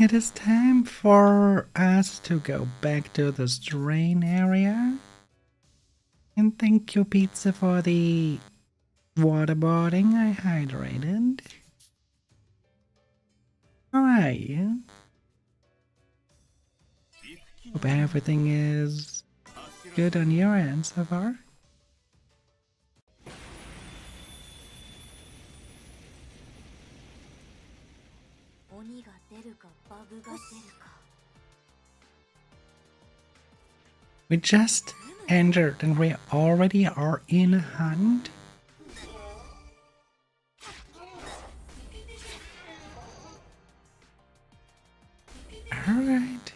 It is time for us to go back to the strain area. And thank you, Pizza, for the waterboarding. I hydrated. How are you? Hope everything is good on your end so far. We just entered and we already are in a hunt. Alright.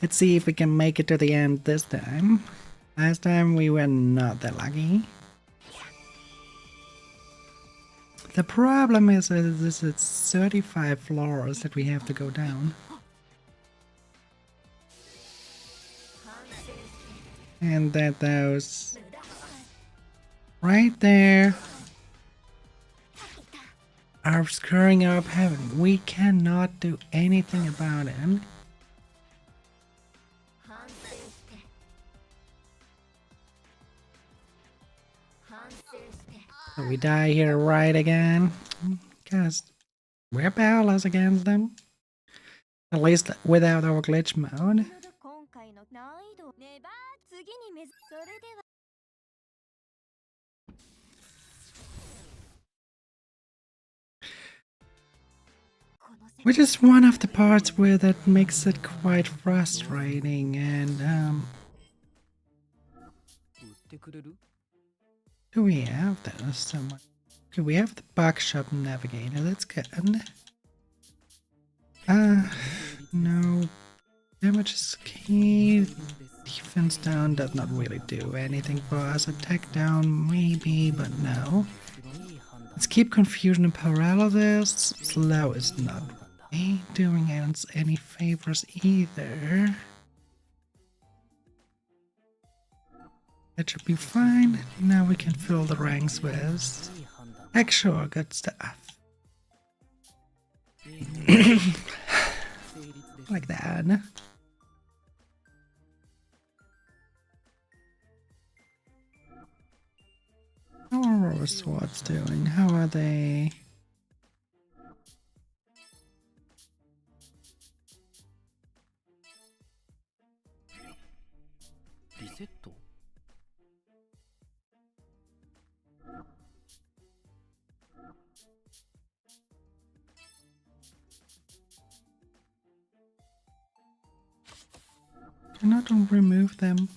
Let's see if we can make it to the end this time. Last time we were not that lucky. The problem is it's 35 floors that we have to go down. And that those right there are screwing up heaven. We cannot do anything about it. So we die here right again. Because we're powerless against them. At least without our glitch mode. Which is one of the parts where that makes it quite frustrating and do we have those somewhere? Okay, we have the Buckshot Navigator, that's good. No. Damage is key. Defense down does not really do anything for us. Attack down maybe, but no. Let's keep confusion and paralysis. Slow is not really doing us any favors either. That should be fine. Now we can fill the ranks with actual good stuff. Like that. How are our swords doing? How are they? Cannot remove them.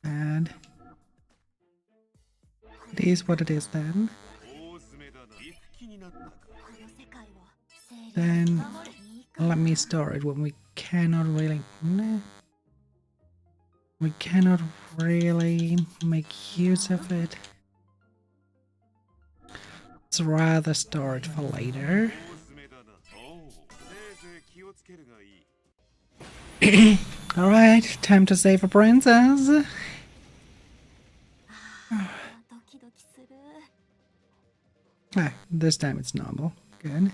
And it is what it is then. Then let me store it when we cannot really... Nah. We cannot really make use of it. Let's rather store it for later. Alright, time to save a princess. Ah, this time it's normal. Good.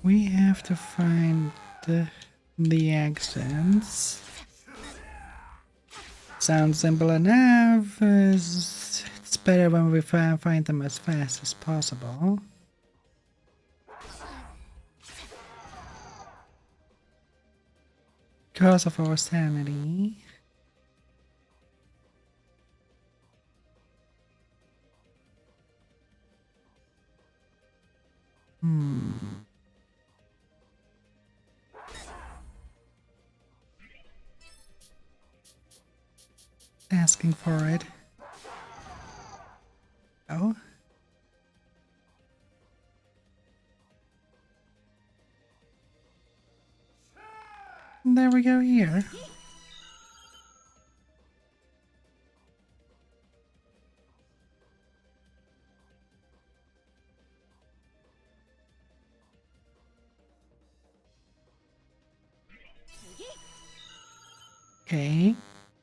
We have to find the accents. Sounds simple enough. It's It's better when we find them as fast as possible. Because of our sanity. Asking for it. Oh. There we go here. Okay.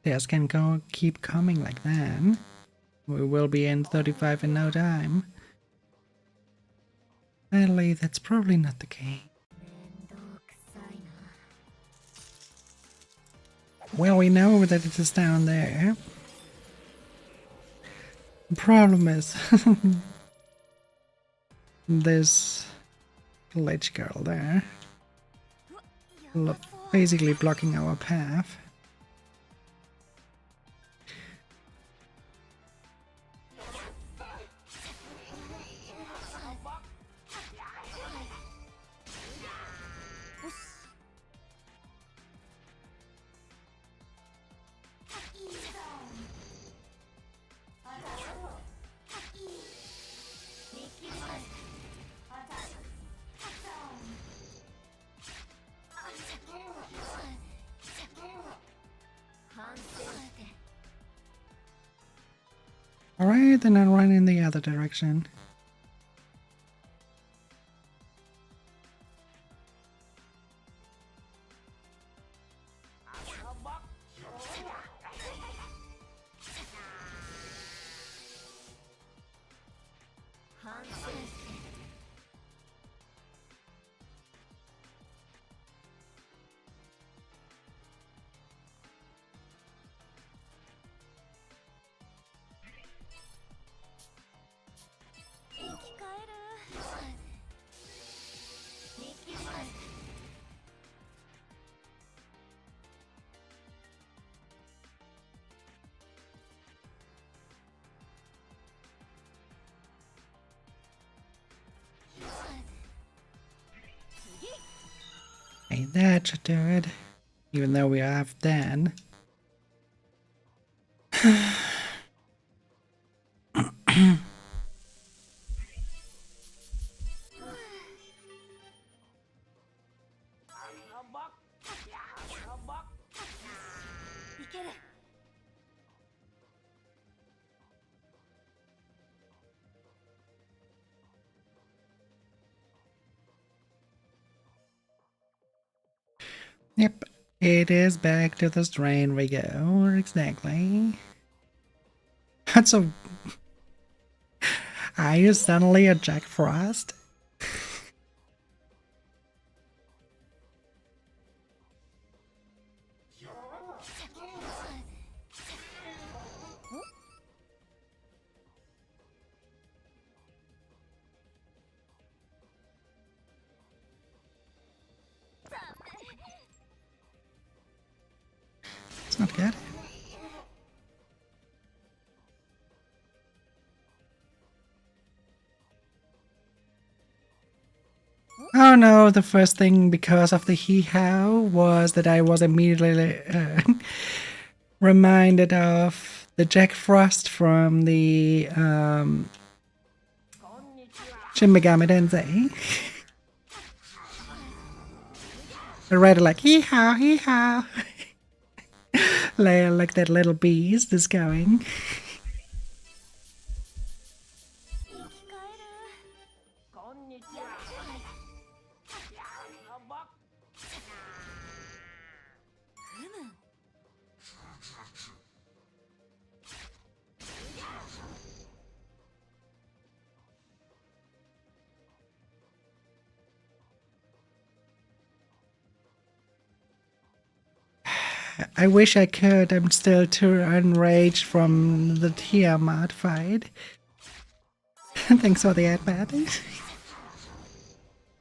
This can go keep coming like that. We will be in 35 in no time. Sadly, that's probably not the case. Well, we know that it is down there. The problem is this lich girl there, basically blocking our path. Alright, then I'll run in the other direction. Hey, that should do it. Even though we have Dan. Yep, it is back to the strain we go. Exactly. That's a... Are you suddenly a Jack Frost? It's not good. Oh no, the first thing because of the hee-haw was that I was immediately reminded of the Jack Frost from the Shin Megami Tensei. I read it like hee-haw, hee-haw. Like that little beast is going. I wish I could. I'm still too enraged from the Tiamat fight. Thanks for the ad, Patty.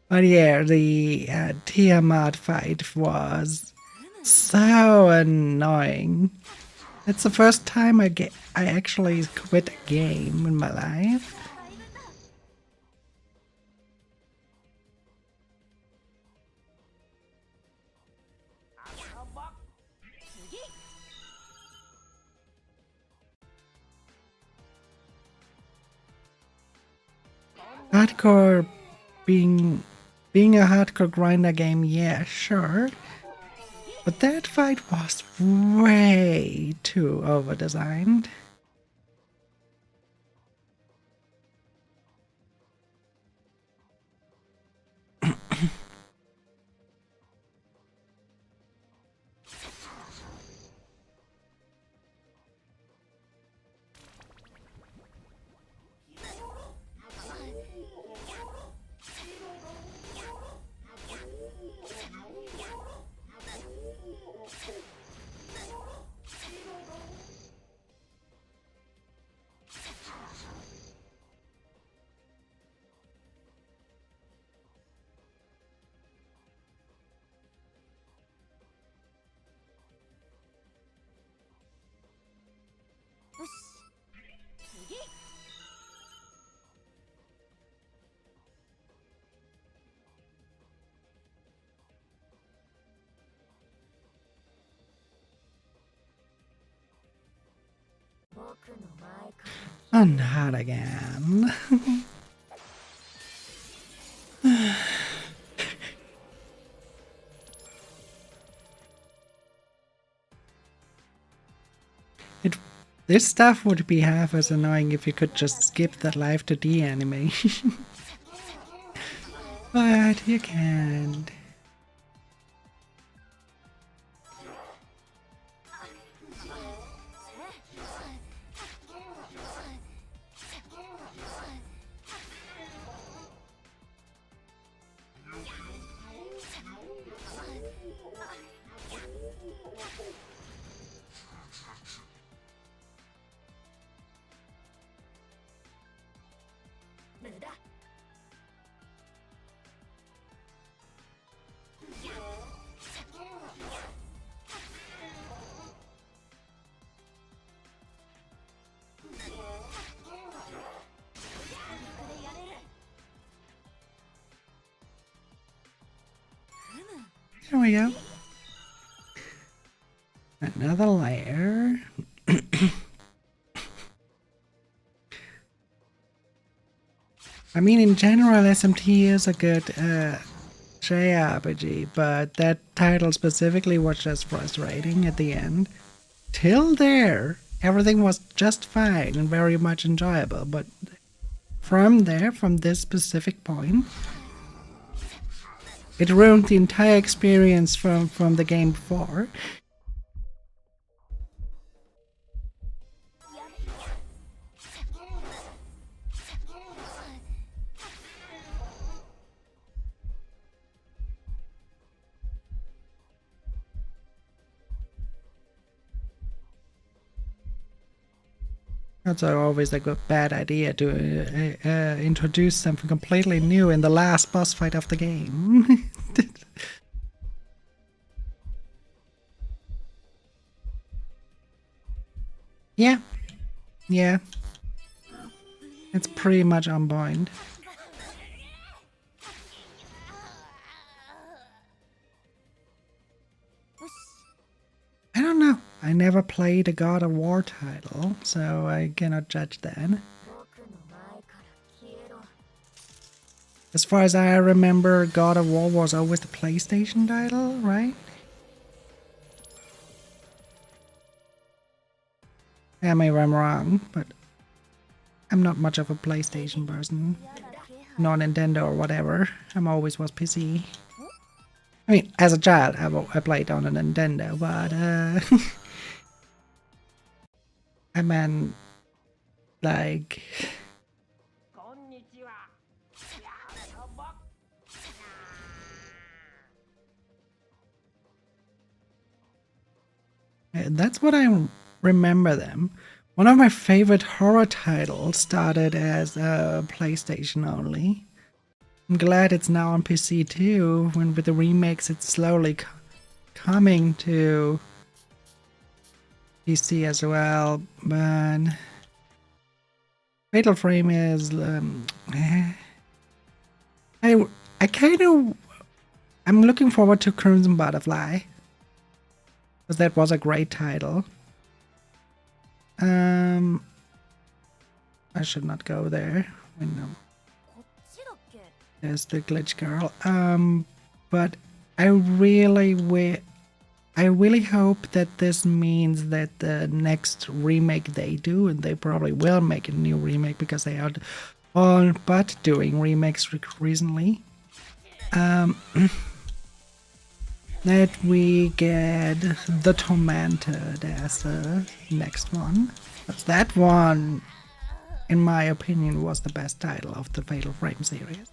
But yeah, the Tiamat fight was so annoying. It's the first time I actually quit a game in my life. Hardcore being a hardcore grinder game, yeah, sure. But that fight was way too over-designed. Oh, not again. This stuff would be half as annoying if you could just skip that live to D animation. But you can't. There we go. Another layer. I mean, in general, SMT is a good JRPG, but that title specifically was just frustrating at the end. Till there, everything was just fine and very much enjoyable, but from there, from this specific point, it ruined the entire experience from the game before. That's always a good bad idea to introduce something completely new in the last boss fight of the game. Yeah. Yeah. It's pretty much on point. I don't know. I never played a God of War title, so I cannot judge that. As far as I remember, God of War was always the PlayStation title, right? Yeah, maybe I'm wrong, but I'm not much of a PlayStation person. Not Nintendo or whatever. I'm always was PC. I mean, as a child, I played on a Nintendo, but I meant like That's what I remember them. One of my favorite horror titles started as a PlayStation only. I'm glad it's now on PC too. When with the remakes, it's slowly coming to PC as well. But Fatal Frame is I kind of I'm looking forward to Crimson Butterfly because that was a great title. I should not go there. There's the glitch girl. But I really hope that this means that the next remake they do, and they probably will make a new remake because they are all but doing remakes recently. That we get The Tormented as the next one. But that one, in my opinion, was the best title of the Fatal Frame series.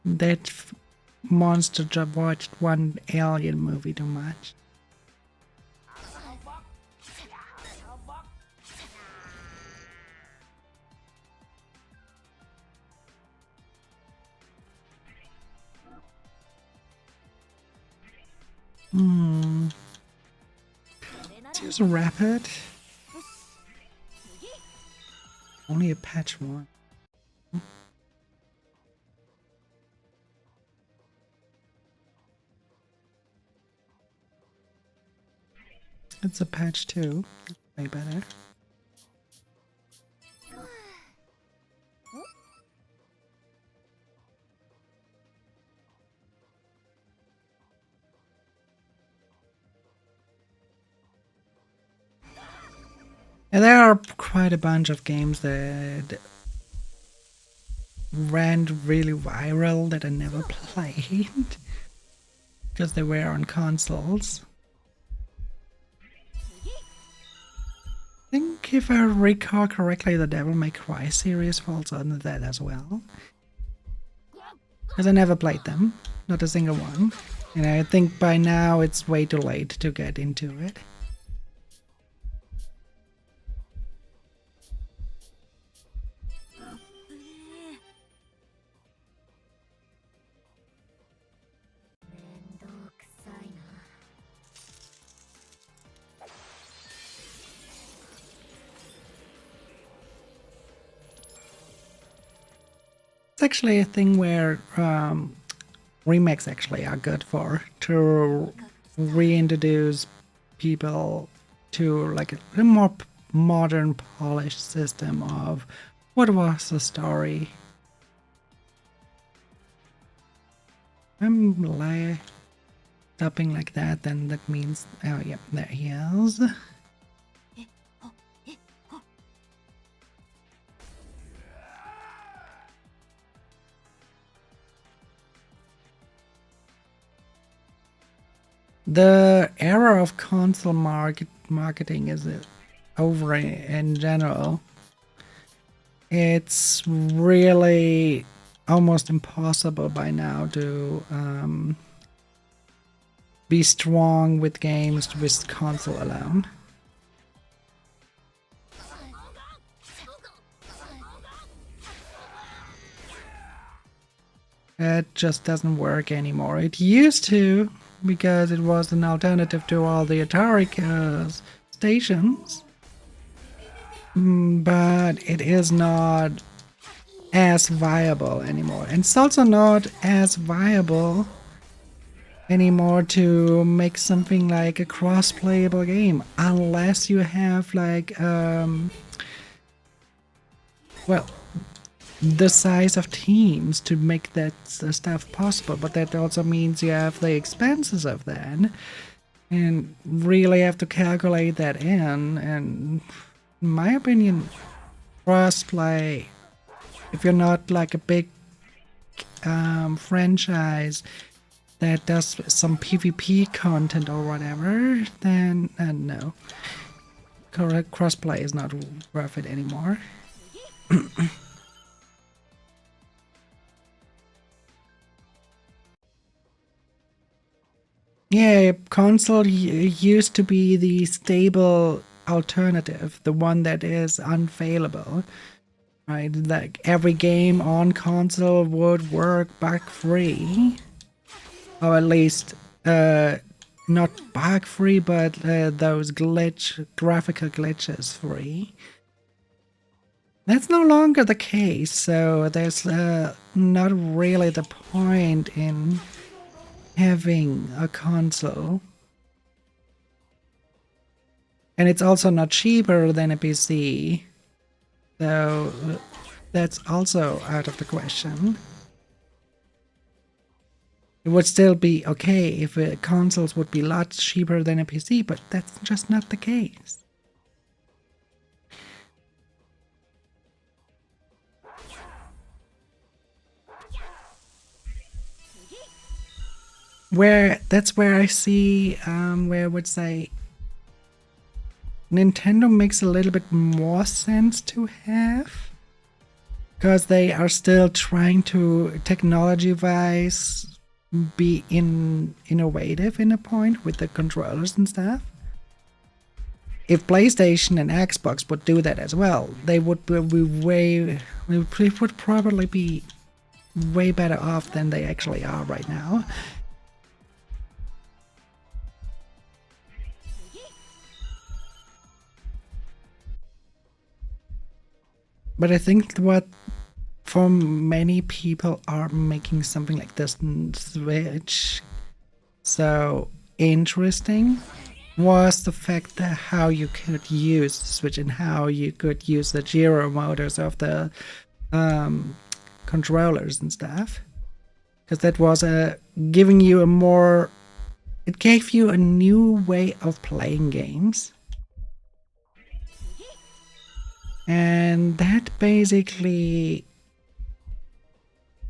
That monster just watched one alien movie too much. Let's use a rapid. Only a patch one. It's a patch 2. Way better. And there are quite a bunch of games that ran really viral that I never played because they were on consoles. I think if I recall correctly, the Devil May Cry series falls under that as well. Because I never played them, not a single one. And I think by now it's way too late to get into it. It's actually a thing where remakes actually are good for, to reintroduce people to like a more modern, polished system of what was the story. I'm like stopping like that, then that means, oh yeah, there he is. The era of console marketing is over in general. It's really almost impossible by now to be strong with games with console alone. It just doesn't work anymore. It used to, because it was an alternative to all the Atari stations, but it is not as viable anymore. And it's also not as viable anymore to make something like a cross-playable game, unless you have like well, the size of teams to make that stuff possible, but that also means you have the expenses of that and really have to calculate that in. And in my opinion, crossplay, if you're not like a big franchise that does some PvP content or whatever, then no, crossplay is not worth it anymore. Yeah, console used to be the stable alternative, the one that is unfailable, right? Like every game on console would work bug free, or at least not bug free, but those graphical glitches free. That's no longer the case, so there's not really the point in having a console. And it's also not cheaper than a PC, so that's also out of the question. It would still be okay if consoles would be a lot cheaper than a PC, but that's just not the case. That's where I see where I would say Nintendo makes a little bit more sense to have, because they are still trying to technology-wise be innovative in a point with the controllers and stuff. If PlayStation and Xbox would do that as well, they would would probably be way better off than they actually are right now. But I think what for many people are making something like this Switch so interesting was the fact that how you could use the Switch and how you could use the gyro motors of the controllers and stuff. Because that was giving you a more... It gave you a new way of playing games. And that basically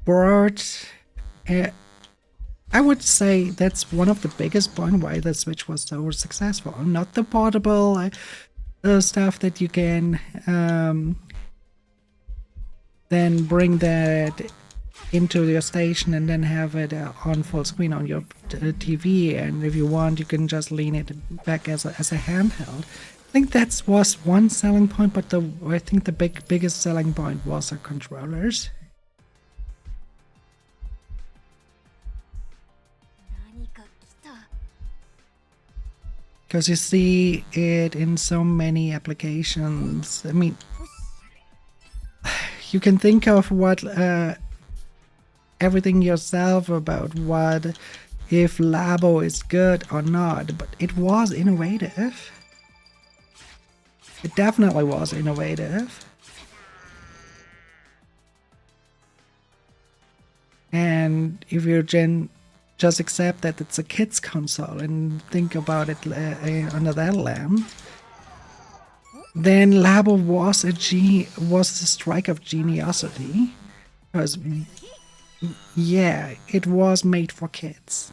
brought... I would say that's one of the biggest points why the Switch was so successful. Not the portable stuff that you can then bring that into your station and then have it on full screen on your TV, and if you want you can just lean it back as a handheld. I think that was one selling point, but I think the biggest selling point was the controllers. Because you see it in so many applications. I mean, you can think of what everything yourself about what if Labo is good or not, but it was innovative. It definitely was innovative. And if you just accept that it's a kid's console and think about it under that lamp, then Labo was a strike of geniusity, because yeah, it was made for kids.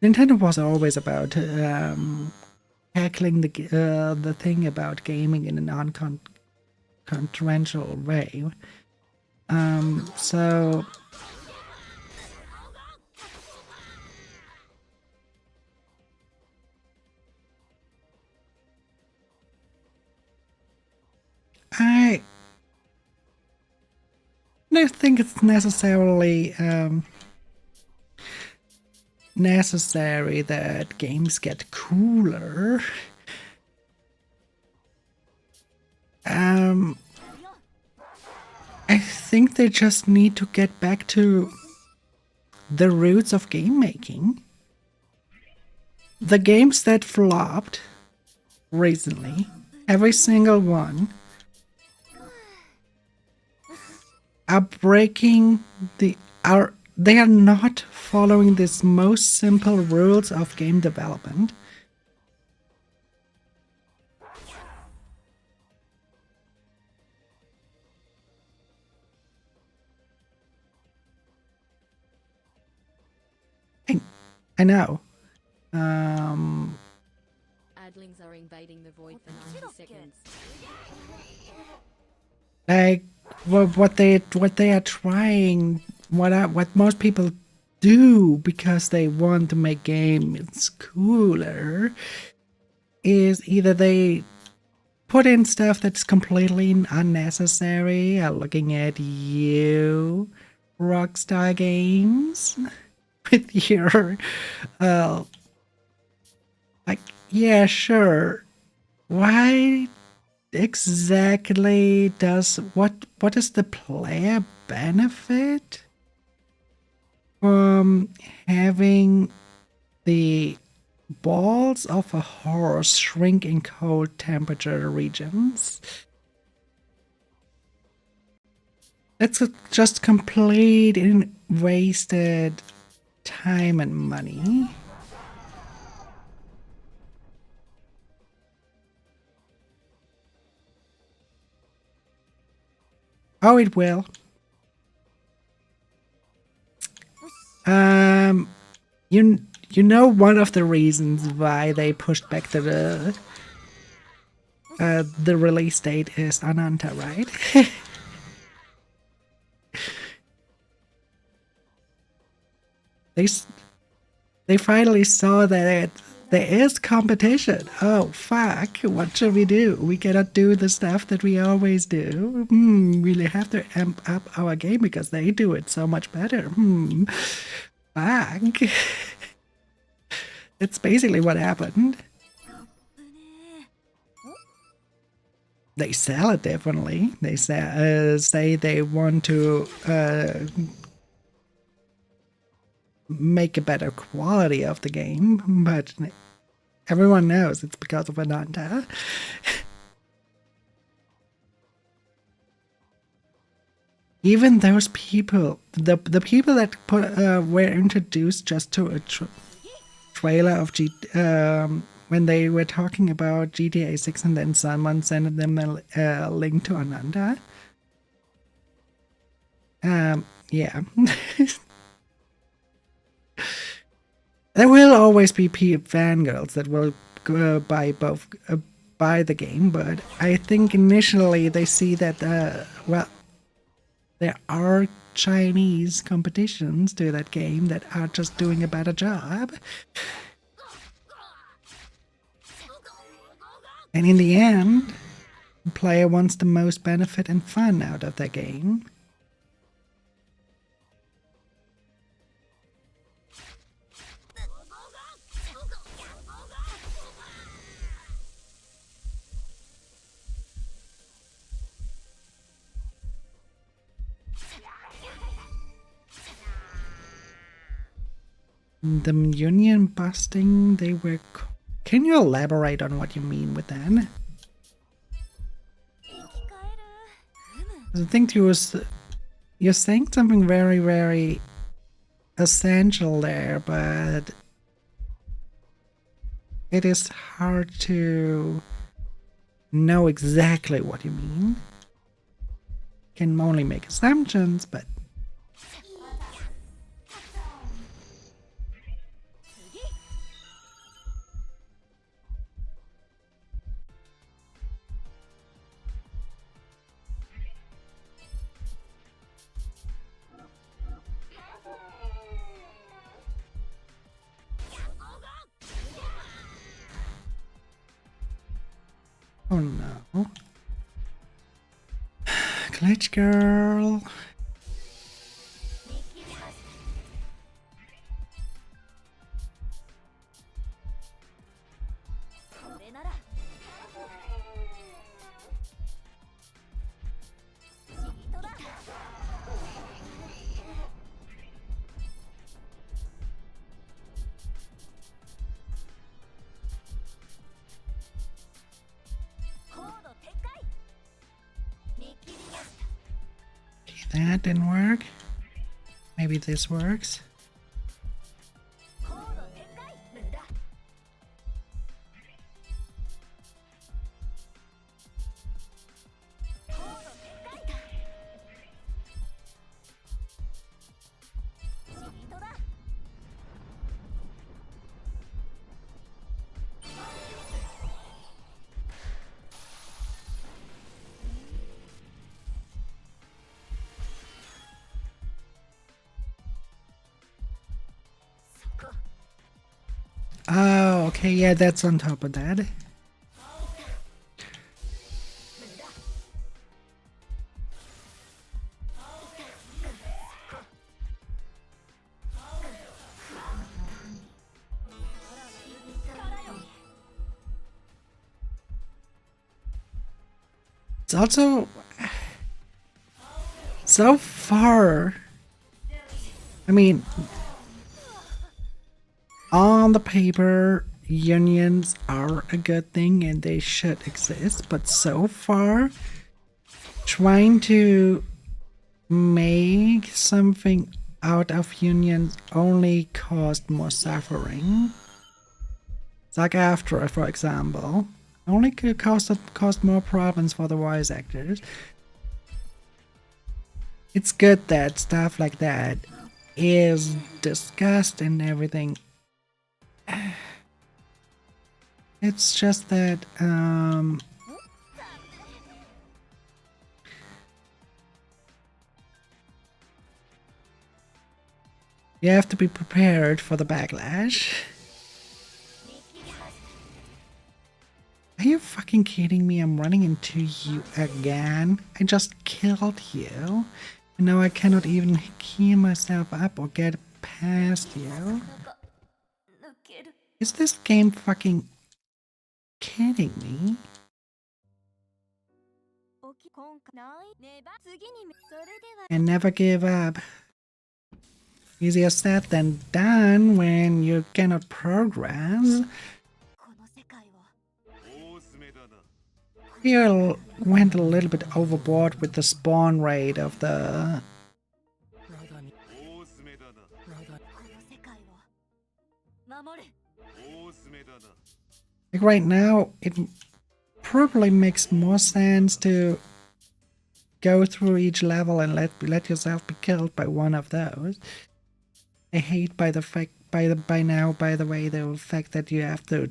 Nintendo was always about tackling the thing about gaming in a non-controversial way. So I don't think it's necessarily necessary that games get cooler. I think they just need to get back to the roots of game making. The games that flopped recently, every single one, are breaking they are not following this most simple rules of game development. I know. Adlings are invading the void for 90 seconds. Like what they are trying, what most people do because they want to make games cooler, is either they put in stuff that's completely unnecessary. Looking at you, Rockstar Games, with your like, yeah, sure. Why exactly what is the player benefit from having the balls of a horse shrink in cold temperature regions? That's just complete and wasted time and money. Oh, it will. You know one of the reasons why they pushed back the release date is Ananta, right? they finally saw that there is competition. Oh fuck! What should we do? We cannot do the stuff that we always do. We have to amp up our game because they do it so much better. Fuck. That's basically what happened. They sell it definitely. They say they want to make a better quality of the game, but everyone knows it's because of Ananta. Even those people, the people that were introduced just to a trailer of when they were talking about GTA 6 and then someone sent them a link to Ananta. Yeah. There will always be fangirls that will buy the game, but I think initially they see that there are Chinese competitions to that game that are just doing a better job. And in the end, the player wants the most benefit and fun out of their game. The union busting, they were... Can you elaborate on what you mean with that? I think you're saying something very, very essential there, but it is hard to know exactly what you mean. Can only make assumptions, but... Oh no. Glitch girl. That didn't work. Maybe this works. Oh, okay, yeah, that's on top of that. It's also so far. I mean, on the paper, unions are a good thing and they should exist, but so far, trying to make something out of unions only caused more suffering. SAG-AFTRA, for example, only could cost more problems for the voice actors. It's good that stuff like that is discussed and everything. It's just that you have to be prepared for the backlash. Are you fucking kidding me? I'm running into you again. I just killed you. And now I cannot even heal myself up or get past you. Is this game fucking kidding me? And never give up. Easier said than done when you cannot progress. You went a little bit overboard with the spawn rate of the... Like right now, it probably makes more sense to go through each level and let yourself be killed by one of those. I hate by the way, the fact that you have to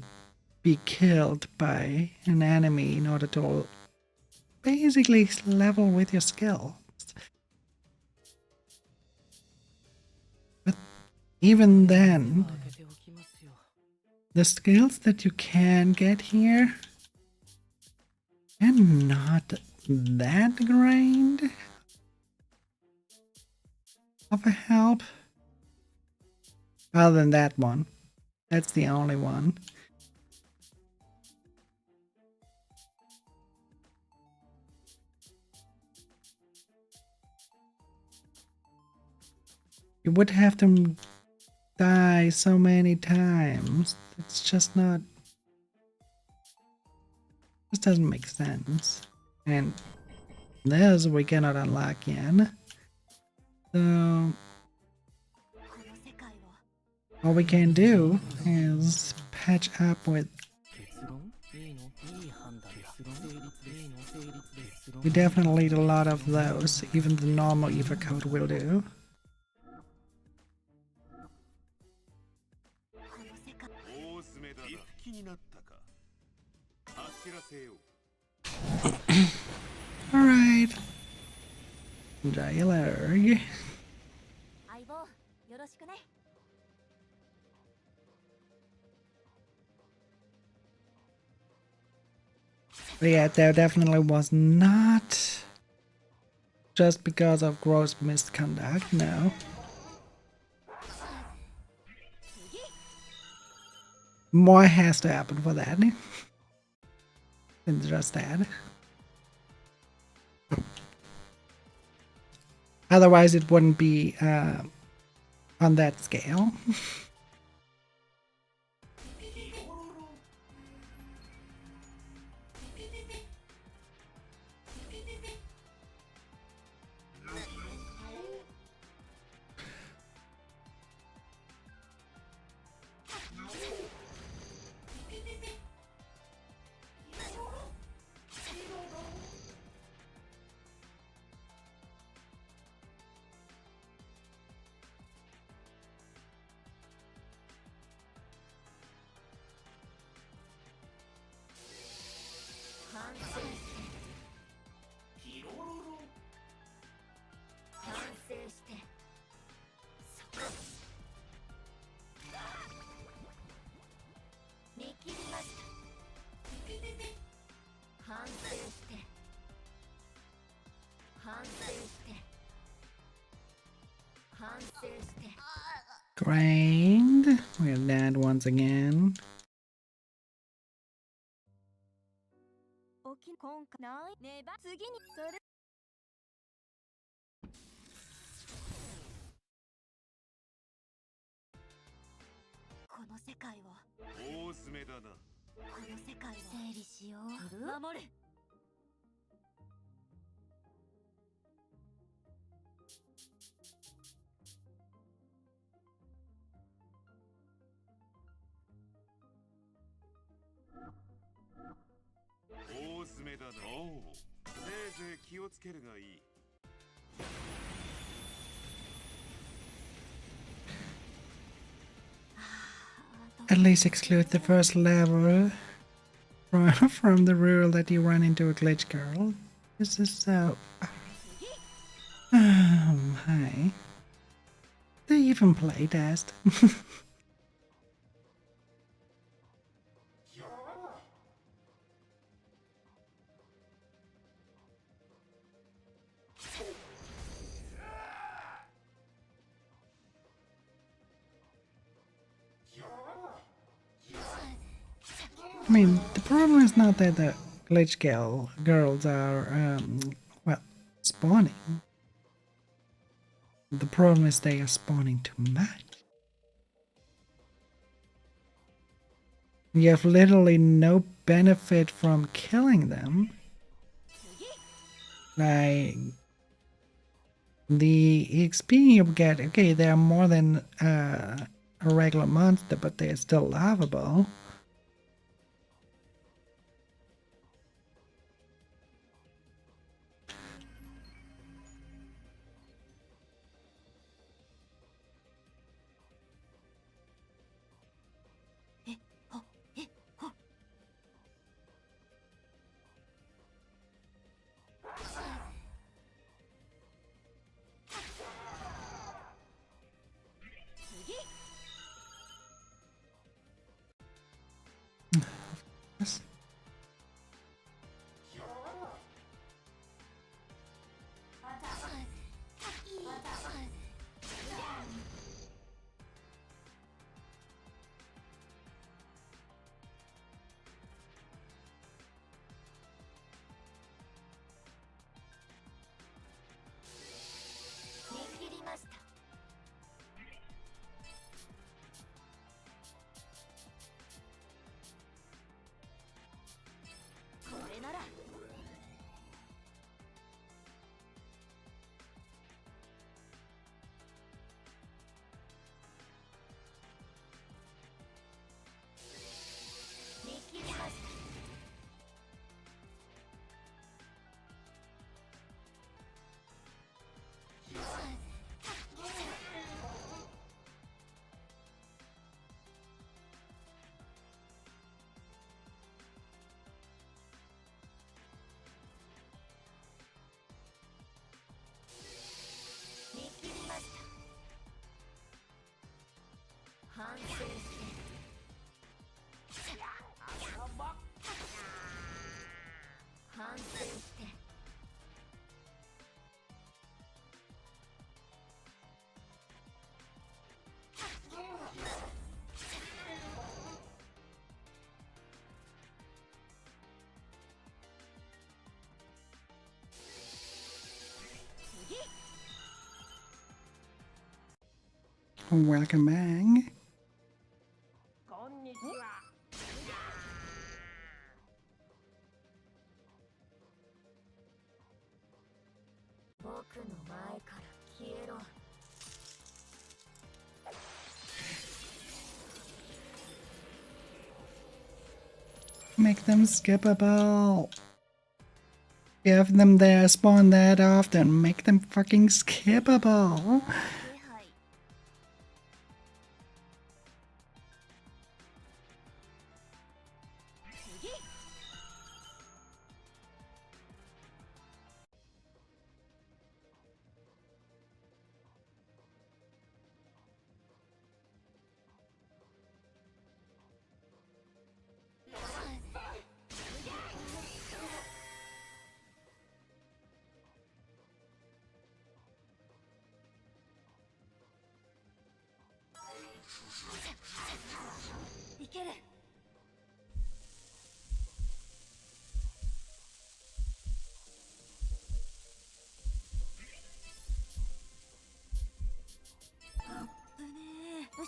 be killed by an enemy in order to basically level with your skill. But even then, the skills that you can get here are not that great of a help. Other than that one. That's the only one. You would have to die so many times. It's just not... This doesn't make sense. And this we cannot unlock yet. So... all we can do is patch up with... We definitely need a lot of those. Even the normal EVA code will do. Alright. Dialogue. But yeah, there definitely was not just because of gross misconduct, no. More has to happen for that than just that. Otherwise it wouldn't be on that scale. Great. We're dead once again. 今回ないねば次にそれこの世界を大詰めだな。この世界を整理しよう守れ大詰めだな。おう。せいぜい気をつけるがいい。At least exclude the first level from the rule that you run into a glitch girl. This is so... Hi. They even play test. I mean, the problem is not that the glitch girls are, well, spawning. The problem is they are spawning too much. You have literally no benefit from killing them. Like, the XP you get, okay, they are more than a regular monster, but they are still lovable. Yes. Welcome back. こんにちは僕の前から消えろ Make them skippable. Give them their spawn that often. Make them fucking skippable. 気配ける。ぶねえ。よし。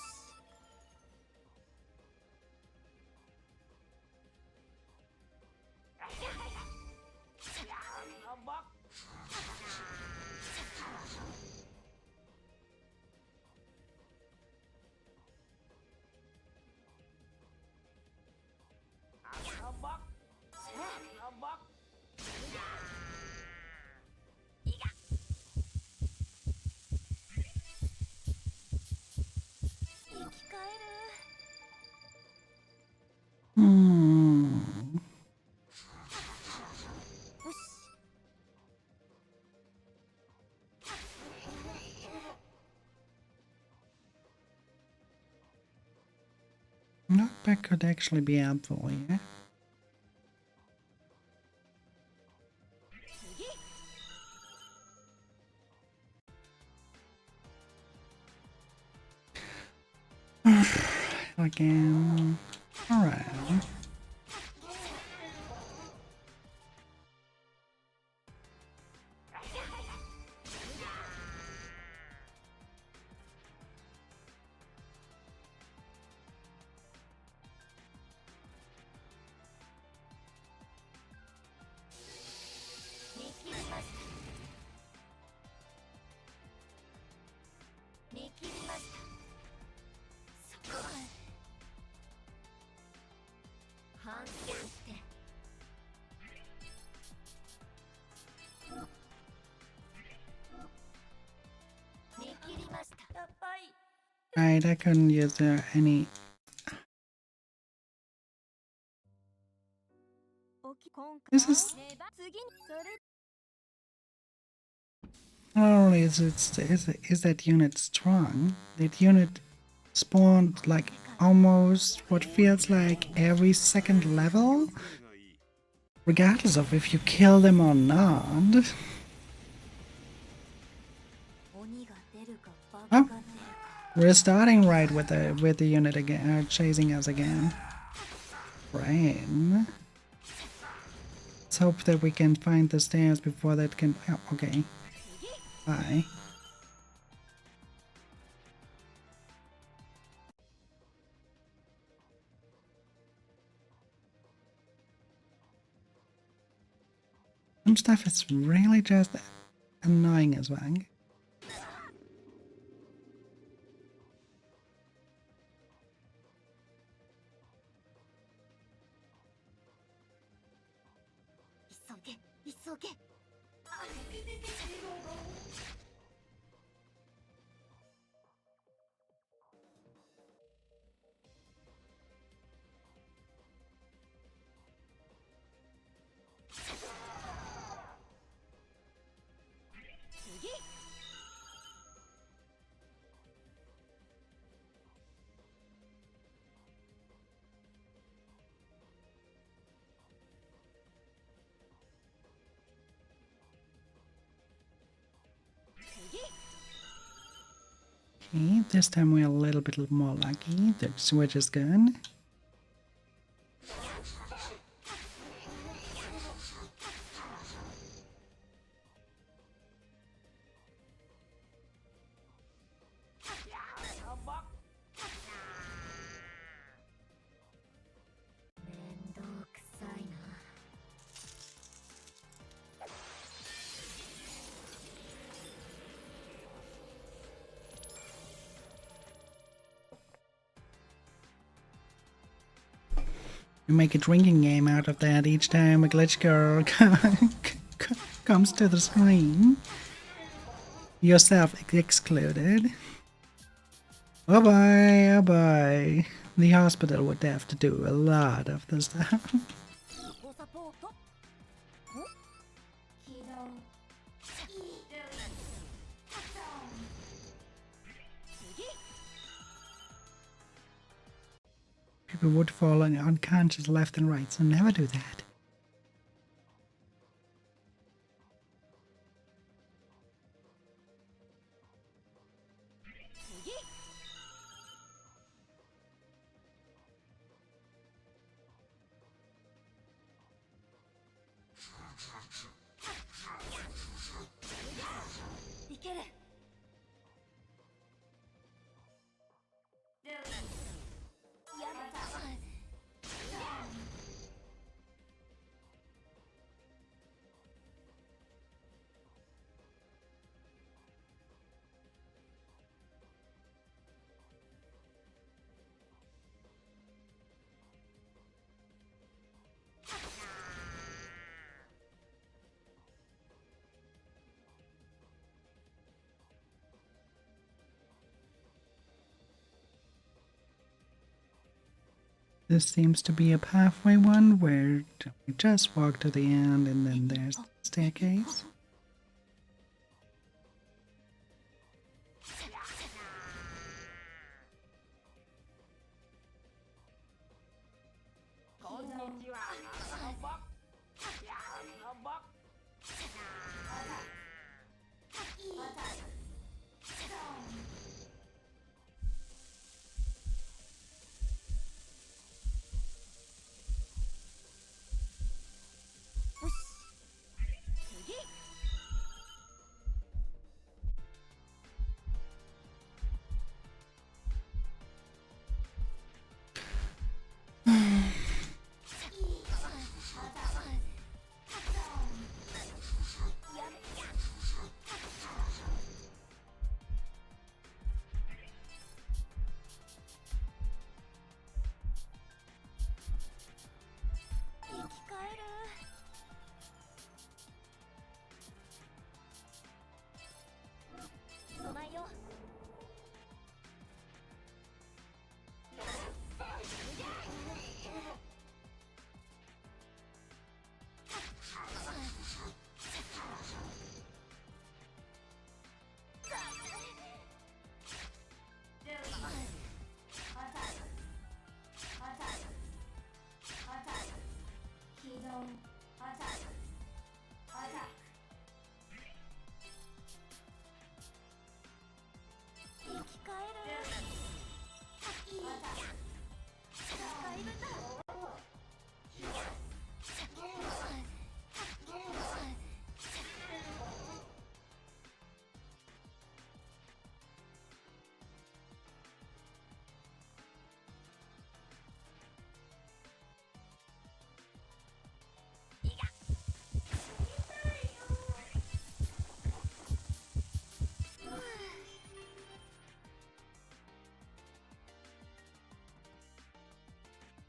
生き返る。よし。Knockback could actually be helpful, yeah. Again. Alright. Right, I couldn't use any. This is not only is that unit strong, that unit spawned like almost what feels like every second level, regardless of if you kill them or not. Oh, we're starting right with the unit again, chasing us again. Rain. Let's hope that we can find the stairs before that can. Oh, okay. Bye. Some stuff is really just annoying as well. Okay, this time we're a little bit more lucky. The switch is good. You make a drinking game out of that each time a glitch girl comes to the screen. Yourself excluded. Oh boy, oh boy. The hospital would have to do a lot of the stuff. People would fall unconscious left and right, so never do that. This seems to be a pathway one where we just walk to the end and then there's the staircase.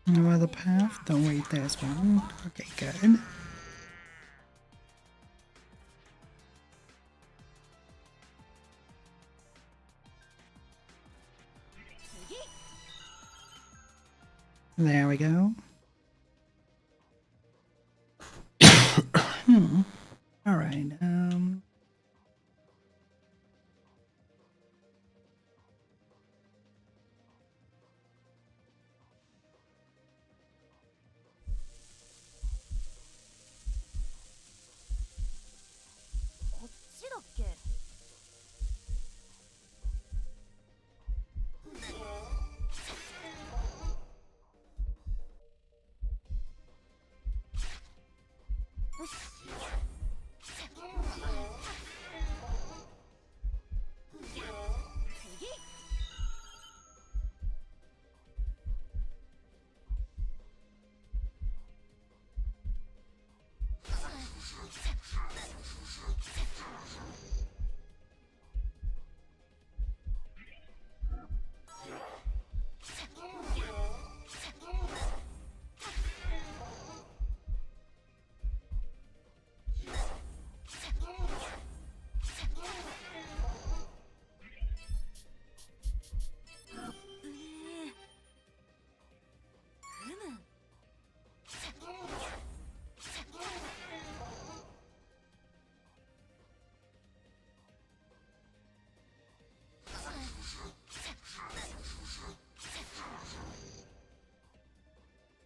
No other path? Don't wait, there's one. Okay, good. There we go. Alright,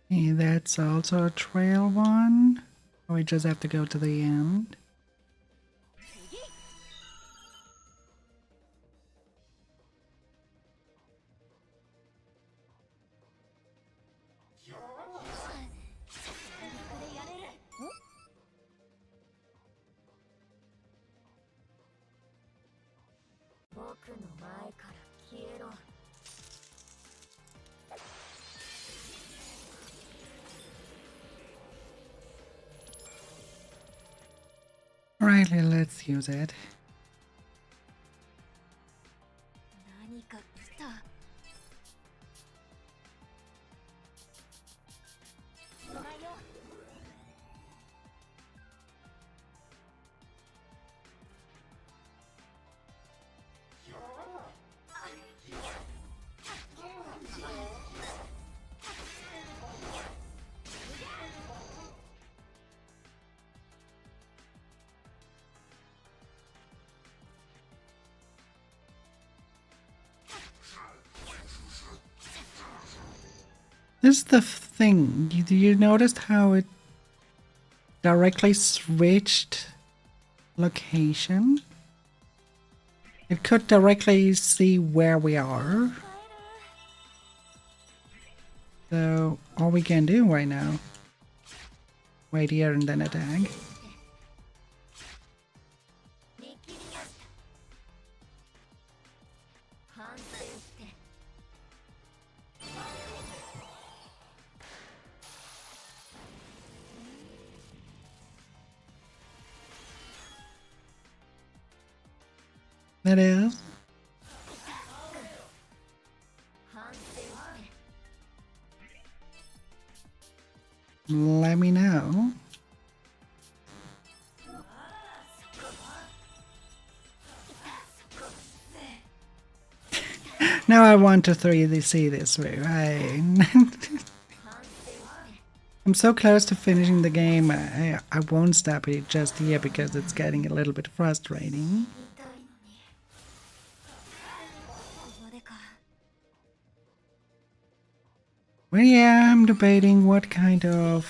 hey, that's also a trail one. We just have to go to the end. Alright, let's use it. 何か来た。お前よ。This is the thing. You noticed how it directly switched location? It could directly see where we are. So all we can do right now, wait here and then attack. 見切りました。反省して。 That is. 反省して。 Let me know. Now I want to 3D see this through. I'm so close to finishing the game. I won't stop it just here because it's getting a little bit frustrating. 痛いのに。ここでか。 Well, yeah, I'm debating what kind of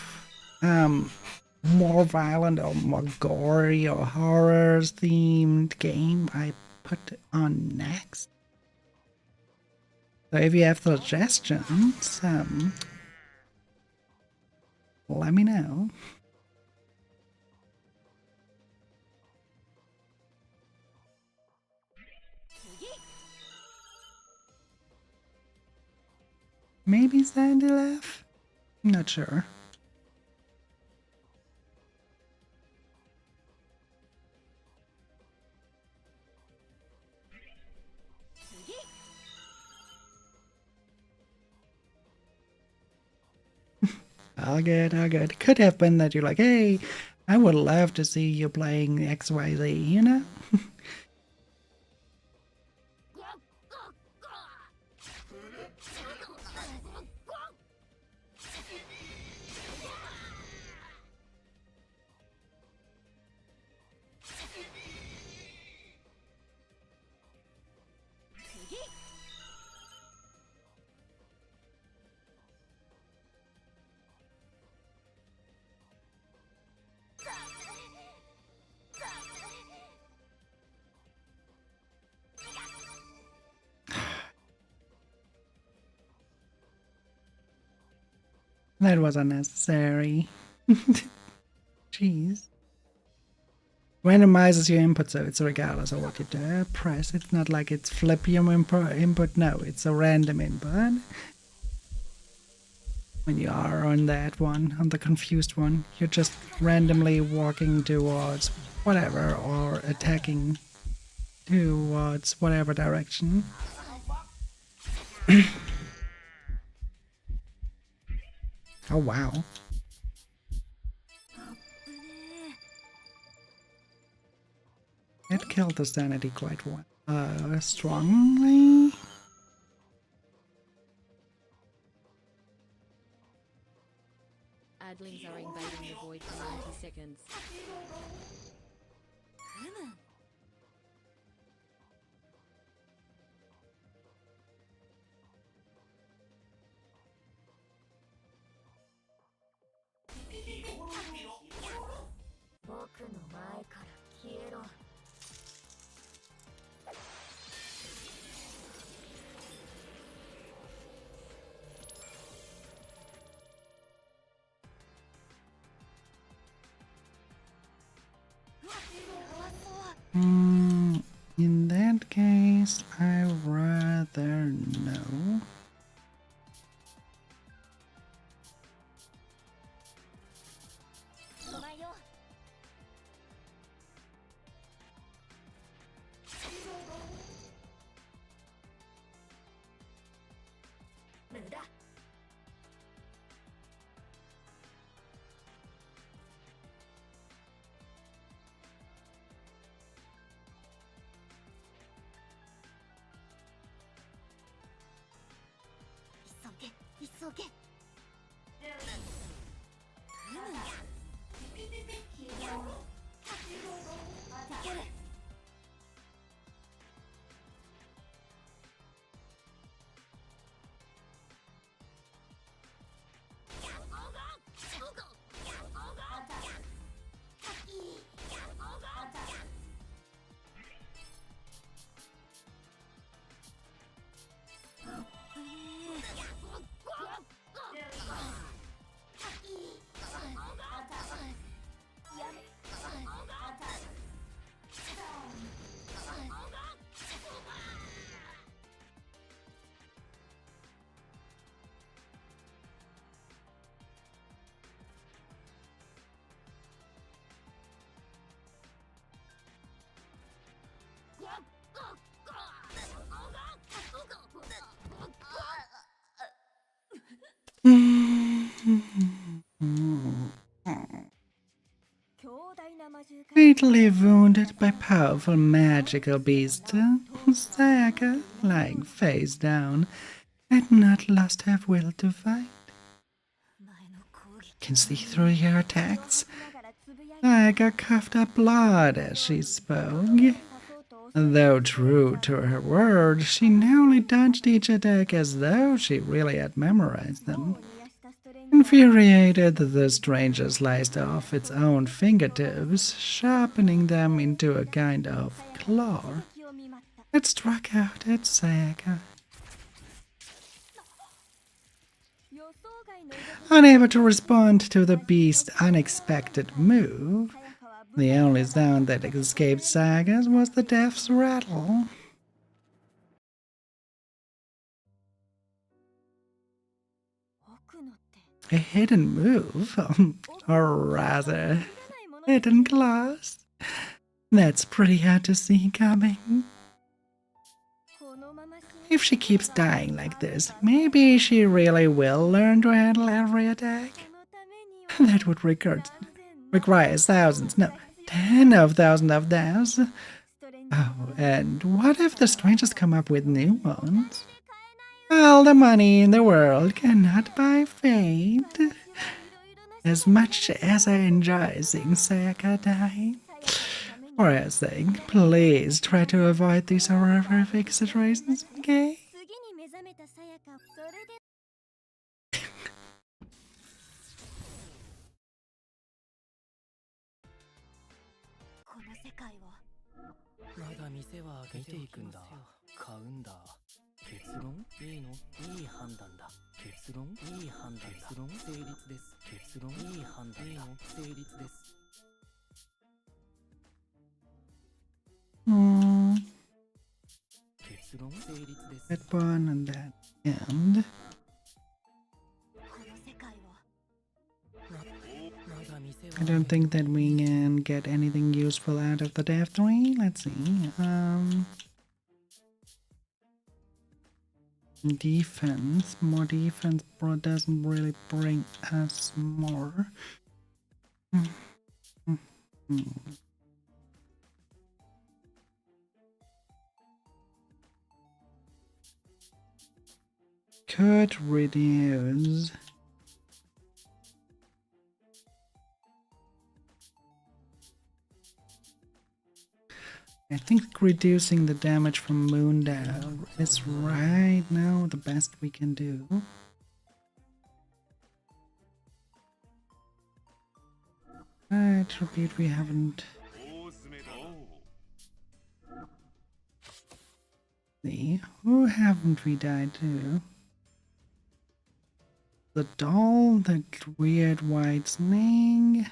more violent or more gory or horror themed game I put on next. So if you have suggestions, let me know. Maybe Sandy left? I'm not sure. All good, all good. Could have been that you're like, hey, I would love to see you playing XYZ, you know? That was unnecessary. Jeez. Randomizes your input, so it's regardless of what you do. Press. It's not like it's flip your input. No, it's a random input. When you are on that one, on the confused one, you're just randomly walking towards whatever or attacking towards whatever direction. Oh wow. It killed the sanity quite well. Strongly? Adlings are invading the void for 90 seconds. 僕の前から消えろ。 In that case, I'd rather no. お前よ。 無駄。 急げ、急げ。 い Fatally wounded by powerful magical beast, Sayaka, lying face down, had not lost her will to fight. Can see through your attacks. Sayaka coughed up blood as she spoke. Though true to her word, she narrowly dodged each attack as though she really had memorized them. Infuriated, the stranger sliced off its own fingertips, sharpening them into a kind of claw. It struck out at Sayaka. Unable to respond to the beast's unexpected move, the only sound that escaped Sayaka was the death's rattle. A hidden move, or rather, hidden claws. That's pretty hard to see coming. If she keeps dying like this, maybe she really will learn to handle every attack. That would require thousands, no, 10,000 of those. Oh, and what if the strangers come up with new ones? All the money in the world cannot buy fate. As much as I enjoy seeing Sayaka die, for her sake, please try to avoid these horrific situations, okay? That one and that end. I don't think that we can get anything useful out of the Death Tree. Let's see. Defense. More defense doesn't really bring us more. Could reduce. I think reducing the damage from Moondown is right now the best we can do. I repeat, we haven't. See, who haven't we died to? The doll, the weird white snake.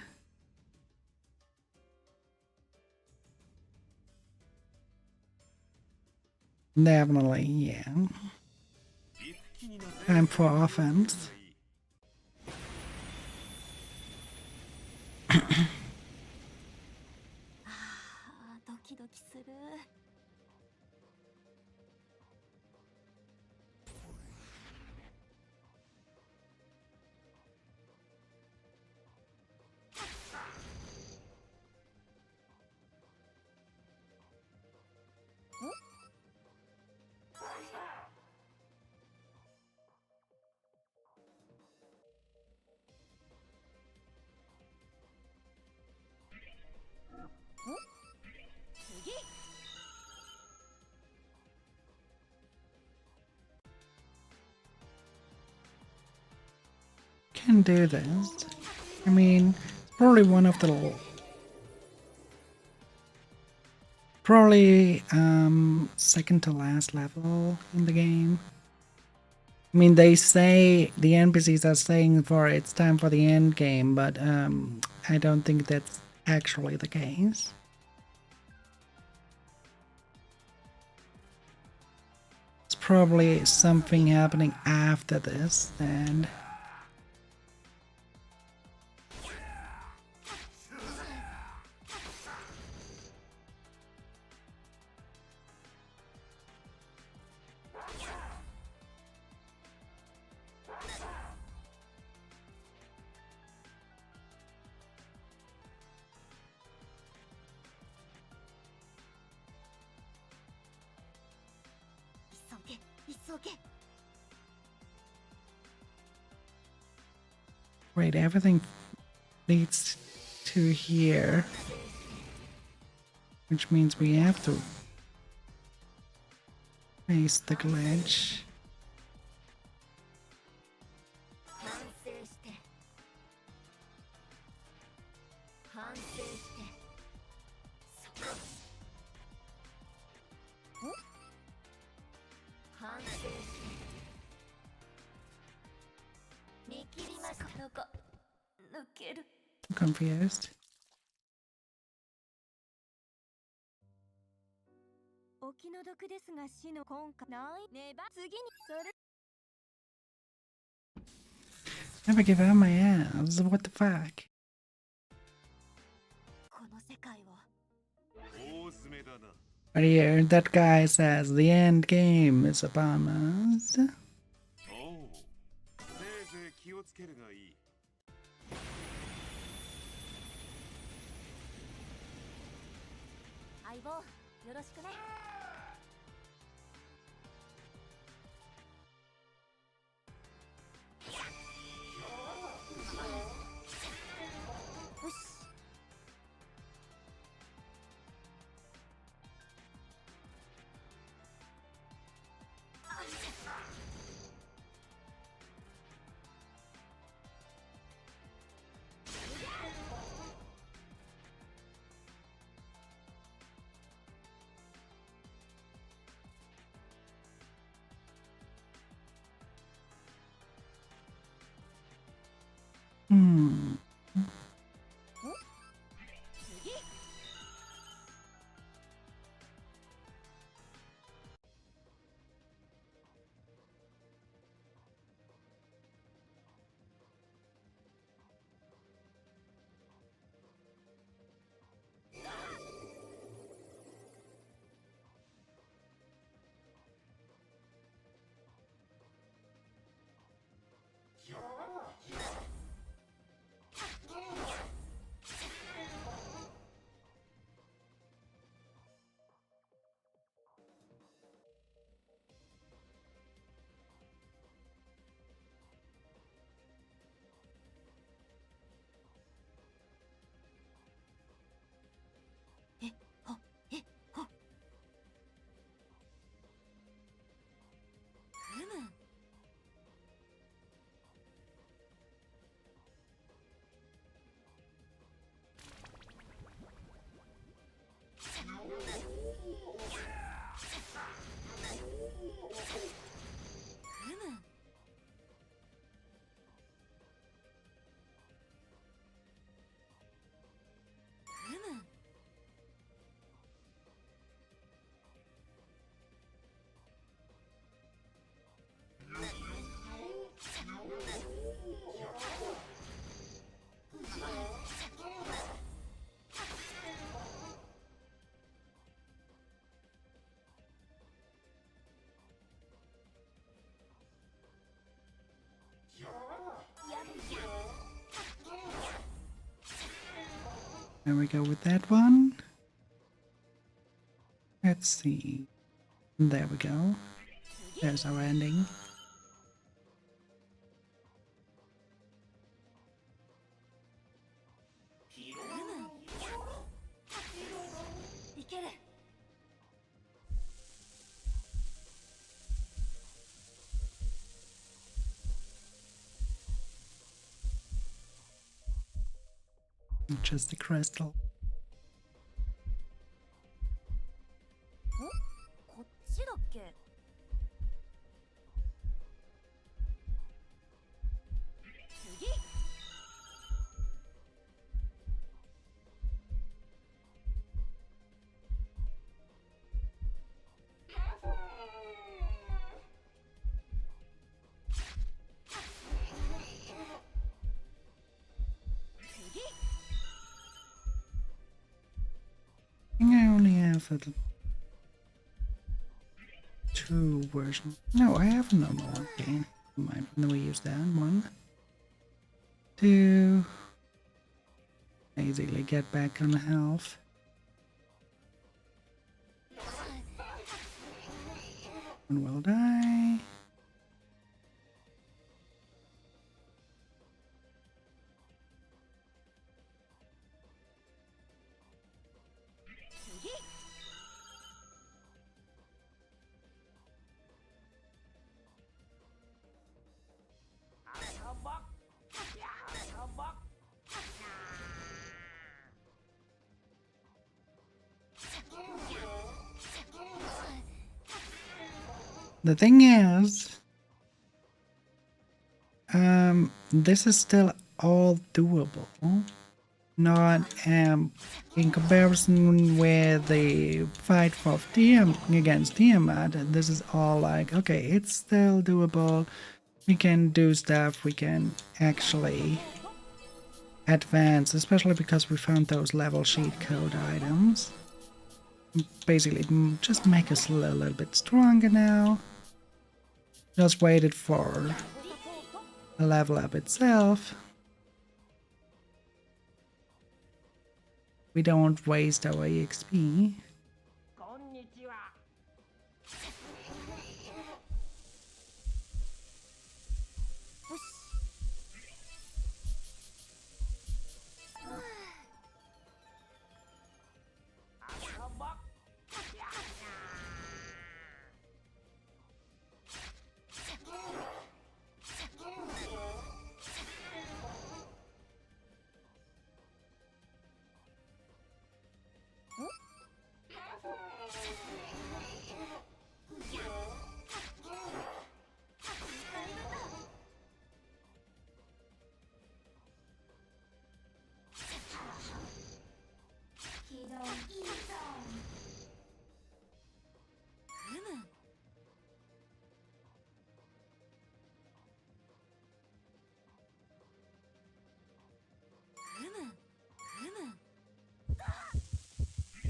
Definitely, yeah. Time for offense. Can do this. I mean, probably one of the second to last level in the game. I mean, they say the NPCs are saying for it's time for the end game, but I don't think that's actually the case. It's probably something happening after this, and Wait, everything leads to here. Which means we have to face the glitch. 反省して反省して反省して見切りましたどこ抜ける I'm confused. お気の毒ですが死の今回ないねば次にそれ Never give up my ass. What the fuck? この世界を 大詰めだな。 Right here, that guy says the end game is upon us. おう。せいぜい気をつけるがいい。相棒よろしくねよし Hmm. There we go with that one. Let's see. There we go. There's our ending. Just the crystal. こっちだっけ次 I think I only have a two versions. No, I have a normal one. Okay, mind. Then we use that one. Two. Easily get back on health. One will die. The thing is, this is still all doable. Not in comparison with the fight for against Tiamat. This is all like, okay, it's still doable. We can do stuff. We can actually advance, especially because we found those level sheet code items. Basically, just make us a little bit stronger now. Just waited for the level up itself. We don't waste our EXP.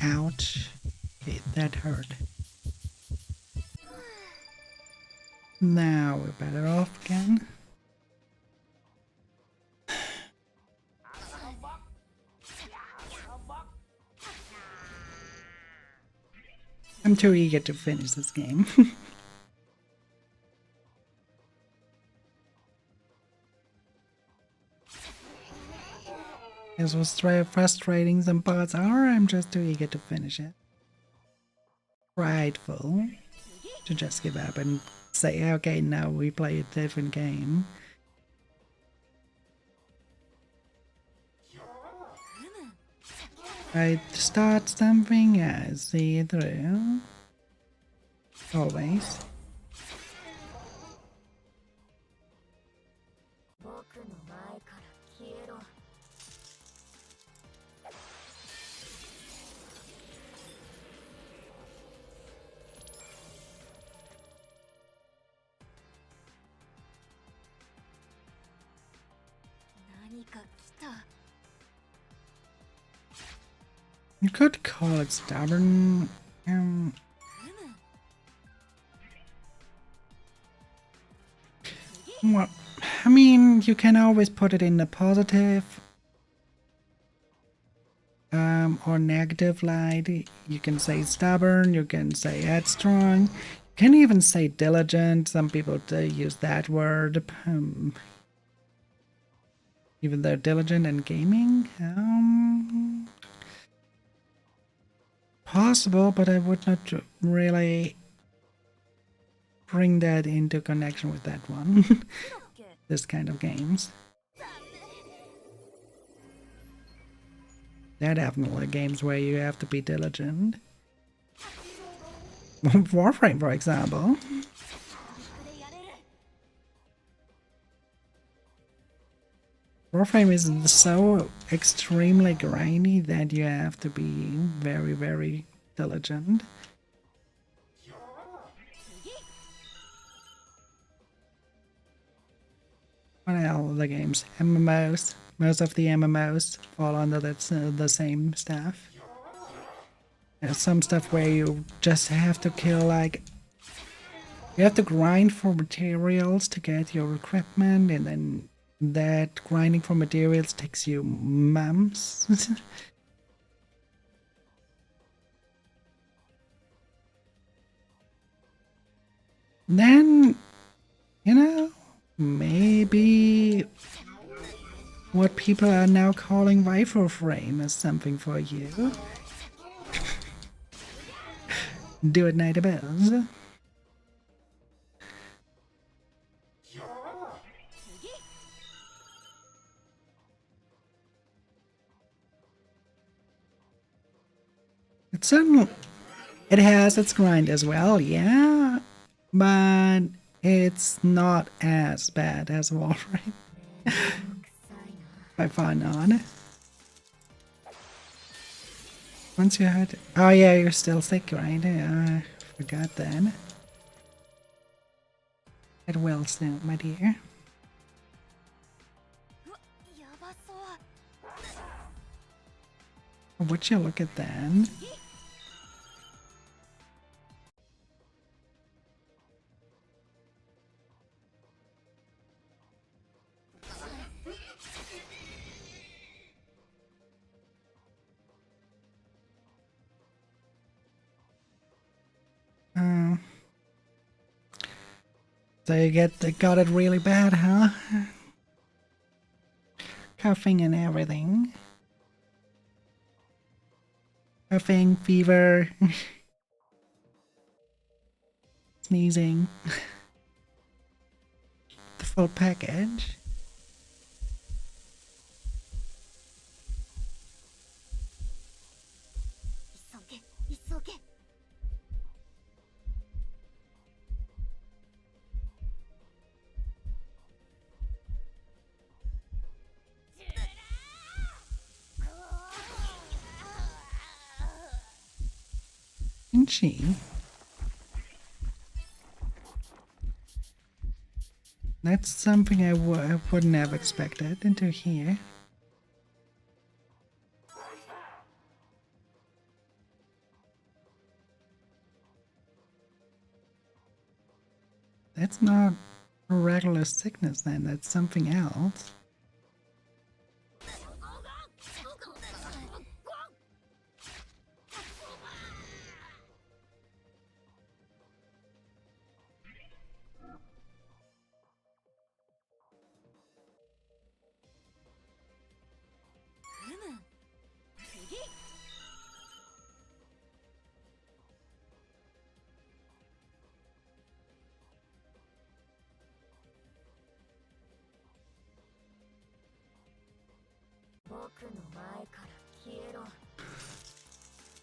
Ouch. Okay, that hurt. Now we're better off again. I'm too eager to finish this game. This was frustrating, some parts are. I'm just too eager to finish it. Prideful to just give up and say, okay, now we play a different game. I start something, I see it through. Always. You could call it stubborn. Well, I mean, you can always put it in the positive or negative light. You can say stubborn, you can say headstrong, you can even say diligent. Some people use that word. Even though diligent and gaming, possible, but I would not really bring that into connection with that one. This kind of games. There are definitely games where you have to be diligent. Warframe, for example. Warframe is so extremely grindy that you have to be very, very diligent. What else? The games? MMOs. Most of the MMOs fall under the same stuff. There's some stuff where you just have to kill, like, you have to grind for materials to get your equipment, and then that grinding for materials takes you months. Then, you know, maybe what people are now calling Warframe is something for you. Do it, Night Bells. It has its grind as well, yeah. but it's not as bad as Wolverine. By far not. Once you had, oh yeah, you're still sick, right? I forgot that. Get well soon, my dear. やばそう。 Would you look at that? So you got it really bad, huh? Coughing and everything. Coughing, fever, sneezing. The full package. Isn't she? That's something I wouldn't have expected into here. That's not a regular sickness then, that's something else.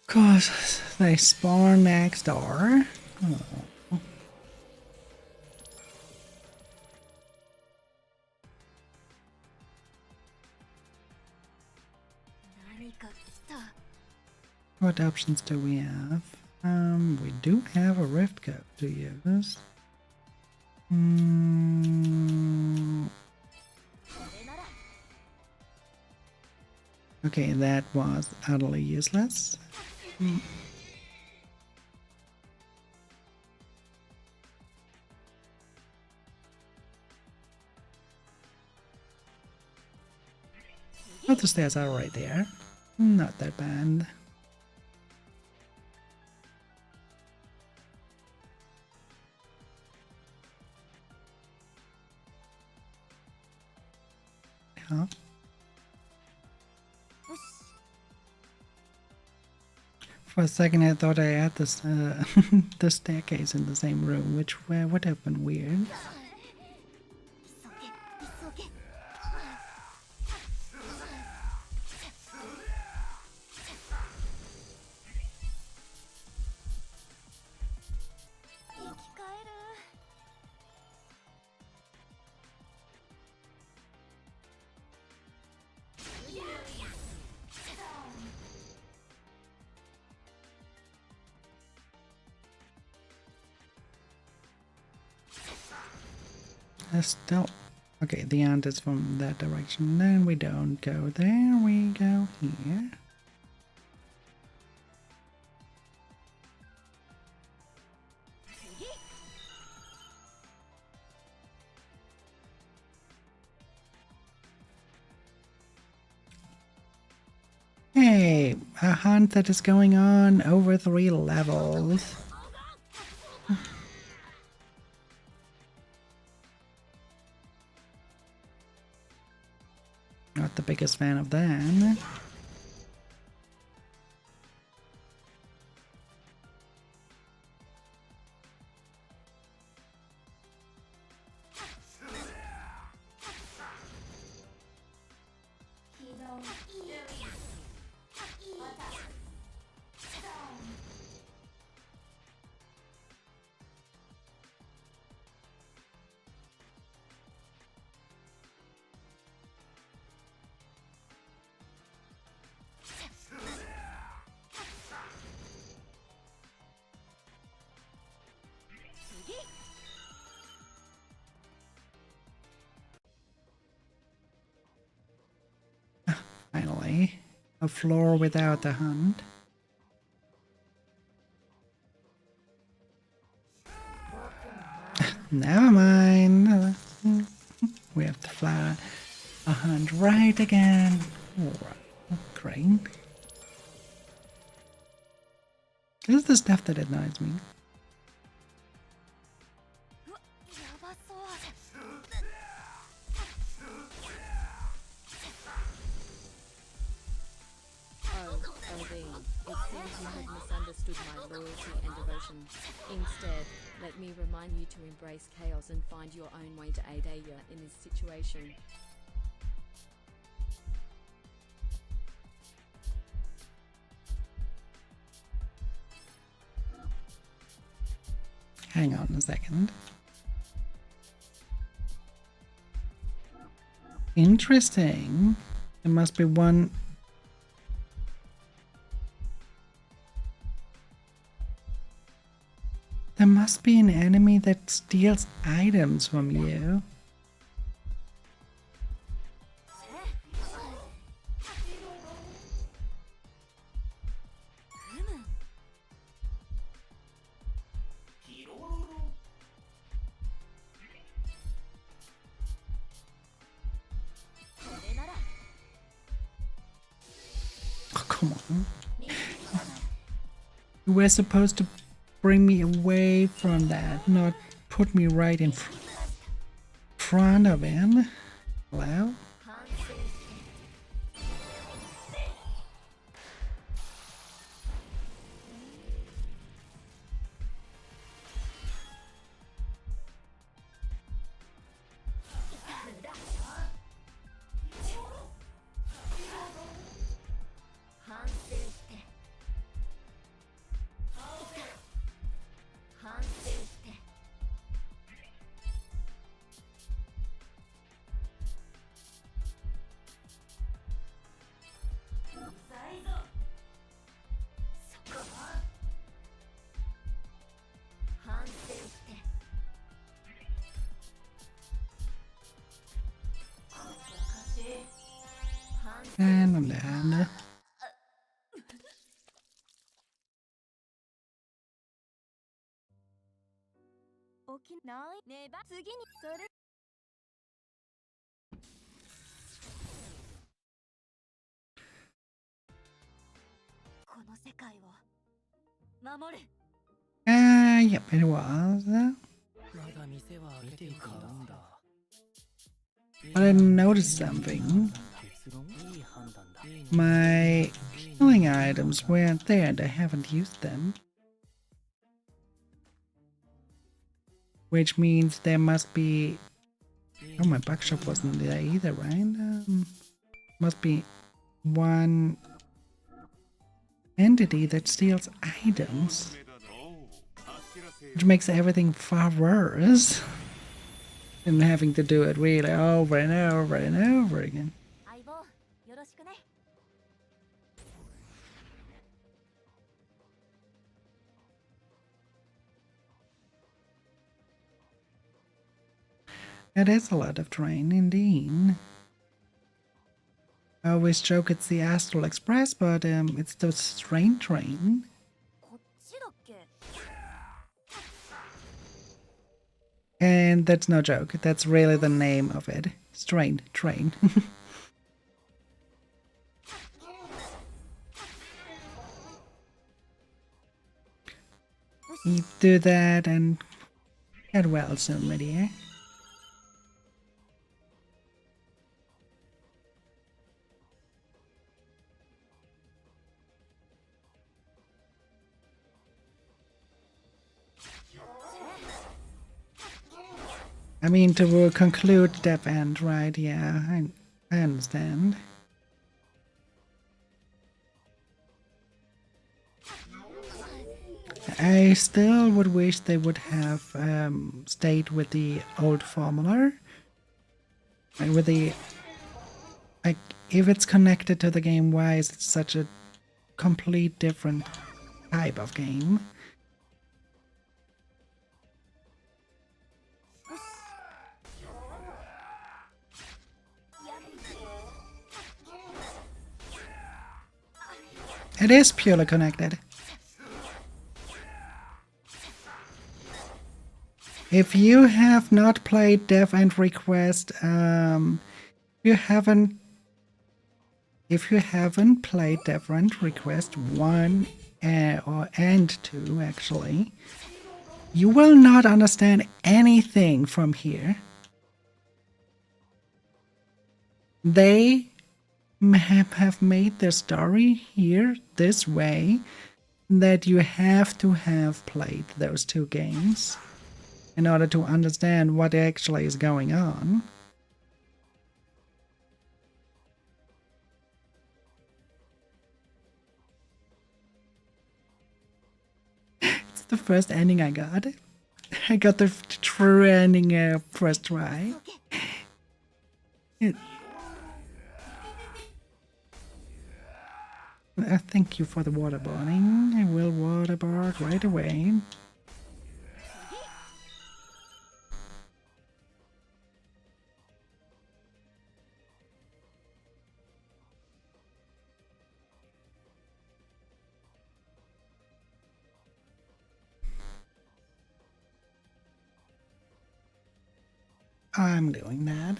Cause they spawn next door. Oh. What options do we have? We do have a rift code to use. Okay, that was utterly useless. Oh, the stairs are right there. Not that bad. Huh? For a second I thought I had this the staircase in the same room, which would have been weird. Still, okay, the ant is from that direction. Then we don't go there, we go here. Hey, a hunt that is going on over 3 levels. Not the biggest fan of that. try a floor without the hunt. Never mind. We have to fly a hunt right again. Great. This is the stuff that annoys me. やばそう Oh, Odin, it seems you have misunderstood my loyalty and devotion. Instead, let me remind you to embrace chaos and find your own way to aid Aya in this situation. Hang on a second. Interesting. There must be one. There must be an enemy that steals items from you. Oh, come on. You were supposed to bring me away from that, not put me right in front of him. Hello? 反省して 反省して反省して 反省して And then. 起きないねば次にそれこの世界を守る Yep, it was. まだ店は開けていくんだ。 But I noticed something. 結論いい判断だ。 My healing items weren't there and I haven't used them. Which means there must be... Oh, my buckshot wasn't there either, right? Must be one entity that steals items. 目だなおう諦せよ Which makes everything far worse. And having to do it really over and over and over again. 相棒よろしくね It is a lot of train, indeed. I always joke it's the Astral Express, but it's the train train. こっちだっけ And that's no joke. That's really the name of it. Strain train. You do that and get well soon, my dear. I mean, to conclude Death End, right? Yeah, I understand. I still would wish they would have stayed with the old formula. Like with the... Like, if it's connected to the game, why is it such a complete different type of game? It is purely connected. If you have not played Death End Request, if you haven't played Death End Request 1 and 2 actually, you will not understand anything from here. They have made the story here this way that you have to have played those two games in order to understand what actually is going on. It's the first ending I got. I got the true ending first try. Thank you for the waterboarding. I will waterboard right away. I'm doing that.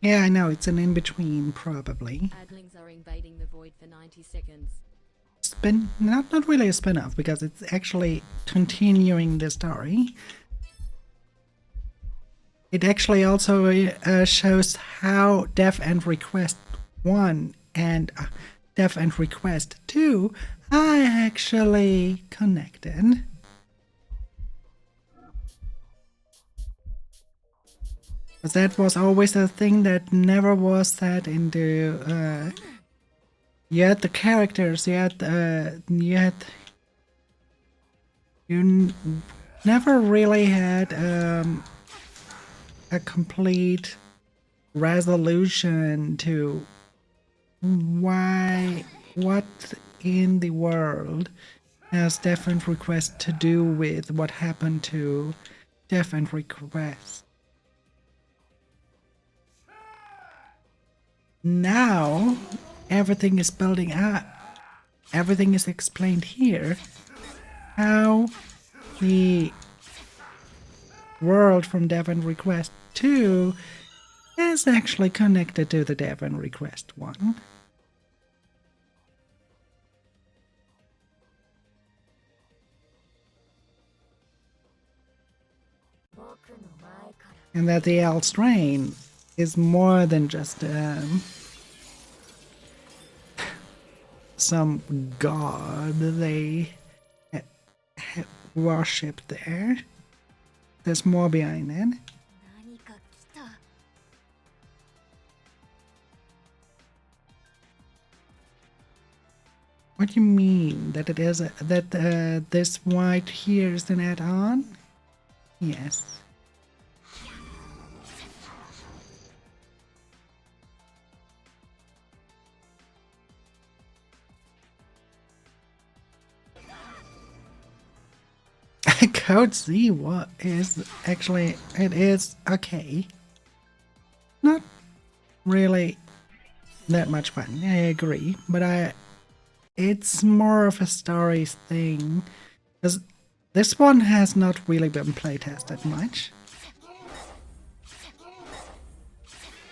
Yeah, I know, it's an in-between, probably. Adlings are invading the void for 90 seconds. Not really a spin-off, because it's actually continuing the story. It actually also shows how Death End Request 1 and Death End Request 2 are actually connected. But that was always a thing that never was said into yet the characters, you never really had a complete resolution to what in the world has Death End Request to do with what happened to Death End Request. Now everything is building up. Everything is explained here. How the world from Death End Request 2 is actually connected to the Death End Request 1. And that the L strain is more than just some god they worship there. There's more behind it. 何か来た。 What do you mean? That it is that this white here is an add-on? Yes. Code Z, what is actually, it is okay. Not really that much fun, I agree, but it's more of a story thing, because this one has not really been playtested much.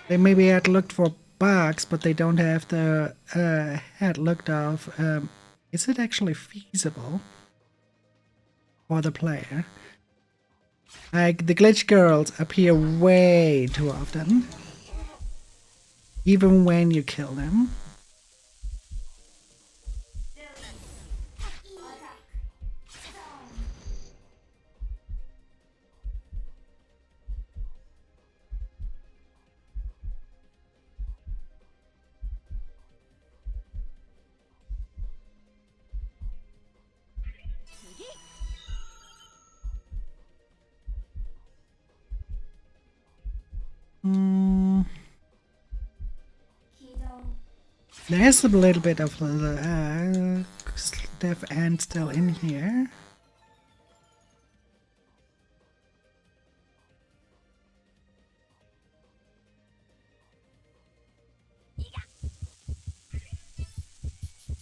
They maybe had looked for bugs, but they don't have the had looked of is it actually feasible for the player? Like, the glitch girls appear way too often, even when you kill them. There's a little bit of dev end still in here.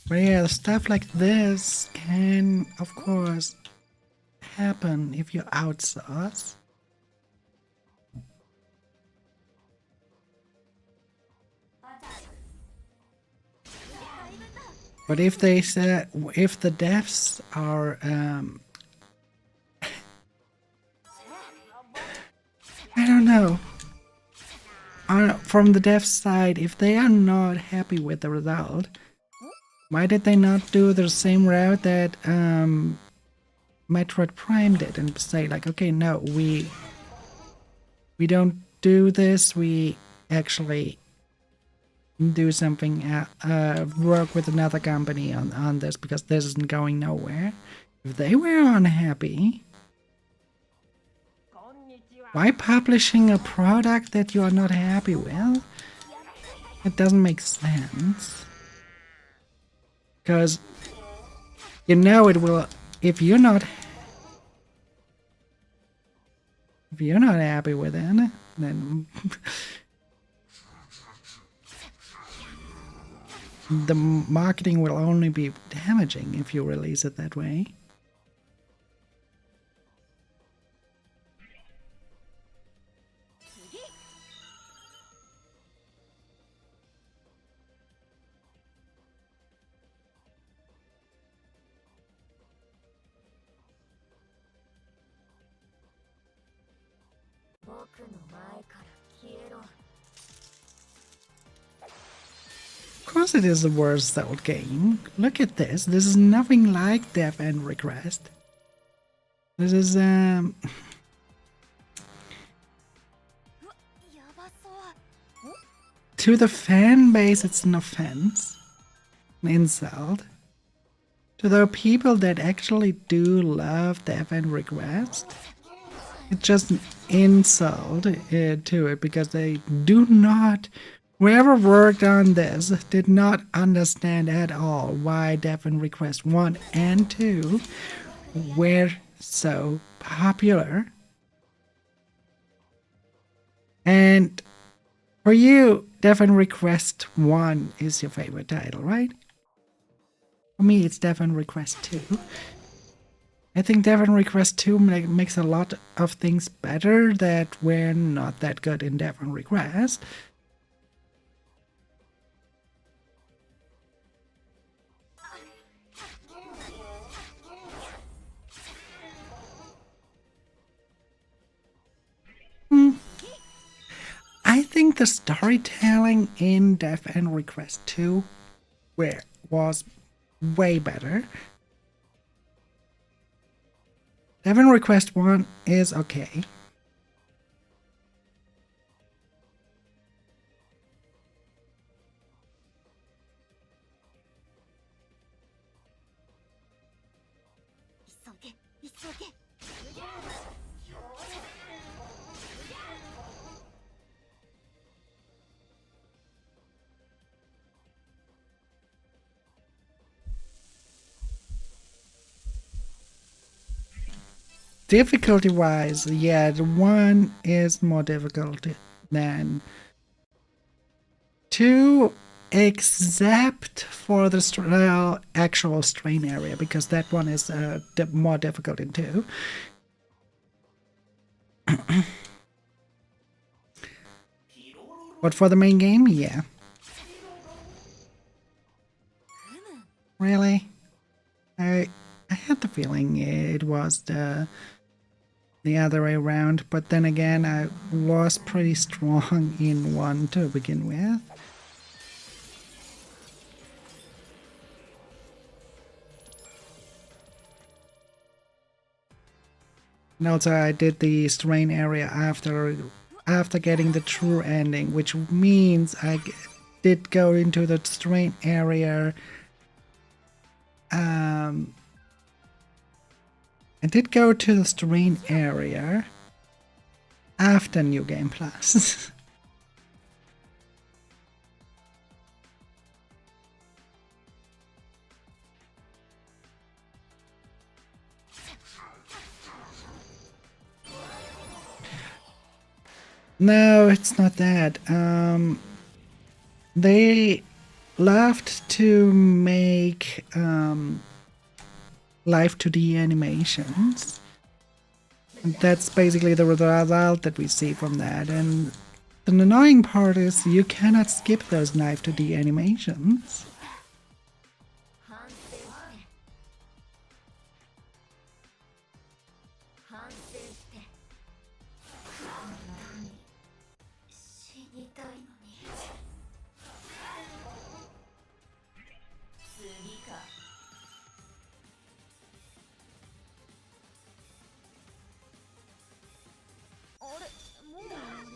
But yeah, stuff like this can, of course, happen if you outsource. But if they said, if the devs are, I don't know. From the dev side, if they are not happy with the result, why did they not do the same route that Metroid Prime did and say like, okay, no, we don't do this. We actually do something, work with another company on this because this isn't going nowhere. If they were unhappy, why publishing a product that you are not happy with? It doesn't make sense. Because you know it will, if you're not happy with it, then the marketing will only be damaging if you release it that way. Of course it is the worst sold game. Look at this. This is nothing like Death End Request. This is to the fan base it's an offense, an insult. To the people that actually do love Death End Request, it's just an insult to it because they do not, whoever worked on this did not understand at all why Death End Request 1 and 2 were so popular. And for you, Death End Request 1 is your favorite title, right? For me, it's Death End Request 2. I think Death End Request 2 makes a lot of things better that were not that good in Death End Request. I think the storytelling in Death End Request 2 was way better. Death End Request 1 is okay. Difficulty-wise, yeah, the 1 is more difficult than 2, except for the actual strain area, because that one is more difficult in 2. But for the main game, yeah. Really? I had the feeling it was the other way around, but then again, I was pretty strong in 1 to begin with. And also, I did the strain area after getting the true ending, which means I did go into the strain area. I did go to the strain area after New Game Plus. No, it's not that. They loved to make live 2D animations. And that's basically the result that we see from that. And the annoying part is you cannot skip those live 2D animations. 反省して死にたいのに次かあれもう終わり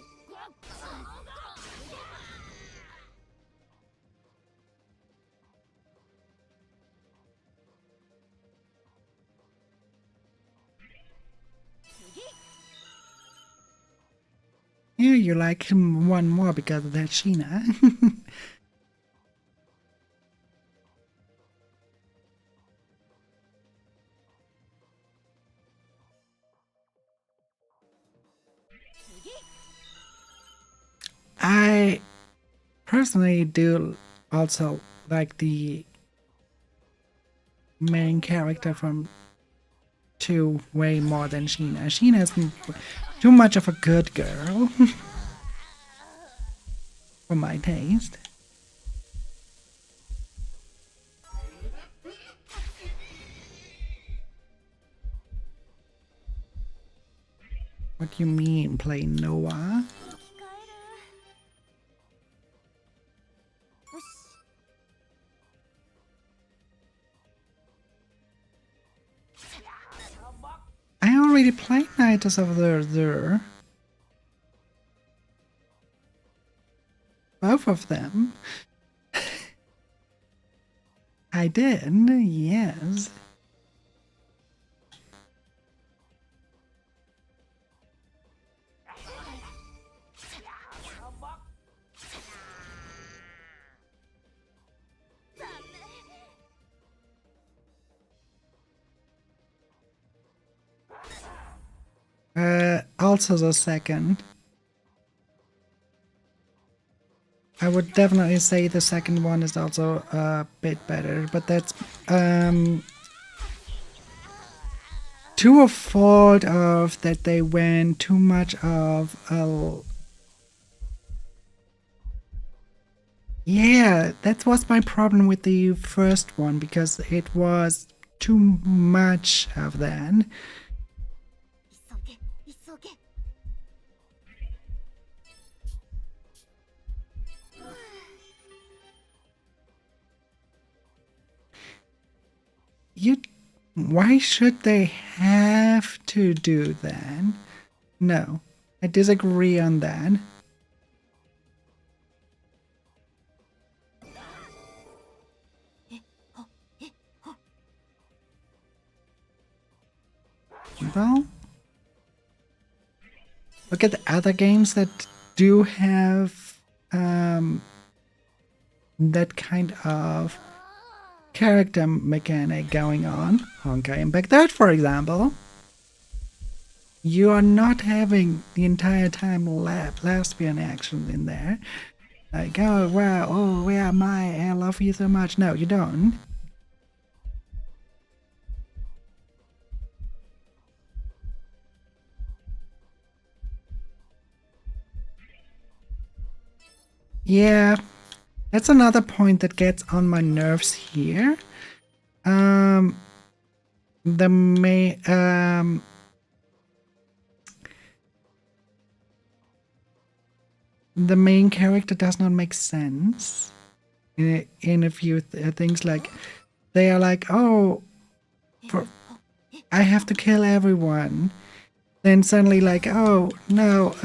Yeah, you like him one more because of that Sheena. I personally do also like the main character from 2 way more than Sheena. Sheena's too much of a good girl for my taste. What do you mean, play Noah? 聞かえるよし I already played Nidus of the Azure. Both of them. I did, yes. Also the second. I would definitely say the second one is also a bit better, but that's to a fault of that they went too much of a... Yeah, that was my problem with the first one, because it was too much of that. 急げ急げ You... Why should they have to do that? No, I disagree on that. Well, look at the other games that do have that kind of character mechanic going on. Honkai Impact Third, for example. You are not having the entire time lesbian action in there. Like, oh wow, oh yeah, I love you so much. No, you don't. Yeah, that's another point that gets on my nerves here. The main character does not make sense in a few things. Like, they are like, oh, I have to kill everyone. Then suddenly, like, oh no,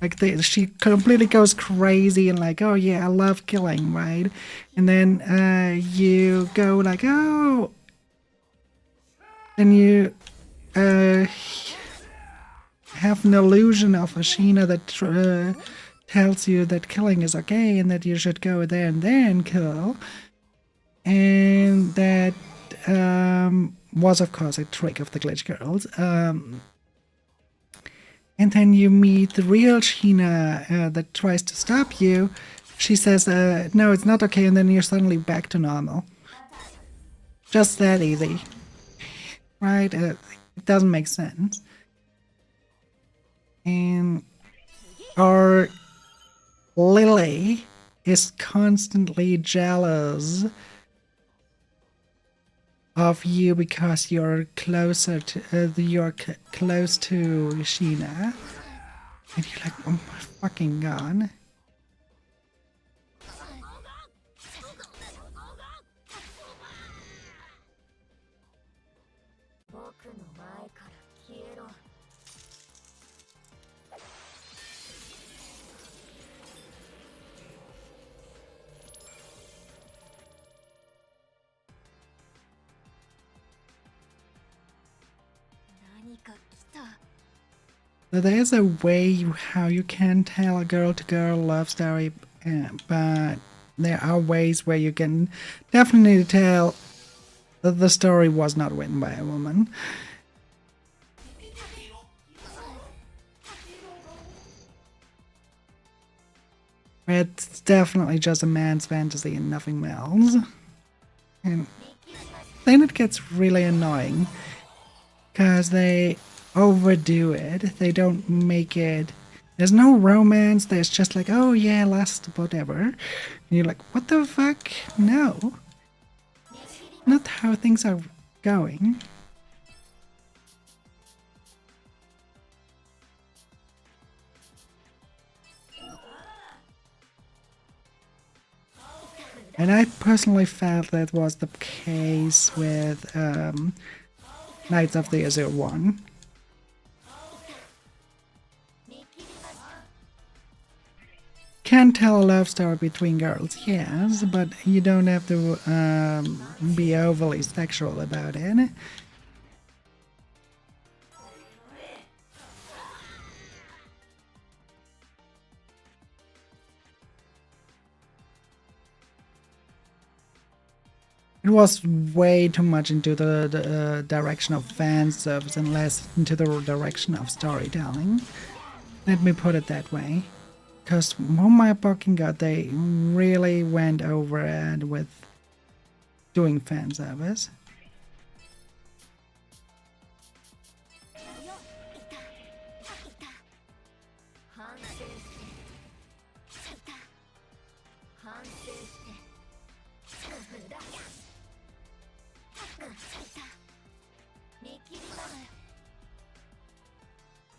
like she completely goes crazy and like, oh yeah, I love killing, right? And then you go like, oh, then you have an illusion of Ashina that tells you that killing is okay and that you should go there and then kill. And that was of course a trick of the Glitch Girls. And then you meet the real Sheena that tries to stop you. She says, no, it's not okay, and then you're suddenly back to normal. Just that easy. Right? It doesn't make sense. And our Lily is constantly jealous of you because you're closer to close to Sheena, and you're like, oh my fucking god. So there's a way how you can tell a girl-to-girl love story, but there are ways where you can definitely tell that the story was not written by a woman. It's definitely just a man's fantasy and nothing else. And then it gets really annoying because they overdo it. They don't make it. There's no romance. There's just like, oh yeah, last whatever. And you're like, what the fuck? No. Not how things are going. And I personally felt that was the case with Knights of the Azure 1. Can tell a love story between girls, yes, but you don't have to be overly sexual about it. It was way too much into the direction of fan service and less into the direction of storytelling. Let me put it that way. Because, oh my fucking god, they really went over it with doing fan service.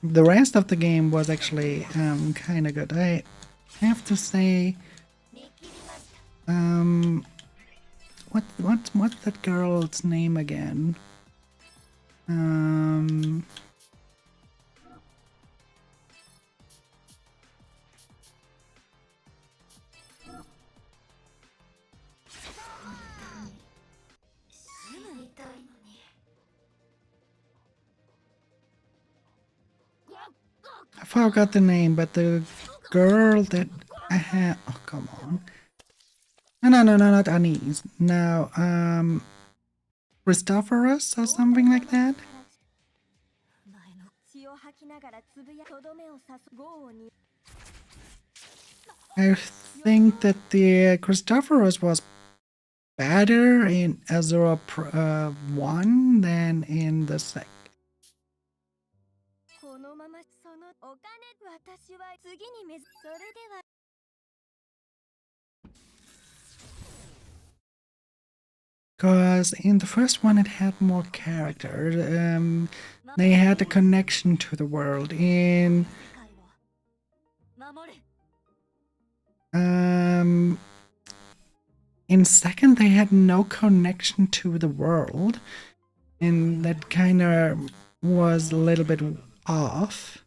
The rest of the game was actually kind of good. I have to say, what's that girl's name again? I forgot the name, but the girl that I had. Oh, come on. No, not Anise. No, Christophorus or something like that? I think that the Christophorus was better in Azure 1 than in the second. Because in the first one it had more character. They had a connection to the world. In second they had no connection to the world, and that kind of was a little bit off.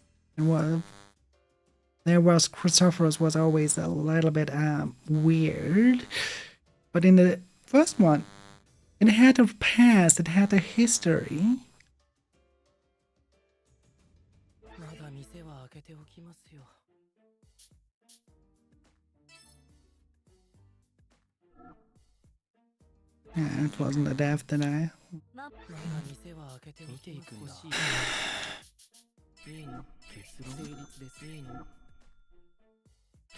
There was Christophorus was always a little bit weird, but in the first one it had a past, it had a history. Yeah, it wasn't a death denial. 結論成立ですいいの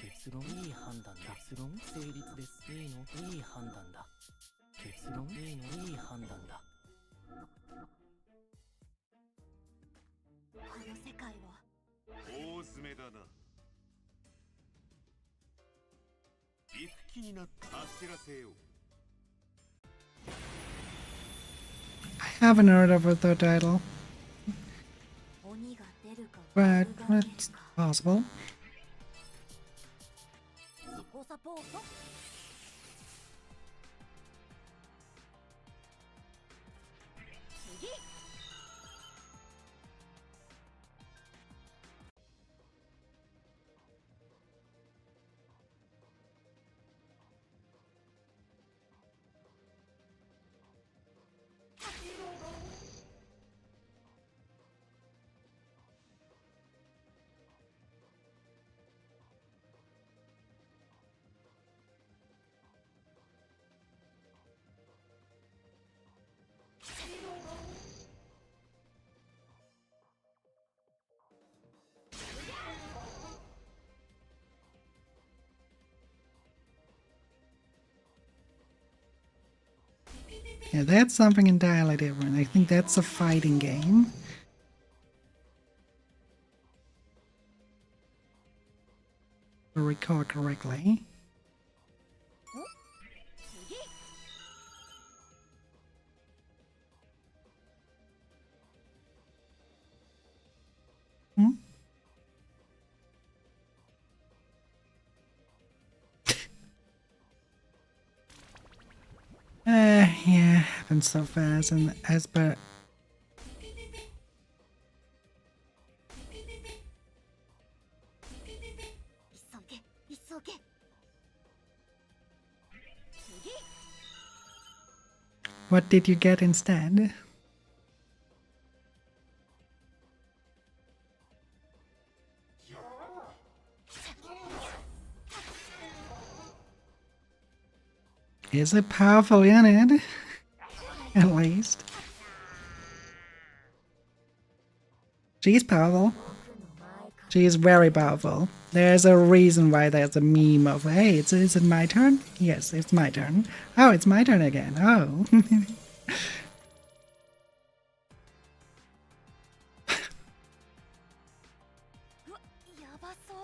結論いい判断だ結論成立ですいいのいい判断だ結論いいのいい判断だこの世界は大詰めだな。行く気になって走らせよう。 I haven't heard of the title, 鬼が出るか but 悪が出る it's か possible. 自己サポート次 Yeah, that's something entirely different. I think that's a fighting game. If I recall correctly. 次 Hmm? Yeah, happens so fast and as per 急げ急げ次 what did you get instead? Is it powerful unit? At least. She's powerful. She is very powerful. There's a reason why there's a meme of, hey, is it my turn? Yes, it's my turn. Oh, it's my turn again. Oh. うわやばそう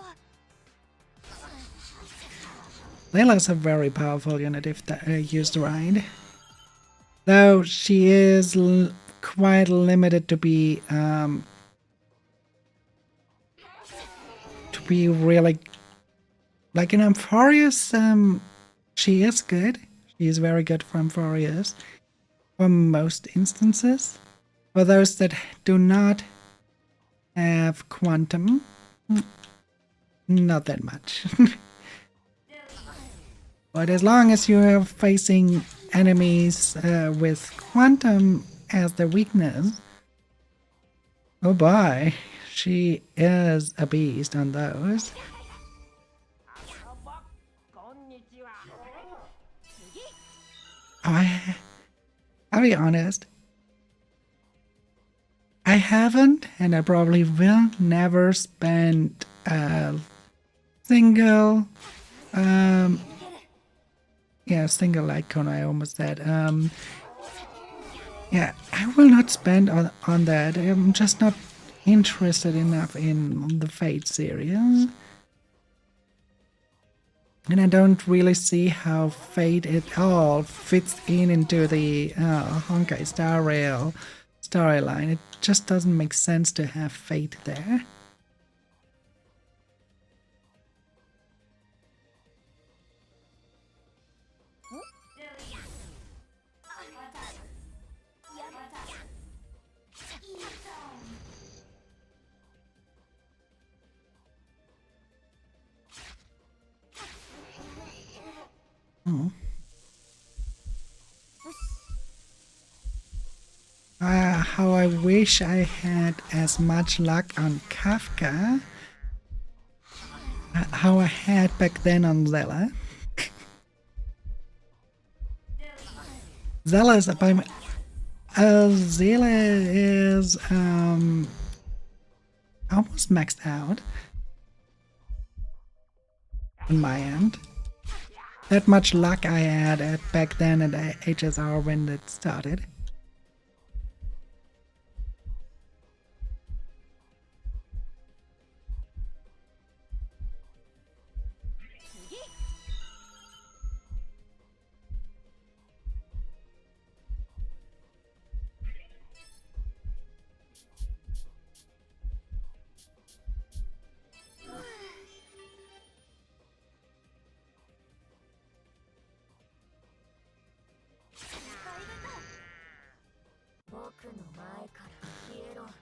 Layla's a very powerful unit if used right. Though she is quite limited to be really like in Amphorius. She is good. She is very good for Amphorius for most instances. For those that do not have quantum, not that much. But as long as you are facing enemies with quantum as their weakness, oh boy, she is a beast on those. I'll be honest. I haven't, and I probably will never spend a single single icon, I almost said. Yeah, I will not spend on that. I'm just not interested enough in the Fate series. And I don't really see how Fate at all fits into the Honkai Star Rail storyline. It just doesn't make sense to have Fate there. Oh. How I wish I had as much luck on Kafka how I had back then on Zella. Zella is by my, Zella is almost maxed out on my end. That much luck I had back then at HSR when it started.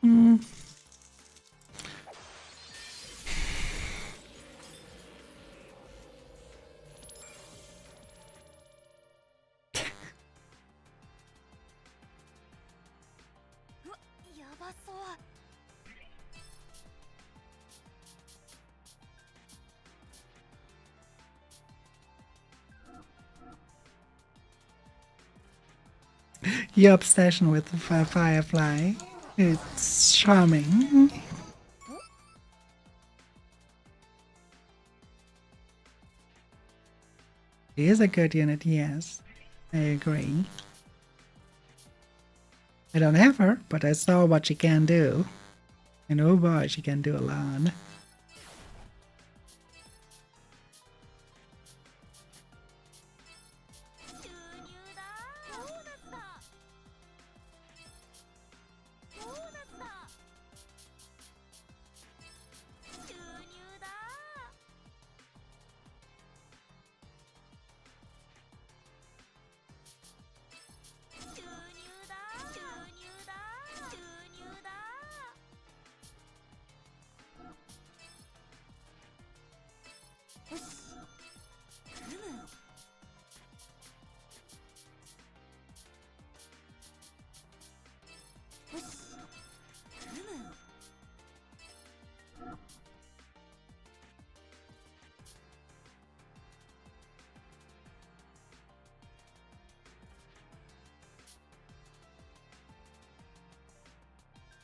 Hmm. Your obsession with the Firefly. It's charming. It is a good unit, yes. I agree. I don't have her, but I saw what she can do. And oh boy, she can do a lot.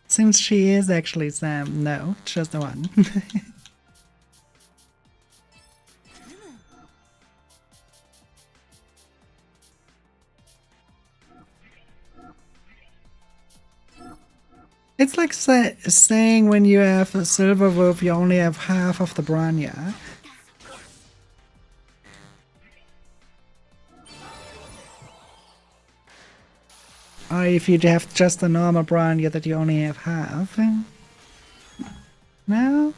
Since she is actually Sam, no, just the one. It's like saying when you have a Silver Wolf, you only have half of the Bronya. Or if you have just a normal Bronya that you only have half. No?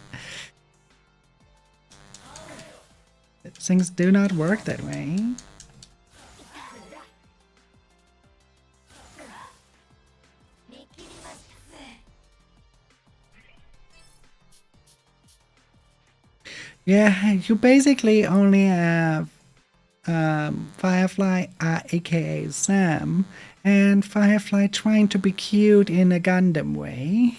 Things do not work that way. Yeah, you basically only have Firefly, aka Sam, and Firefly trying to be cute in a Gundam way.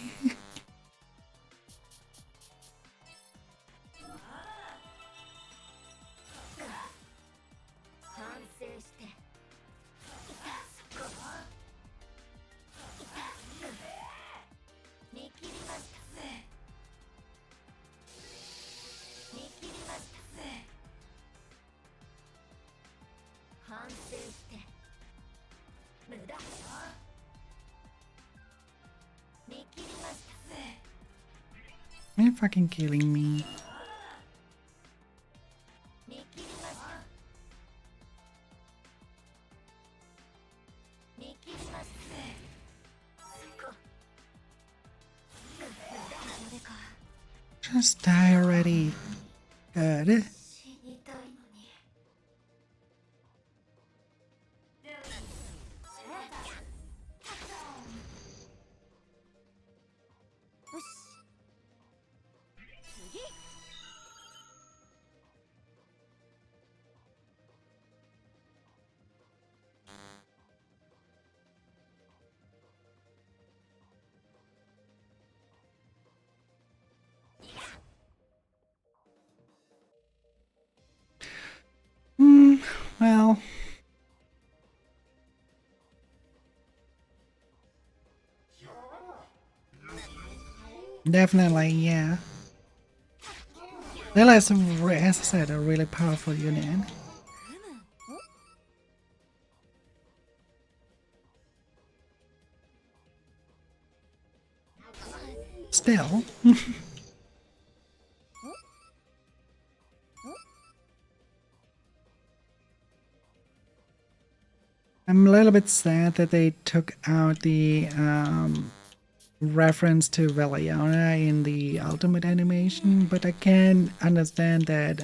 Are you fucking killing me? Just die already. Good. Well. Definitely, yeah. Lila is, as I said, a really powerful unit. Still. I'm a little bit sad that they took out the reference to Valiona in the ultimate animation, but I can understand that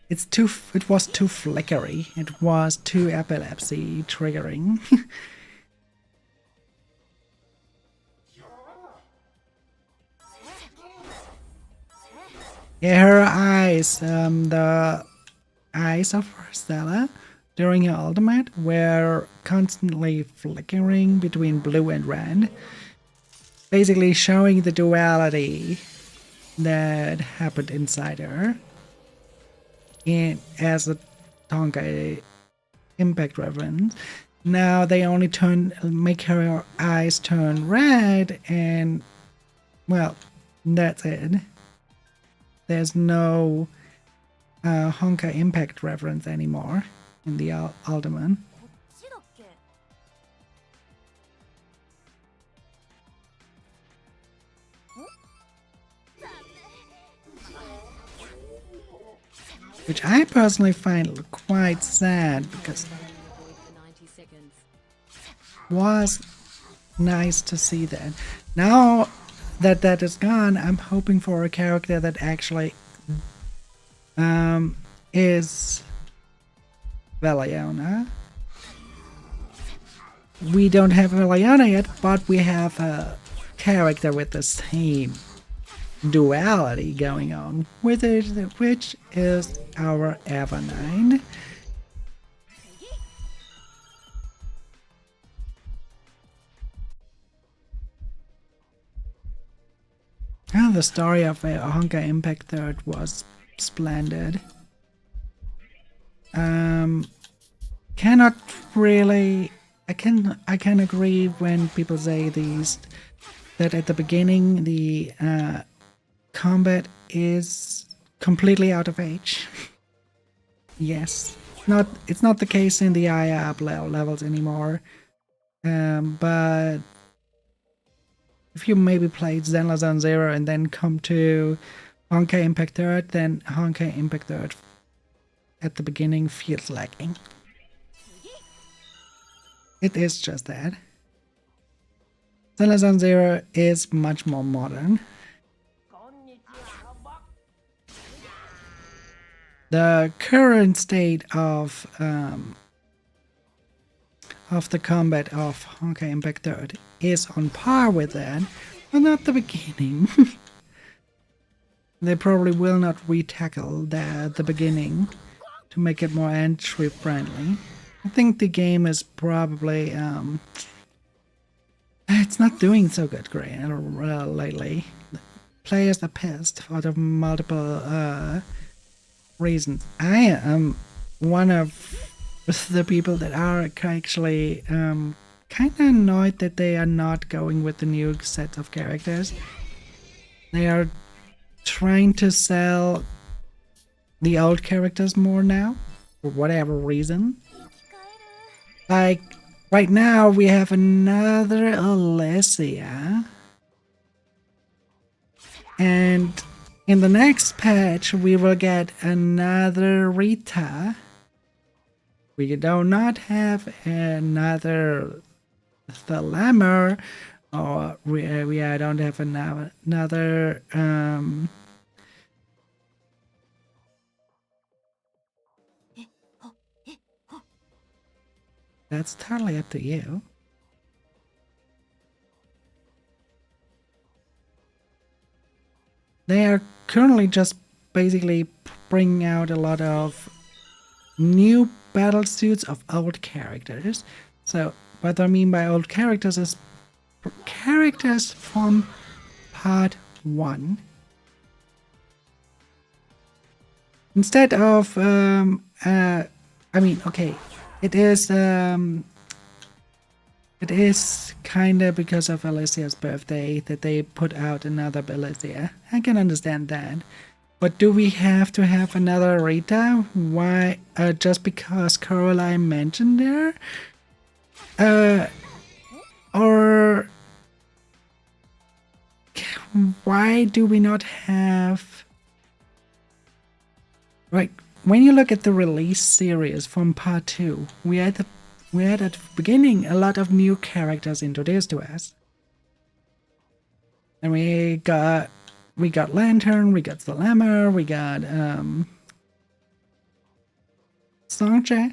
it was too flickery. It was too epilepsy triggering. Yeah, her eyes, the eyes of Stella during her ultimate were constantly flickering between blue and red, basically showing the duality that happened inside her as a Tonka impact reference. Now they only make her eyes turn red, and well, that's it. There's no Honka impact reference anymore in the ultimate. こっちだっけ Which I personally find quite sad because Avoid for 90 seconds. it was nice to see that. Now that that is gone, I'm hoping for a character that actually is Valiona. We don't have Valiona yet, but we have a character with the same duality going on with it, which is our Evernine. And the story of Honka Impact Third was splendid. Cannot really. I can agree when people say that at the beginning the combat is completely out of age. Yes, it's not the case in the IAB levels anymore. But if you maybe played Zenless Zone Zero and then come to Honkai Impact Third, then Honkai Impact Third at the beginning feels lacking. It is just that. Zenless Zone Zero is much more modern. The current state of the combat of Honkai Impact Third is on par with that, but not the beginning. They probably will not retackle the beginning to make it more entry friendly. I think the game is probably it's not doing so good lately. Players are pissed for the multiple reasons. I am one of the people that are actually kind of annoyed that they are not going with the new set of characters. They are trying to sell the old characters more now, for whatever reason. Like, right now we have another Alessia. And in the next patch we will get another Rita. We do not have another Thalamur, or we don't have another that's totally up to you. They are currently just basically bringing out a lot of new battle suits of old characters. So what I mean by old characters is characters from part 1. Instead of I mean, okay, it is It is kinda because of Alicia's birthday that they put out another Alicia. I can understand that. But do we have to have another Rita? Why? Just because Caroline mentioned her? Or why do we not have... Like, when you look at the release series from part 2, we had at the beginning a lot of new characters introduced to us. And we got Lantern, we got Salama, we got Songche,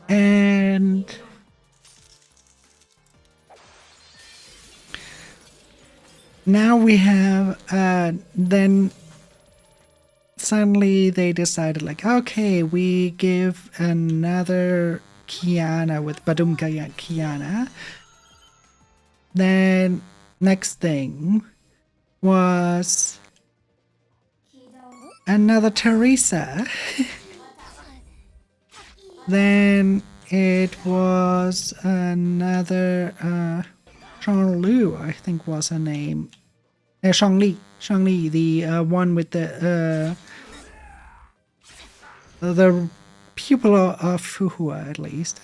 and now we have then suddenly they decided, like, okay, we give another Kiana with Badumka Kiana. Then next thing was another Teresa. Then it was another Lu, I think was her name. Shangli, the one with the pupil of Fuhua, at least.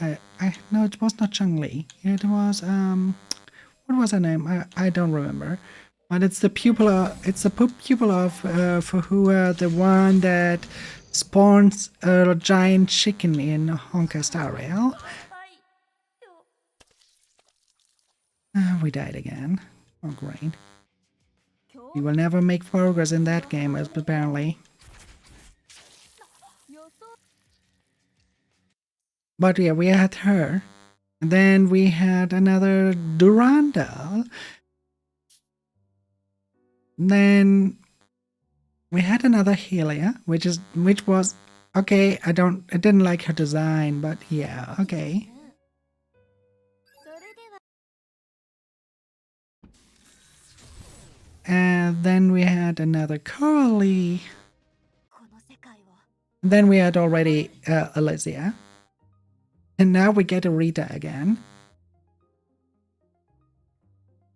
No, it was not Changli. It was what was her name? I don't remember. But it's the pupil. It's the pupil of Fuhua, the one that spawns a giant chicken in Honkai Star Rail. We died again. Oh, great. We will never make progress in that game, apparently. But yeah, we had her. And then we had another Durandal. Then we had another Helia, which was okay. I didn't like her design, but yeah, okay. And then we had another Coralie. Then we had already Alicia. And now we get a Rita again.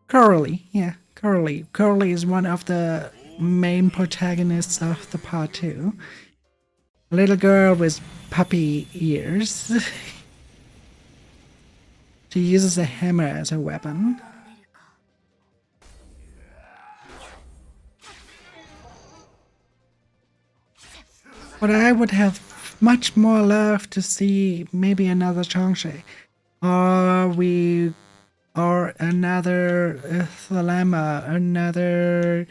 Coralie, yeah, Coralie. Coralie is one of the main protagonists of the part 2. A little girl with puppy ears. She uses a hammer as her weapon. But I would have much more love to see maybe another Changshe. Or another Thalama, another...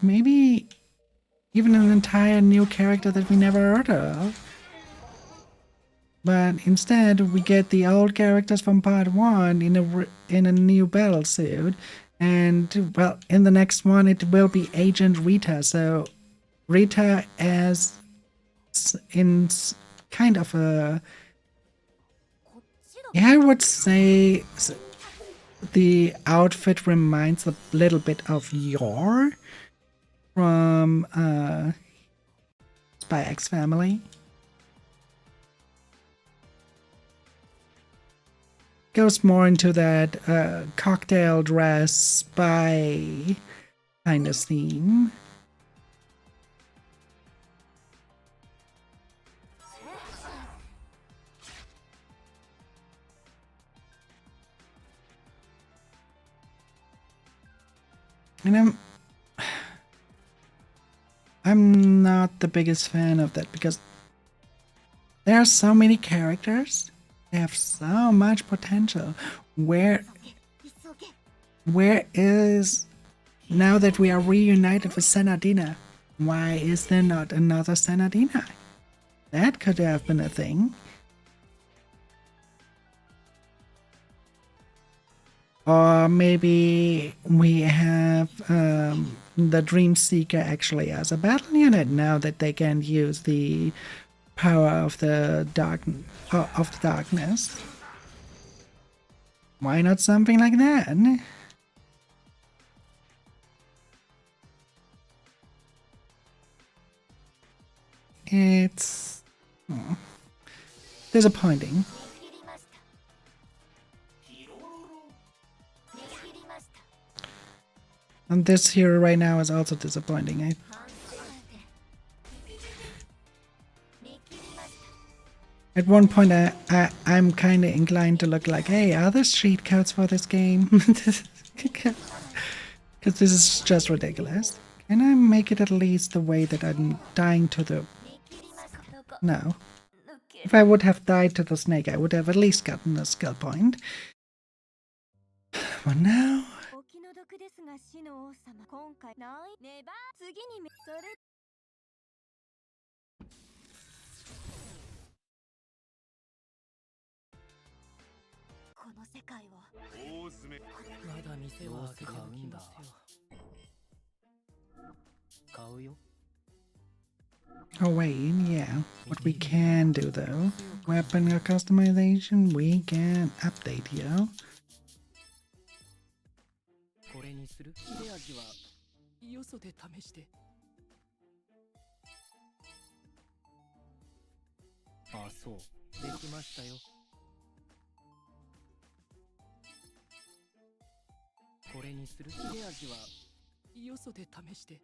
maybe even an entire new character that we never heard of. But instead, we get the old characters from part 1 in a new battle suit. And, well, in the next one, it will be Agent Rita. So, Rita as in kind of a... Yeah, I would say the outfit reminds a little bit of Yor from Spy X Family. Goes more into that cocktail dress spy kind of theme. And I'm not the biggest fan of that because there are so many characters. They have so much potential. Where is, now that we are reunited with Senadina, why is there not another Senadina? That could have been a thing. Or maybe we have the Dream Seeker actually as a battle unit now that they can use the power of the darkness. Why not something like that? It's disappointing. 切りました。見切りました。 And this hero right now is also disappointing. 反省して見切りました。 At one point, I'm kind of inclined to look like, hey, are there cheat codes for this game? Because this is just ridiculous. Can I make it at least the way that I'm dying to the... 見切りました。どこ No. 抜け If I would have died to the snake, I would have at least gotten a skill point. But now... お気の毒ですが死の王様今回ないねば次にそれこの世界を大詰めまだ店は開けておきますよ。買うよ。 Oh wait, yeah. What we can do though, weapon customization, we can update here. これにする。切れ味はよそで試して。あ、そう。できましたよ。これにする。切れ味はよそで試して。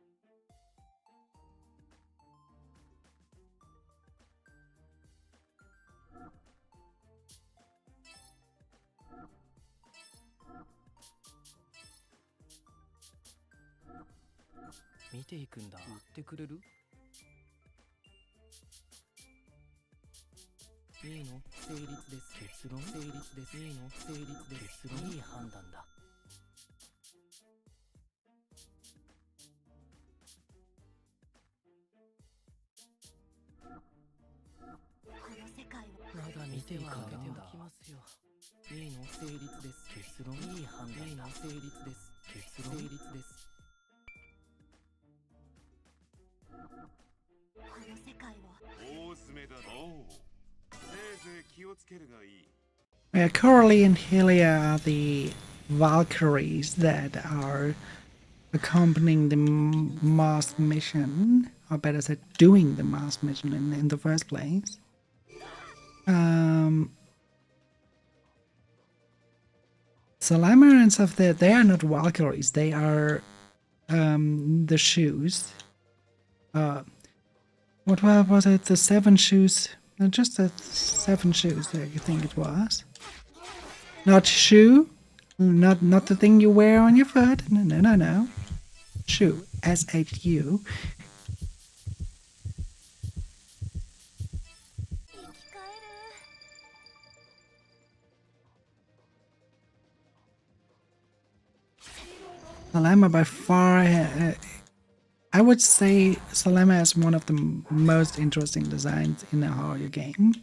見ていくんだ。売ってくれる？いいの？成立です。結論成立です。いいの？成立です。結論いい判断だ。この世界をまだ見ては開けておきますよ。いいの？成立です。結論いい判断。いいの？成立です。結論成立です。この世界を大詰めだ。おう。せいぜい気をつけるがいい。Coralie and Helia are the Valkyries that are accompanying the masked mission, or better said, doing the masked mission in the first place. Salamander and stuff, they are not Valkyries, they are the shoes. What was it? The 7 shoes? No, just the 7 shoes, I think it was. Not shoe, not the thing you wear on your foot. No. Shoe, S-H-U. 生き返る Salama by far, I would say Salama is one of the most interesting designs in a horror game.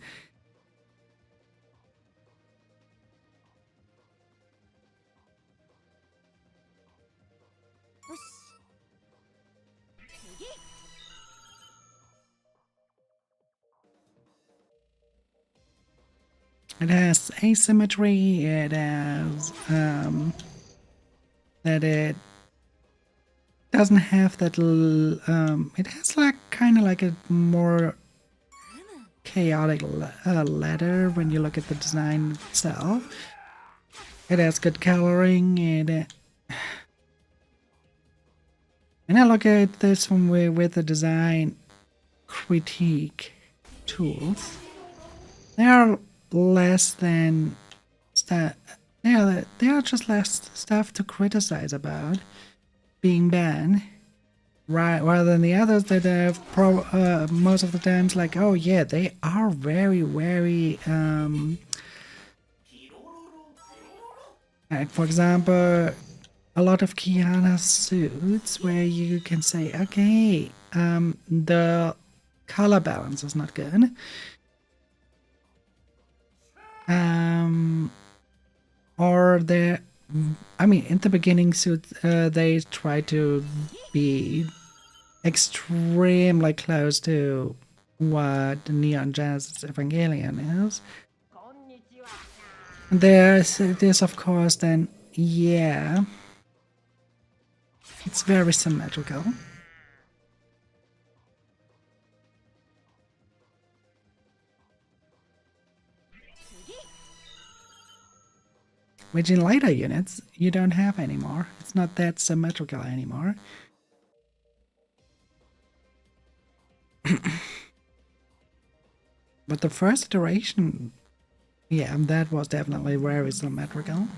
It has asymmetry, it has that it doesn't have that it has like kind of like a more chaotic ladder when you look at the design itself. It has good coloring, and when I look at this one with the design critique tools, they are less than stuff. They are just less stuff to criticize about being banned, right? Rather than the others that have most of the times like, oh yeah, they are very like, for example, a lot of Kiana's suits where you can say, okay, the color balance is not good. Or I mean, in the beginning suit, they try to be extremely close to what Neon Genesis Evangelion is. There's this, of course, then, yeah, it's very symmetrical. which in later units you don't have anymore. It's not that symmetrical anymore. But the first iteration, yeah, that was definitely very symmetrical.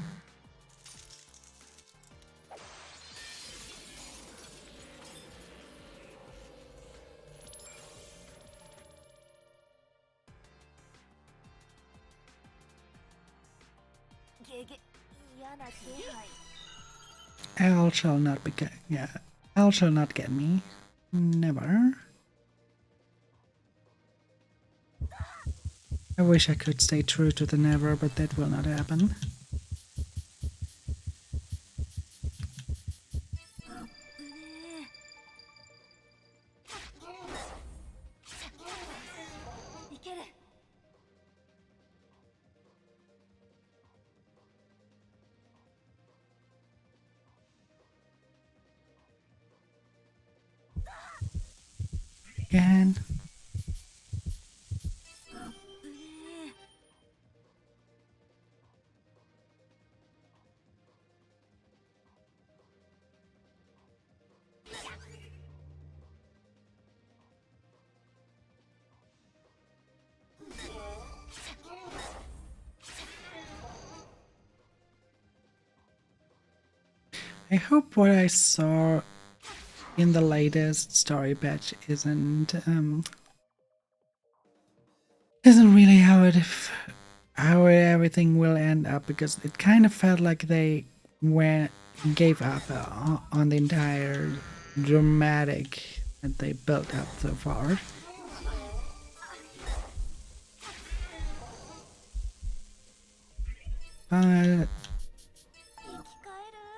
Al shall not be Al shall not get me. Never. I wish I could stay true to the never, but that will not happen. Again. I hope what I saw in the latest story patch isn't really how everything will end up, because it kind of felt like they gave up on the entire dramatic that they built up so far.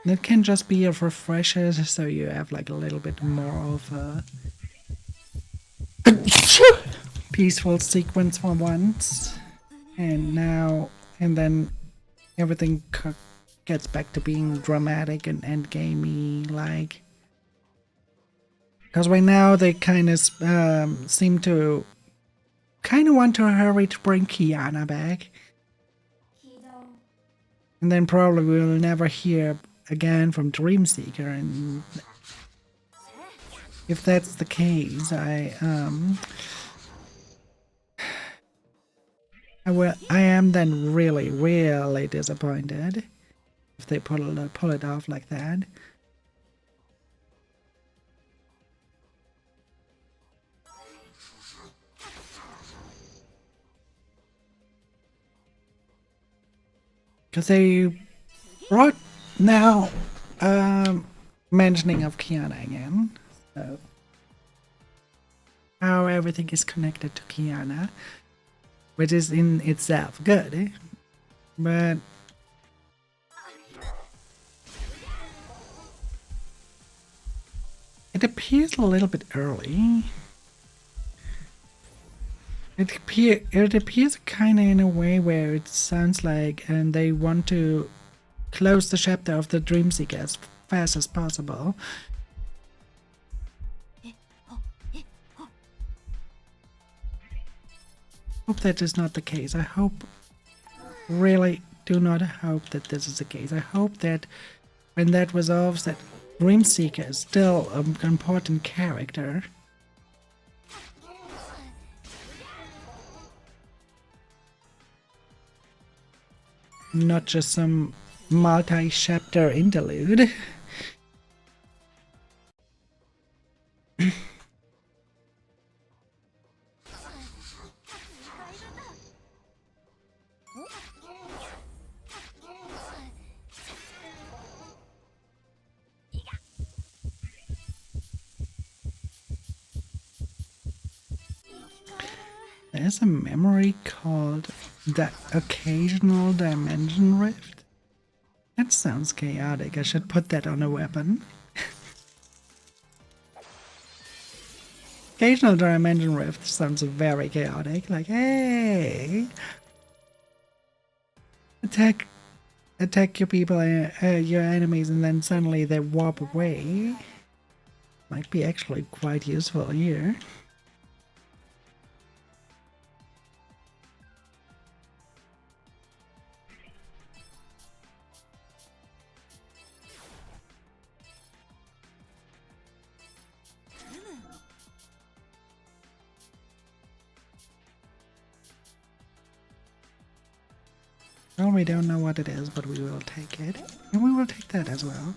It can just be a refresher, so you have like a little bit more of a peaceful sequence for once, and then everything gets back to being dramatic and endgamey like. Because right now they kind of seem to want to hurry to bring Kiana back, and then probably we'll never hear again from Dreamseeker, and if that's the case, I am then really disappointed if they pull it off like that. Because they brought now mentioning of Kiana again, so how everything is connected to Kiana, which is in itself good, but it appears a little bit early. It appears kind of in a way where it sounds like they want to close the chapter of the Dreamseeker as fast as possible. Hope that is not the case. I really do not hope that this is the case. I hope that when that resolves, that Dreamseeker is still an important character. Not just some multi-chapter interlude. There's a memory called the Occasional Dimension Rift. That sounds chaotic. I should put that on a weapon. Occasional Dimension Rift sounds very chaotic. Like, hey, attack your people, your enemies, and then suddenly they warp away. Might be actually quite useful here. Well, we don't know what it is, but we will take it. And we will take that as well.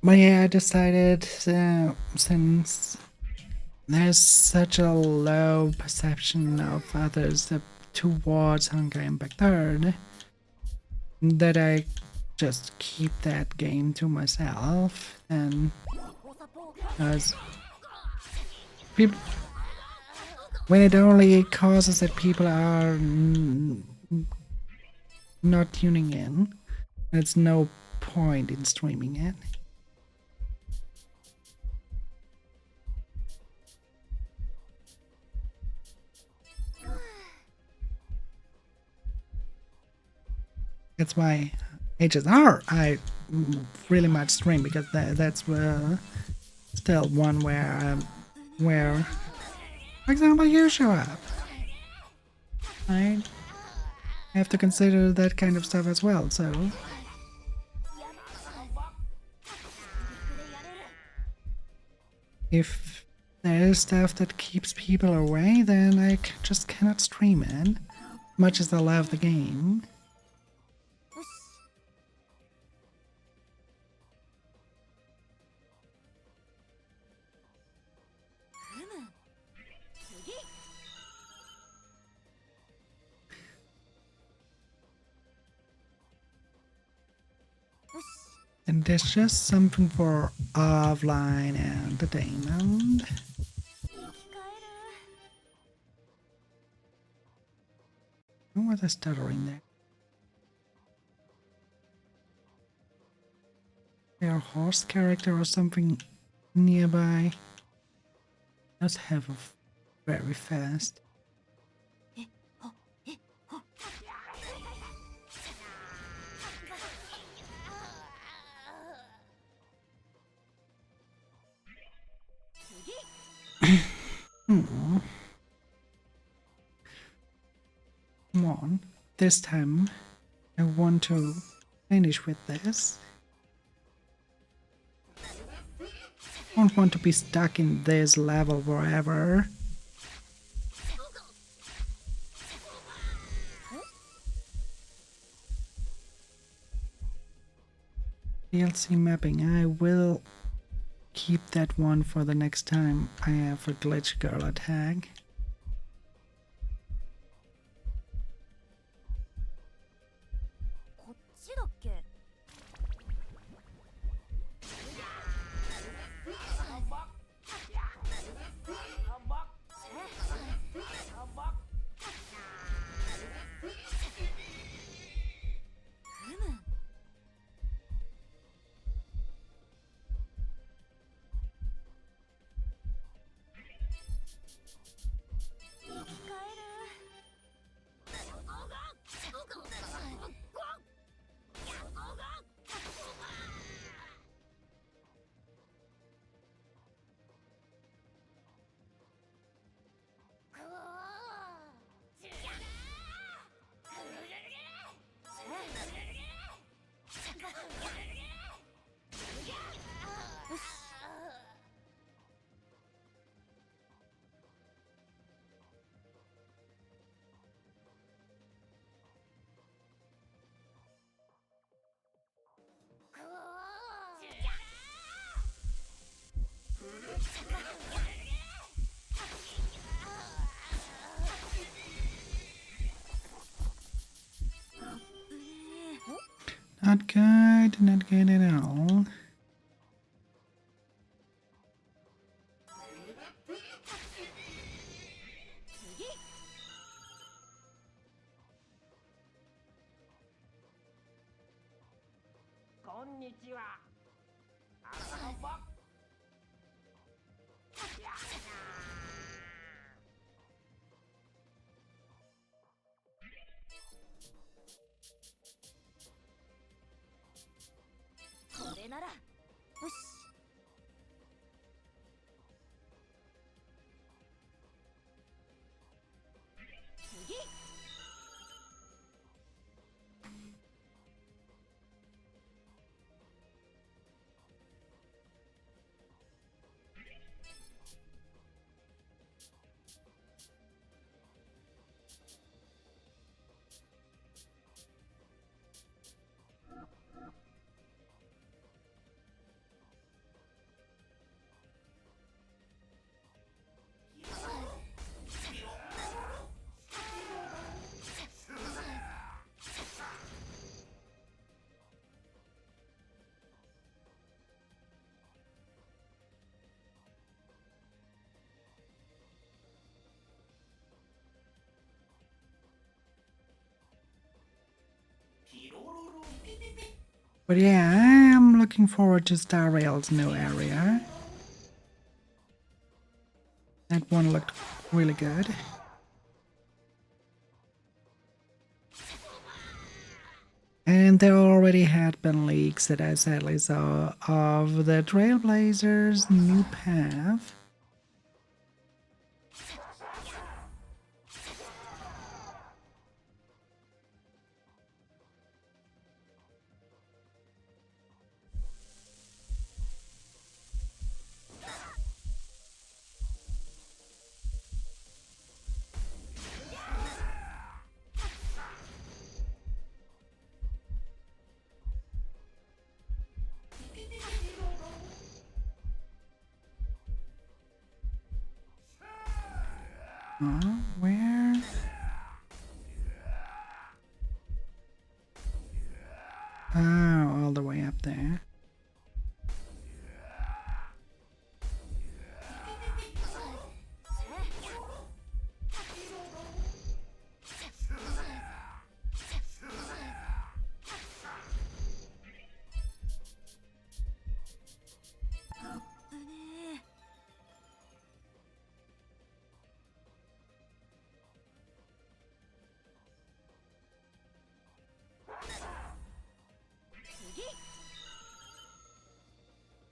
But yeah, I decided since there's such a low perception of others towards Honkai Impact 3rd that I just keep that game to myself, and as people, when it only causes that people are not tuning in, there's no point in streaming it. That's why HSR I really much stream, because that's still one where for example, you show up. I have to consider that kind of stuff as well, so if there is stuff that keeps people away, then I just cannot stream it, much as I love the game. And there's just something for offline entertainment. What was I stuttering there? There a horse character or something nearby? Let's have a very fast. Come on, this time I want to finish with this. I don't want to be stuck in this level forever. DLC mapping, I will keep that one for the next time I have a glitch girl attack. Not good, not good at all. But yeah, I am looking forward to Star Rail's new area. That one looked really good. And there already had been leaks that I sadly saw of the Trailblazers' new path. Where? Oh, all the way up there.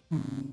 Hmm.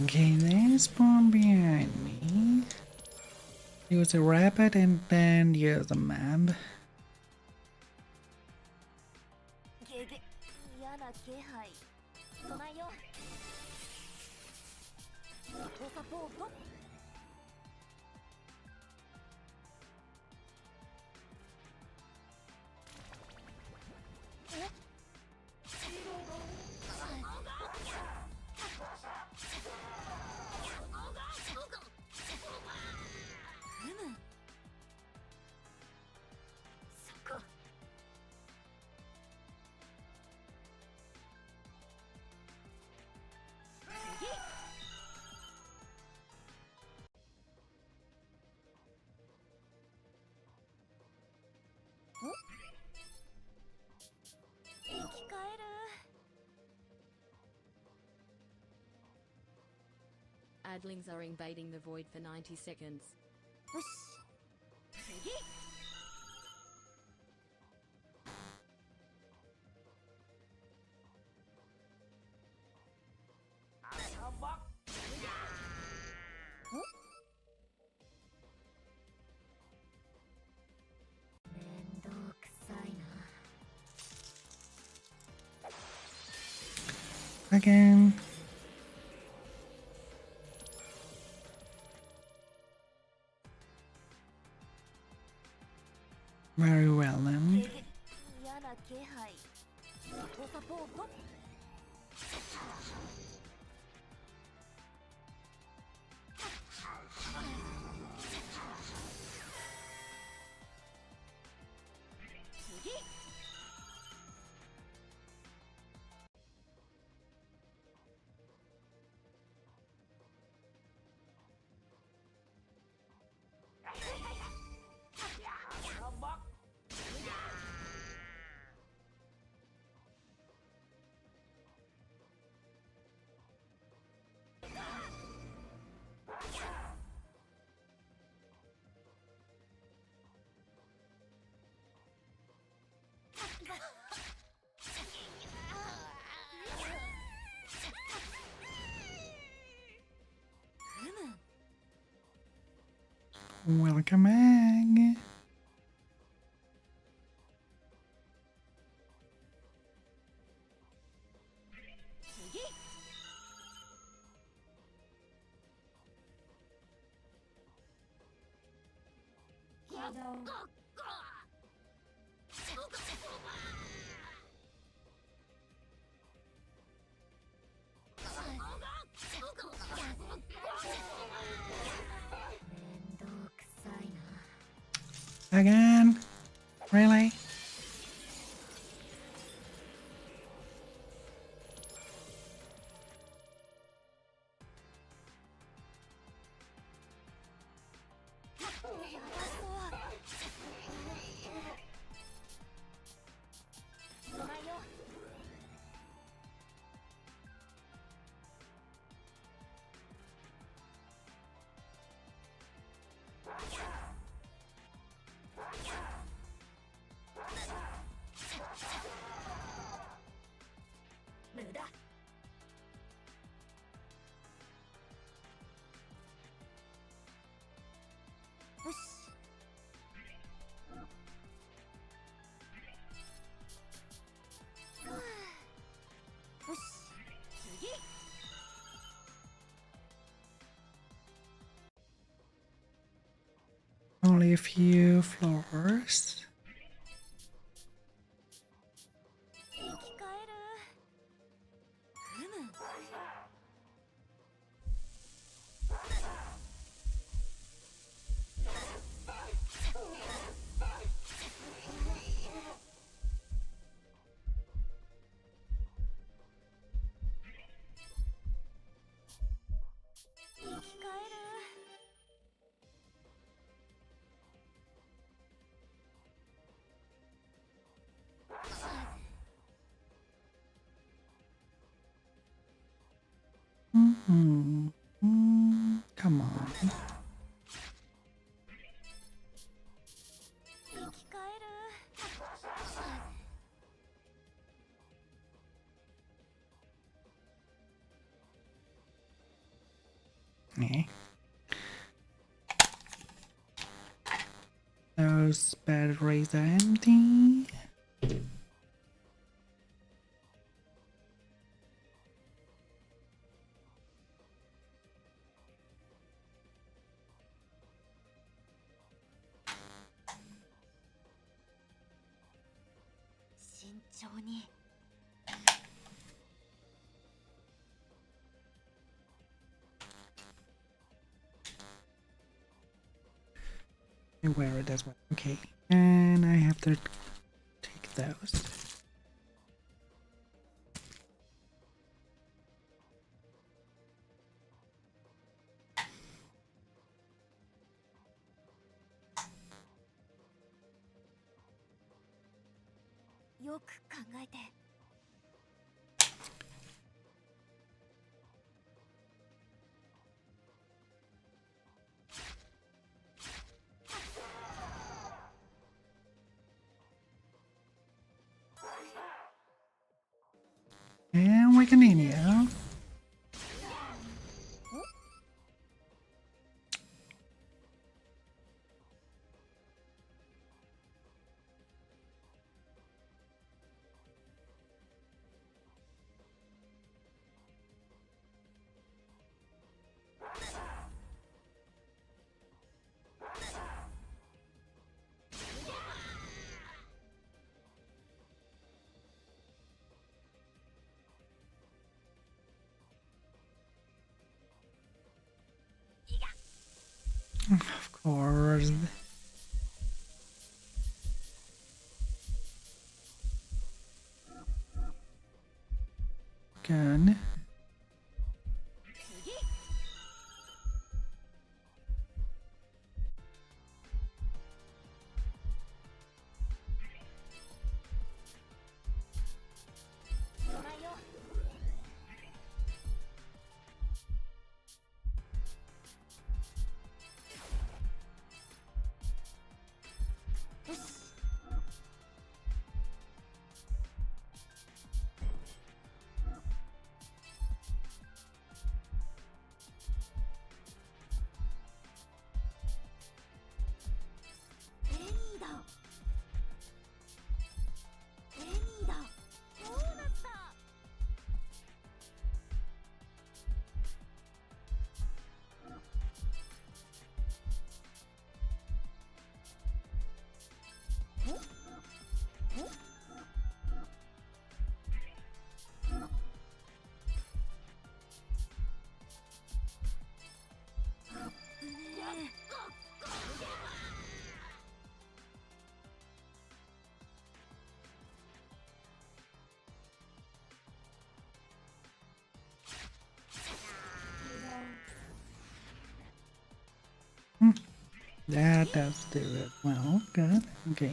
Okay, they spawn behind me. Use a rabbit and then use a map. ゲゲ嫌な気配備えようおサポートそっか 生き返る Adlings are invading the void for 90 seconds. よし次 めんどくさいな Again. Very well ゲ then. ゲ嫌な気配おサポート次 Welcome back. 次 めんどくさいな Again? Really? Only a few floors. 生き返るふむ 生き返る Come on. 生き返る Come Eh. Those batteries are empty. Where it does what? Okay, and I have to take those. And we continue. Of course. Good. That does do it well. Good. Okay.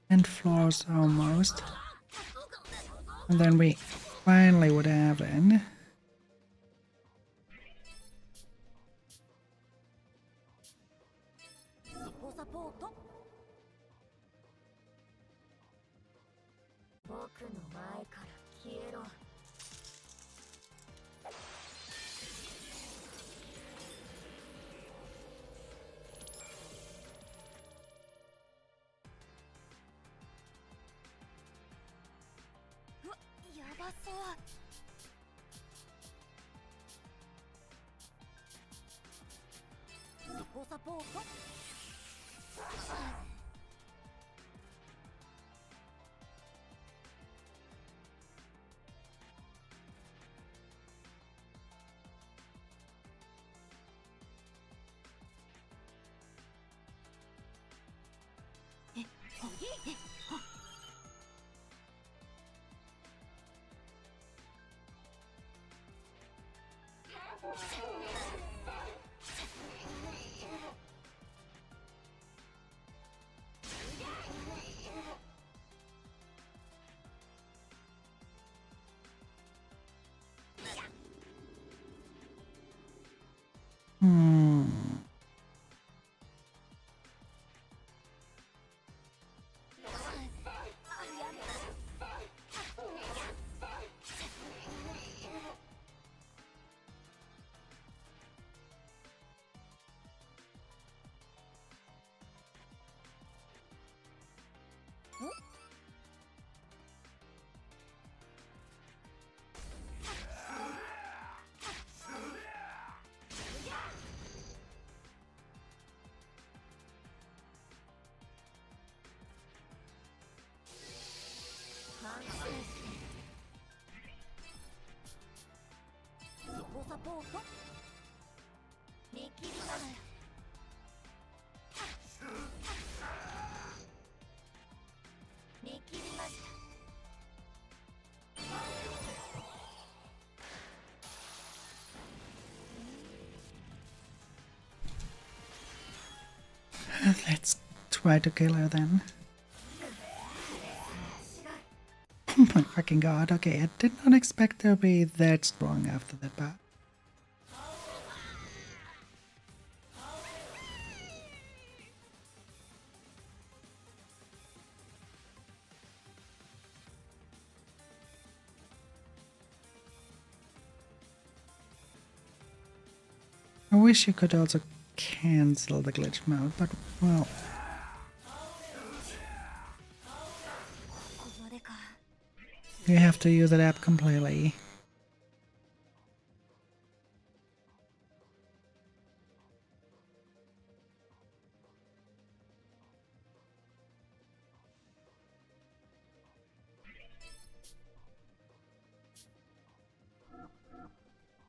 And floors almost. And then we finally would have in. ごサポート見切りました見切りました Let's try to kill her then. Oh my fucking god, okay, I did not expect her to be that strong after that part. I wish you could also cancel the glitch mode, but well, ここまでか you have to use that app completely.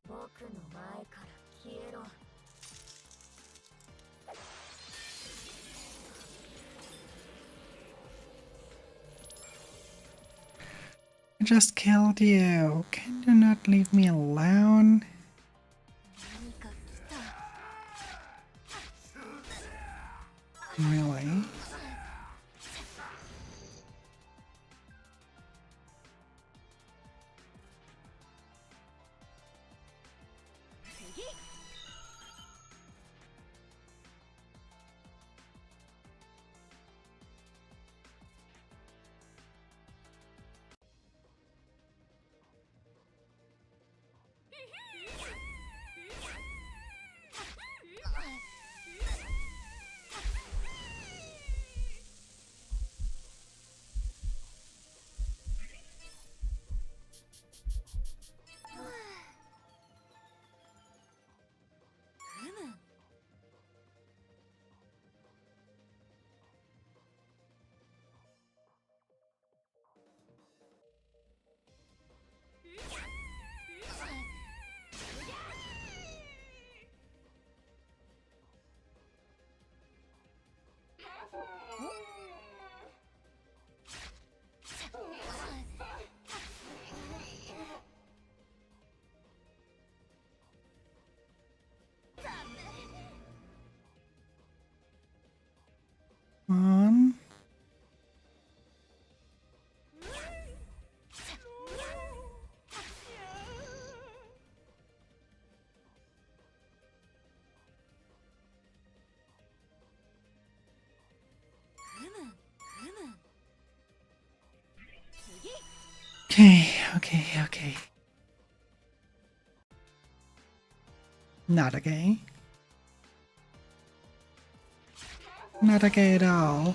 僕の前から消えろ I just killed you. Can you not leave me alone? 何か来た Really? On. Okay, okay, okay. Not okay. Not okay at all.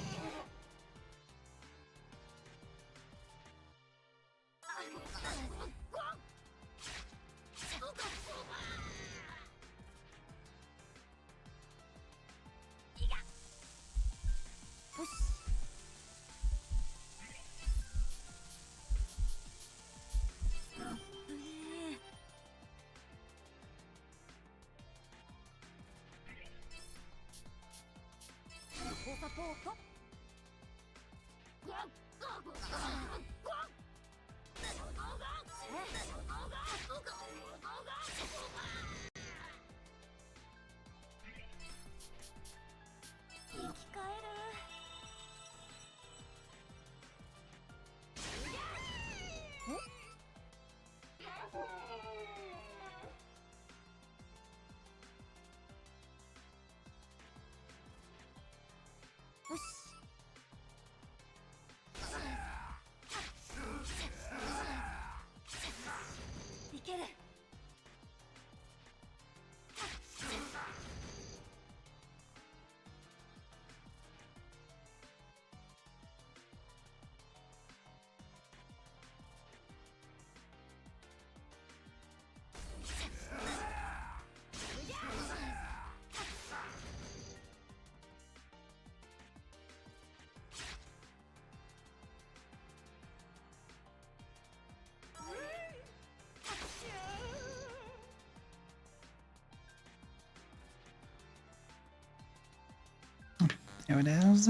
There it is.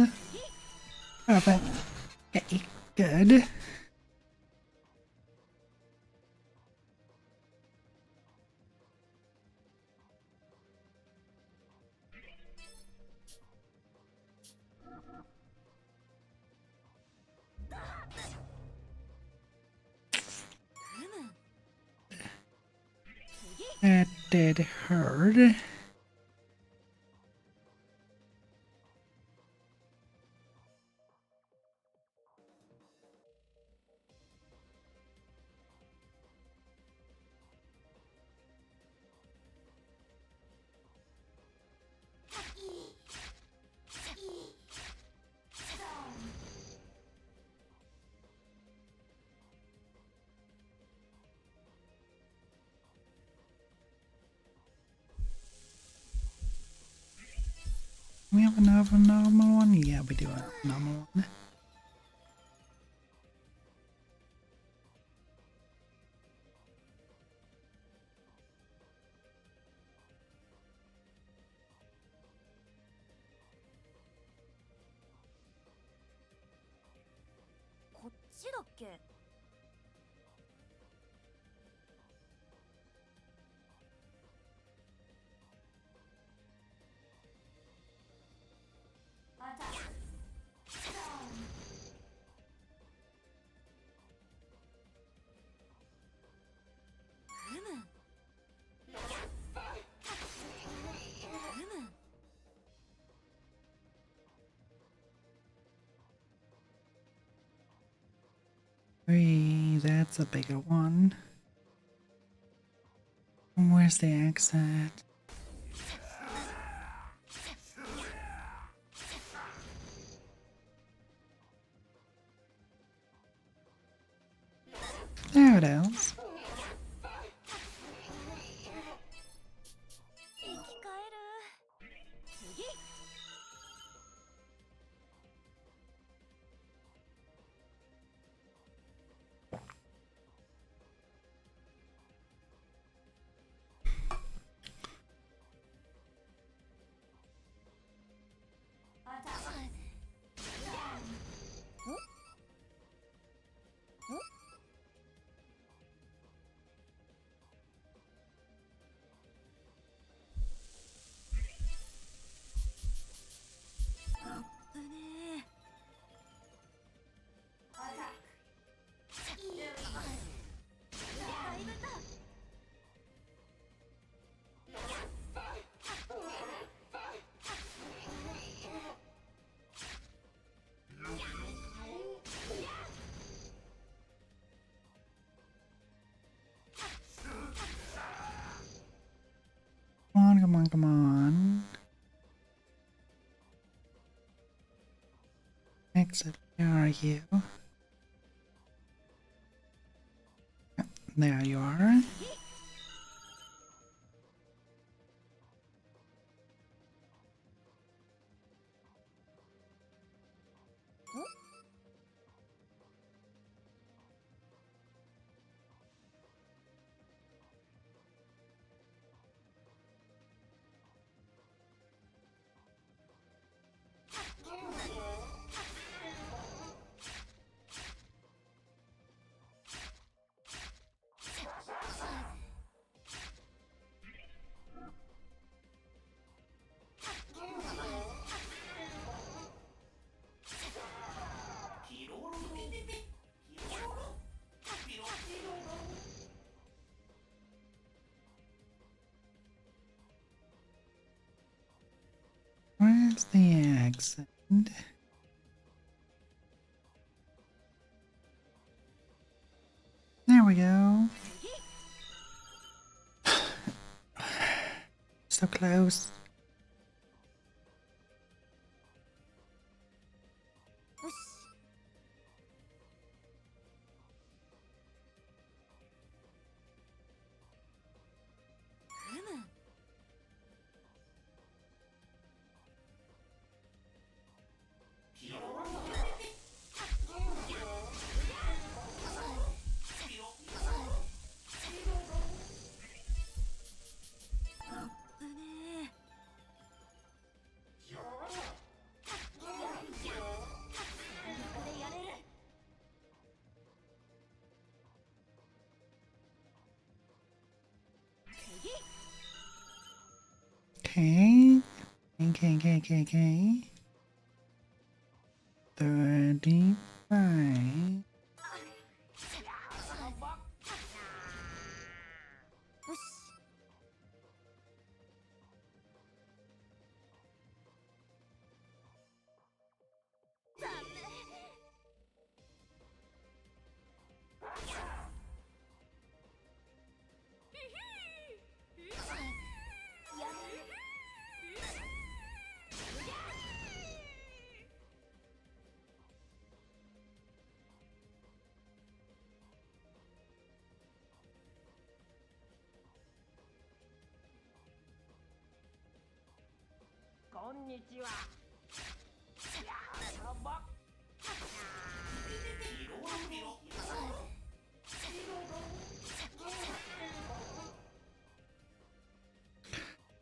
Perfect. Okay, good. That did hurt. We have another normal one? Yeah, we do a normal one. Three, that's a bigger one. Where's the exit? There it is. Come on, come on, come on. Exit, where are you? There you are. Where's the exit? There we go. So close. Okay. Okay. 35.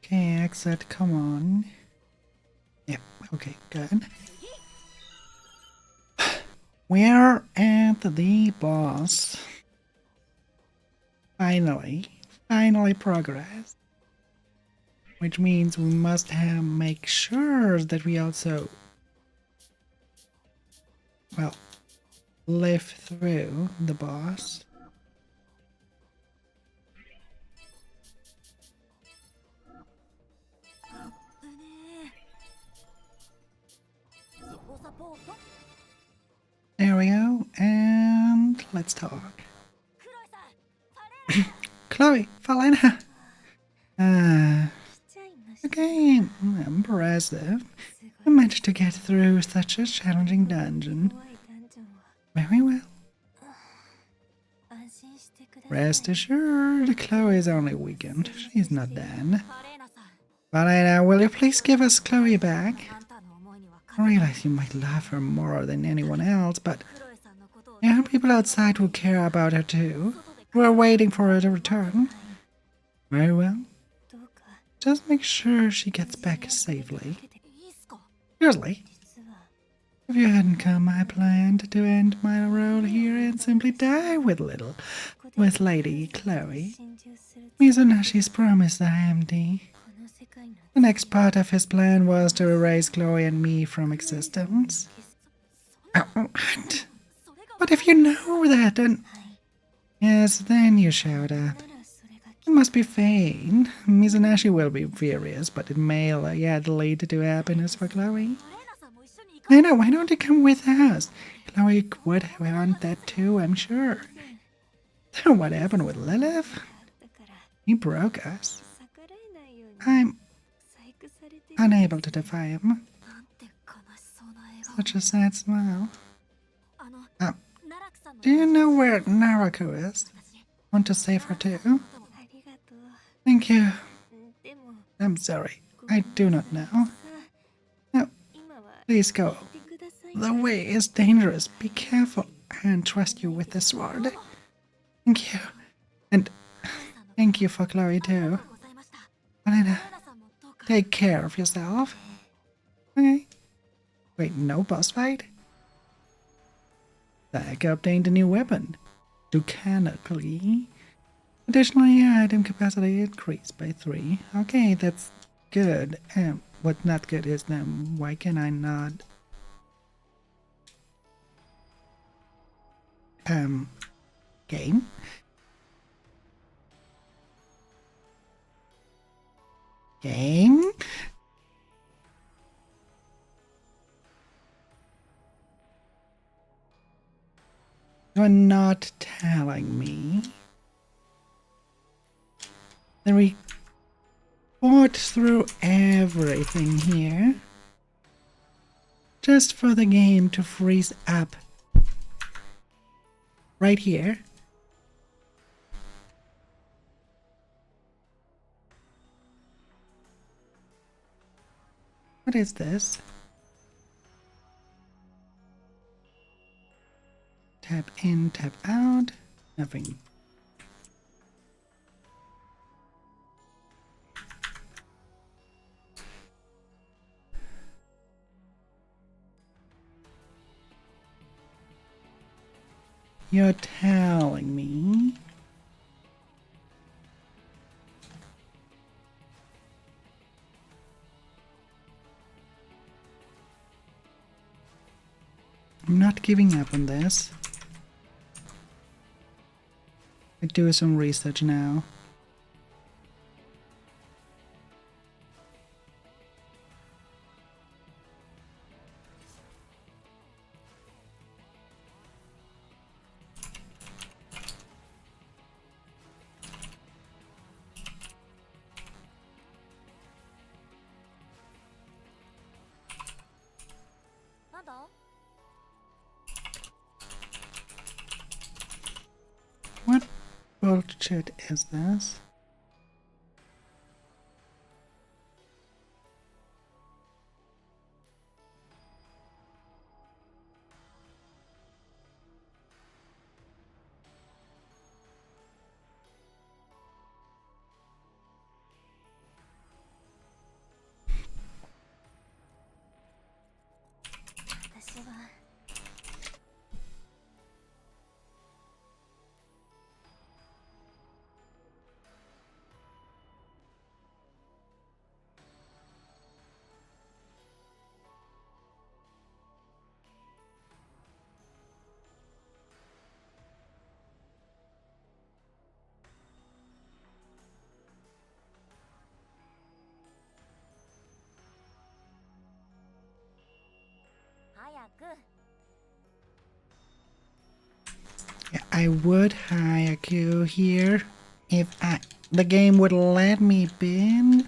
Okay, exit, come on. Yep, okay, good. We're at the boss. Finally progress. Which means we must make sure that we also, well, live through the boss. There we go, and let's talk. Chloe, Falena. Okay, impressive. You managed to get through such a challenging dungeon. Very well. Rest assured, Chloe is only weakened. She's not dead. Falena, will you please give us Chloe back? I realize you might love her more than anyone else, but there are people outside who care about her too. We're waiting for her to return. Very well. Just make sure she gets back safely. Seriously? If you hadn't come, I planned to end my role here and simply die with Lady Chloe. Mizunashi's promised IMD. The next part of his plan was to erase Chloe and me from existence. But if you know that, then... Yes, then you showed up. It must be fate. Mizunashi will be furious, but it may yet lead to happiness for Chloe. Lena, why don't you come with us? Chloe would want that too, I'm sure. What happened with Lilith? He broke us. I'm unable to defy him. Such a sad smile. Do you know where Narako is? Want to save her too? Thank you. I'm sorry. I do not know. No, please go. The way is dangerous. Be careful. I entrust you with the sword. Thank you. And thank you for Chloe too. Elena, take care of yourself. Okay. Wait, no boss fight? Dagger obtained a new weapon. Ducanically. Additionally, item capacity increased by 3. Okay, that's good. What's not good is why can I not... game? Game? You're not telling me. Then we fought through everything here just for the game to freeze up right here. What is this? Tap in, tap out. Nothing. You're telling me? I'm not giving up on this. I do some research now. What bullshit is this? Yeah, I would hire Q here if the game would let me bin.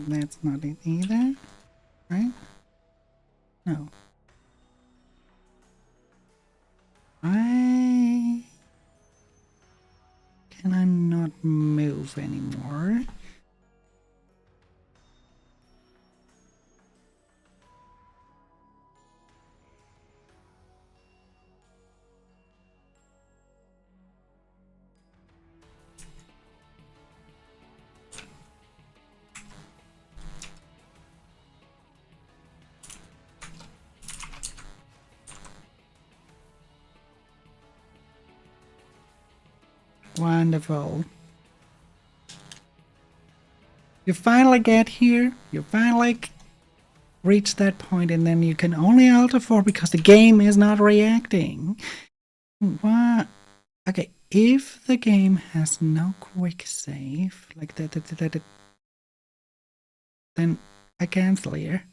That's not it either, right? No. Why can I not move anymore? Wonderful. You finally get here, you finally reach that point, and then you can only alter 4 because the game is not reacting. What? Okay, if the game has no quick save, like that, then I cancel here.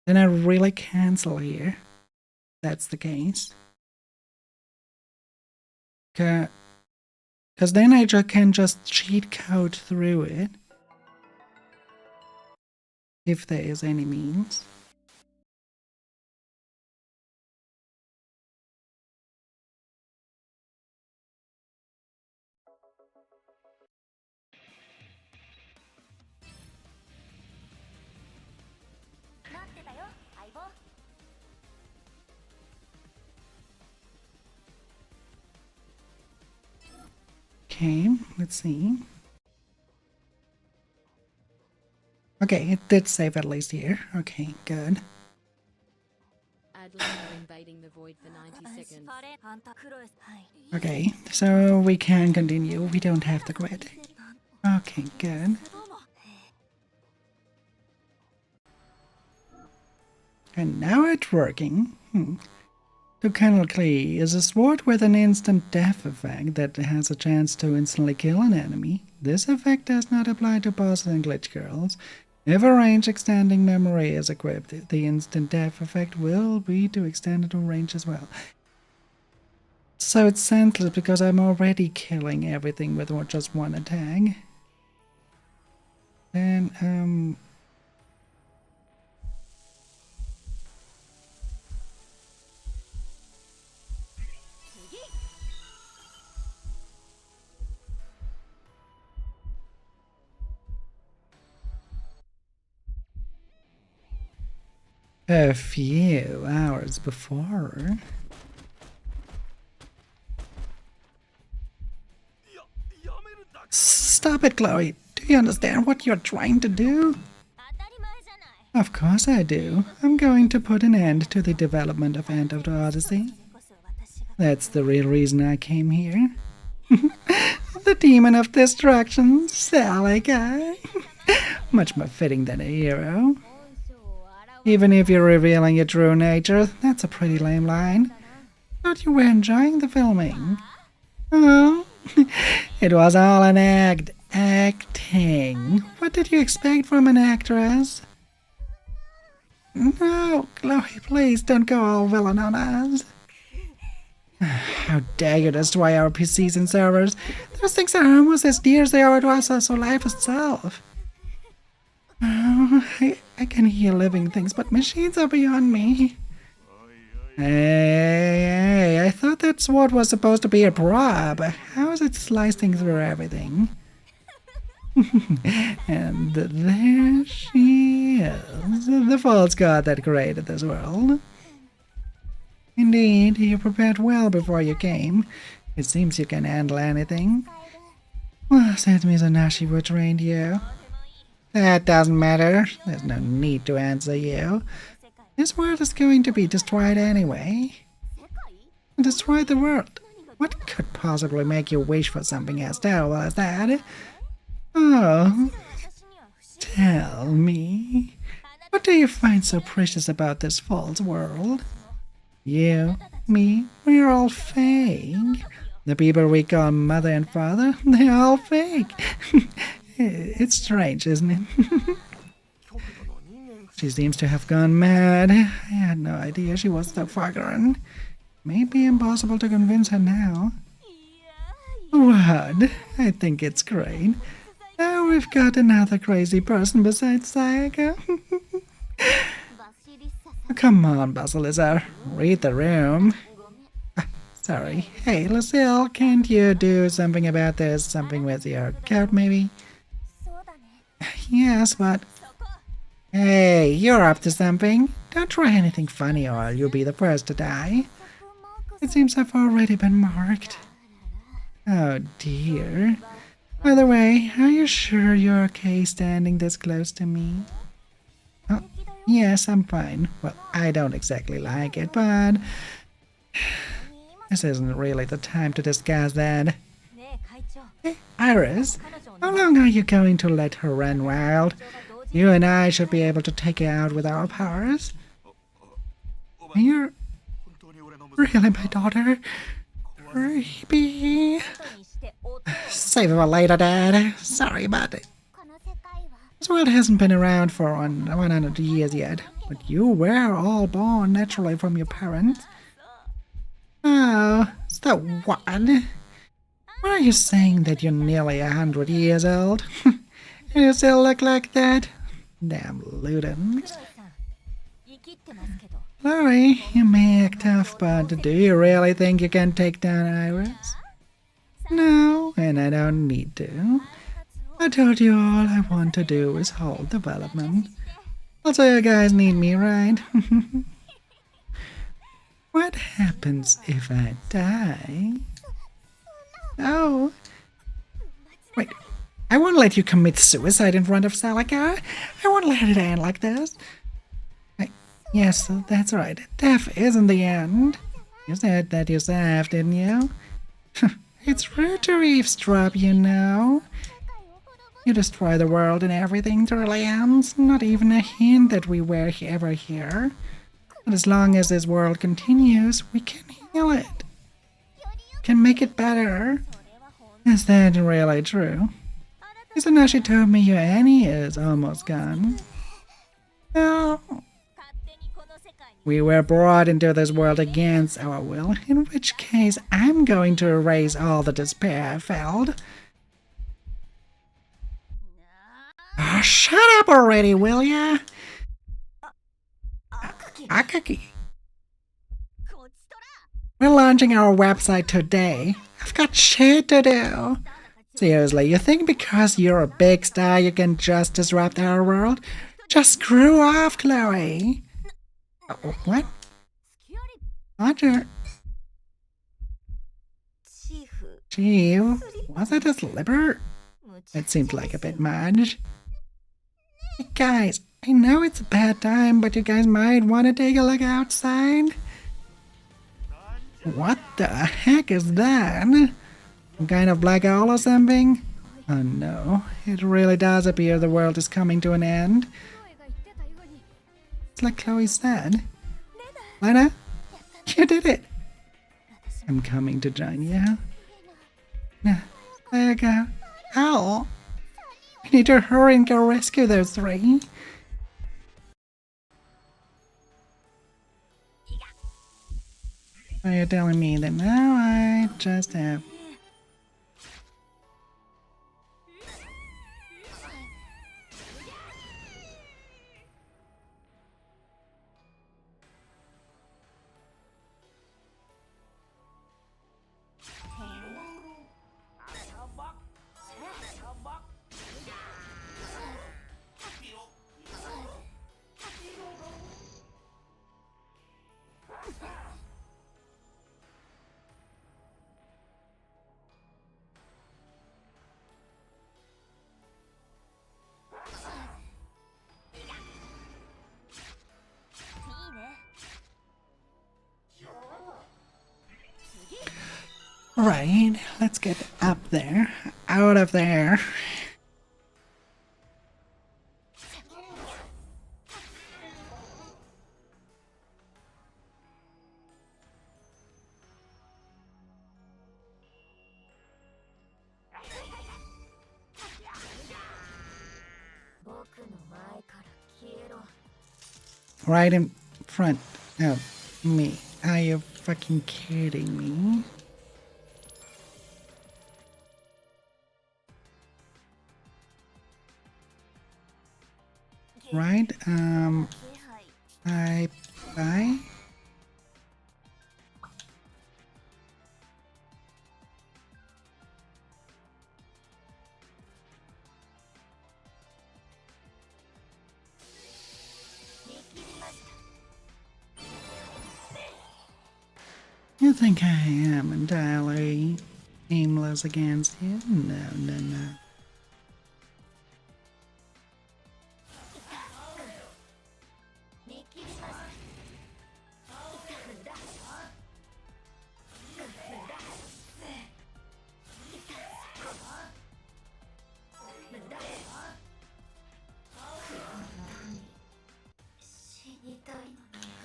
Then I really cancel here. That's the case. Because then I can just cheat code through it. If there is any means. Okay, let's see. Okay, it did save at least here. Okay, good. Add Lena invading the void for 90 seconds. あんた苦労はい Okay, so we can continue. We don't have to quit. Okay, good. And now it's working. To Klee is a sword with an instant death effect that has a chance to instantly kill an enemy. This effect does not apply to bosses and glitch girls. If a range extending memory is equipped, the instant death effect will be to extend to range as well. So it's senseless because I'm already killing everything with just one attack. Then, a few hours before. Stop it, Chloe. Do you understand what you're trying to do? 当たり前じゃない Of course I do. I'm going to put an end to the development of End of the Odyssey. こそ私が That's the real reason I came here. The demon of destruction, Sally guy. Much more fitting than a hero. 本性を表 Even if you're revealing your true nature, that's a pretty lame line. Thought you were enjoying the filming. Oh, it was all an act. Acting. What did you expect from an actress? No, Chloe, please don't go all villain on us. How dare you destroy our PCs and servers? Those things are almost as dear as they are to us as life itself. Oh, I can hear living things, but machines are beyond me. Hey, I thought that sword was supposed to be a prop. How is it slicing through everything? And there she is, the false god that created this world. Indeed, you prepared well before you came. It seems you can handle anything. Well, said Mizunaishi would train you. That doesn't matter. There's no need to answer you. This world is going to be destroyed anyway. Destroy the world. What could possibly make you wish for something as terrible as that? Oh, 私には不思議 tell me. What do you find so precious about this false world? You, me, we're all fake. The people we call mother and father, they're all fake. It's strange, isn't it? She seems to have gone mad. I had no idea she was so forgotten. Maybe impossible to convince her now. What? I think it's great. Now we've got another crazy person besides Sayaka. バシリッサさん Come on, Basiliza. Read the room. Sorry. Hey, Lucille, can't you do something about this? Something with your cat, maybe? そうだね Yes, but... そこ Hey, you're up to something. Don't try anything funny or you'll be the first to die. そこマーク It seems I've already been marked. Oh dear. By the way, are you sure you're okay standing this close to me? Oh, yes, I'm fine. Well, I don't exactly like it, but... This isn't really the time to discuss that. ねえ会長 Hey, Iris, 彼女を how long are you going to let her run wild? が同時 You and I should be able to take her out with our powers. You're 本当に俺の娘 really my daughter? Creepy. 後にして音を Save it for later, Dad. Sorry about it. この世界は This world hasn't been around for 100 years yet, but you were all born naturally from your parents. Oh, so what? Why are you saying that you're nearly 100 years old? You still look like that? Damn Ludens. さん生きってますけど Sorry, you may act tough, but do you really think you can take down Iris? No, and I don't need to. I told you all I want to do is hold development. Also, you guys need me, right? What happens if I die? Oh. Wait, I won't let you commit suicide in front of Celica. I won't let it end like this. Yes, that's right. Death isn't the end. You said that yourself, didn't you? It's rude to eavesdrop, you know. You destroy the world and everything truly ends. Not even a hint that we were ever here. But as long as this world continues, we can heal it. Can make it better. Is that really true? Izanashi told me your Annie is almost gone. Well, we were brought into this world against our will, in which case I'm going to erase all the despair I felt. Oh, shut up already, will ya? Akaki. We're launching our website today. I've got shit to do. Seriously, you think because you're a big star you can just disrupt our world? Just screw off, Chloe. What? Roger. Chief, was it a slipper? It seemed like a bit much. Hey guys, I know it's a bad time, but you guys might want to take a look outside. What the heck is that? Some kind of black hole or something? Oh no, it really does appear the world is coming to an end. It's like Chloe said. Lena, you did it! I'm coming to join you. There you go. Ow! We need to hurry and go rescue those three. So you're telling me that now I just have... Right, let's get up there. Out of there. Right in front of me. Are you fucking kidding me? Right, bye. You think I am entirely aimless against you? No, no, no.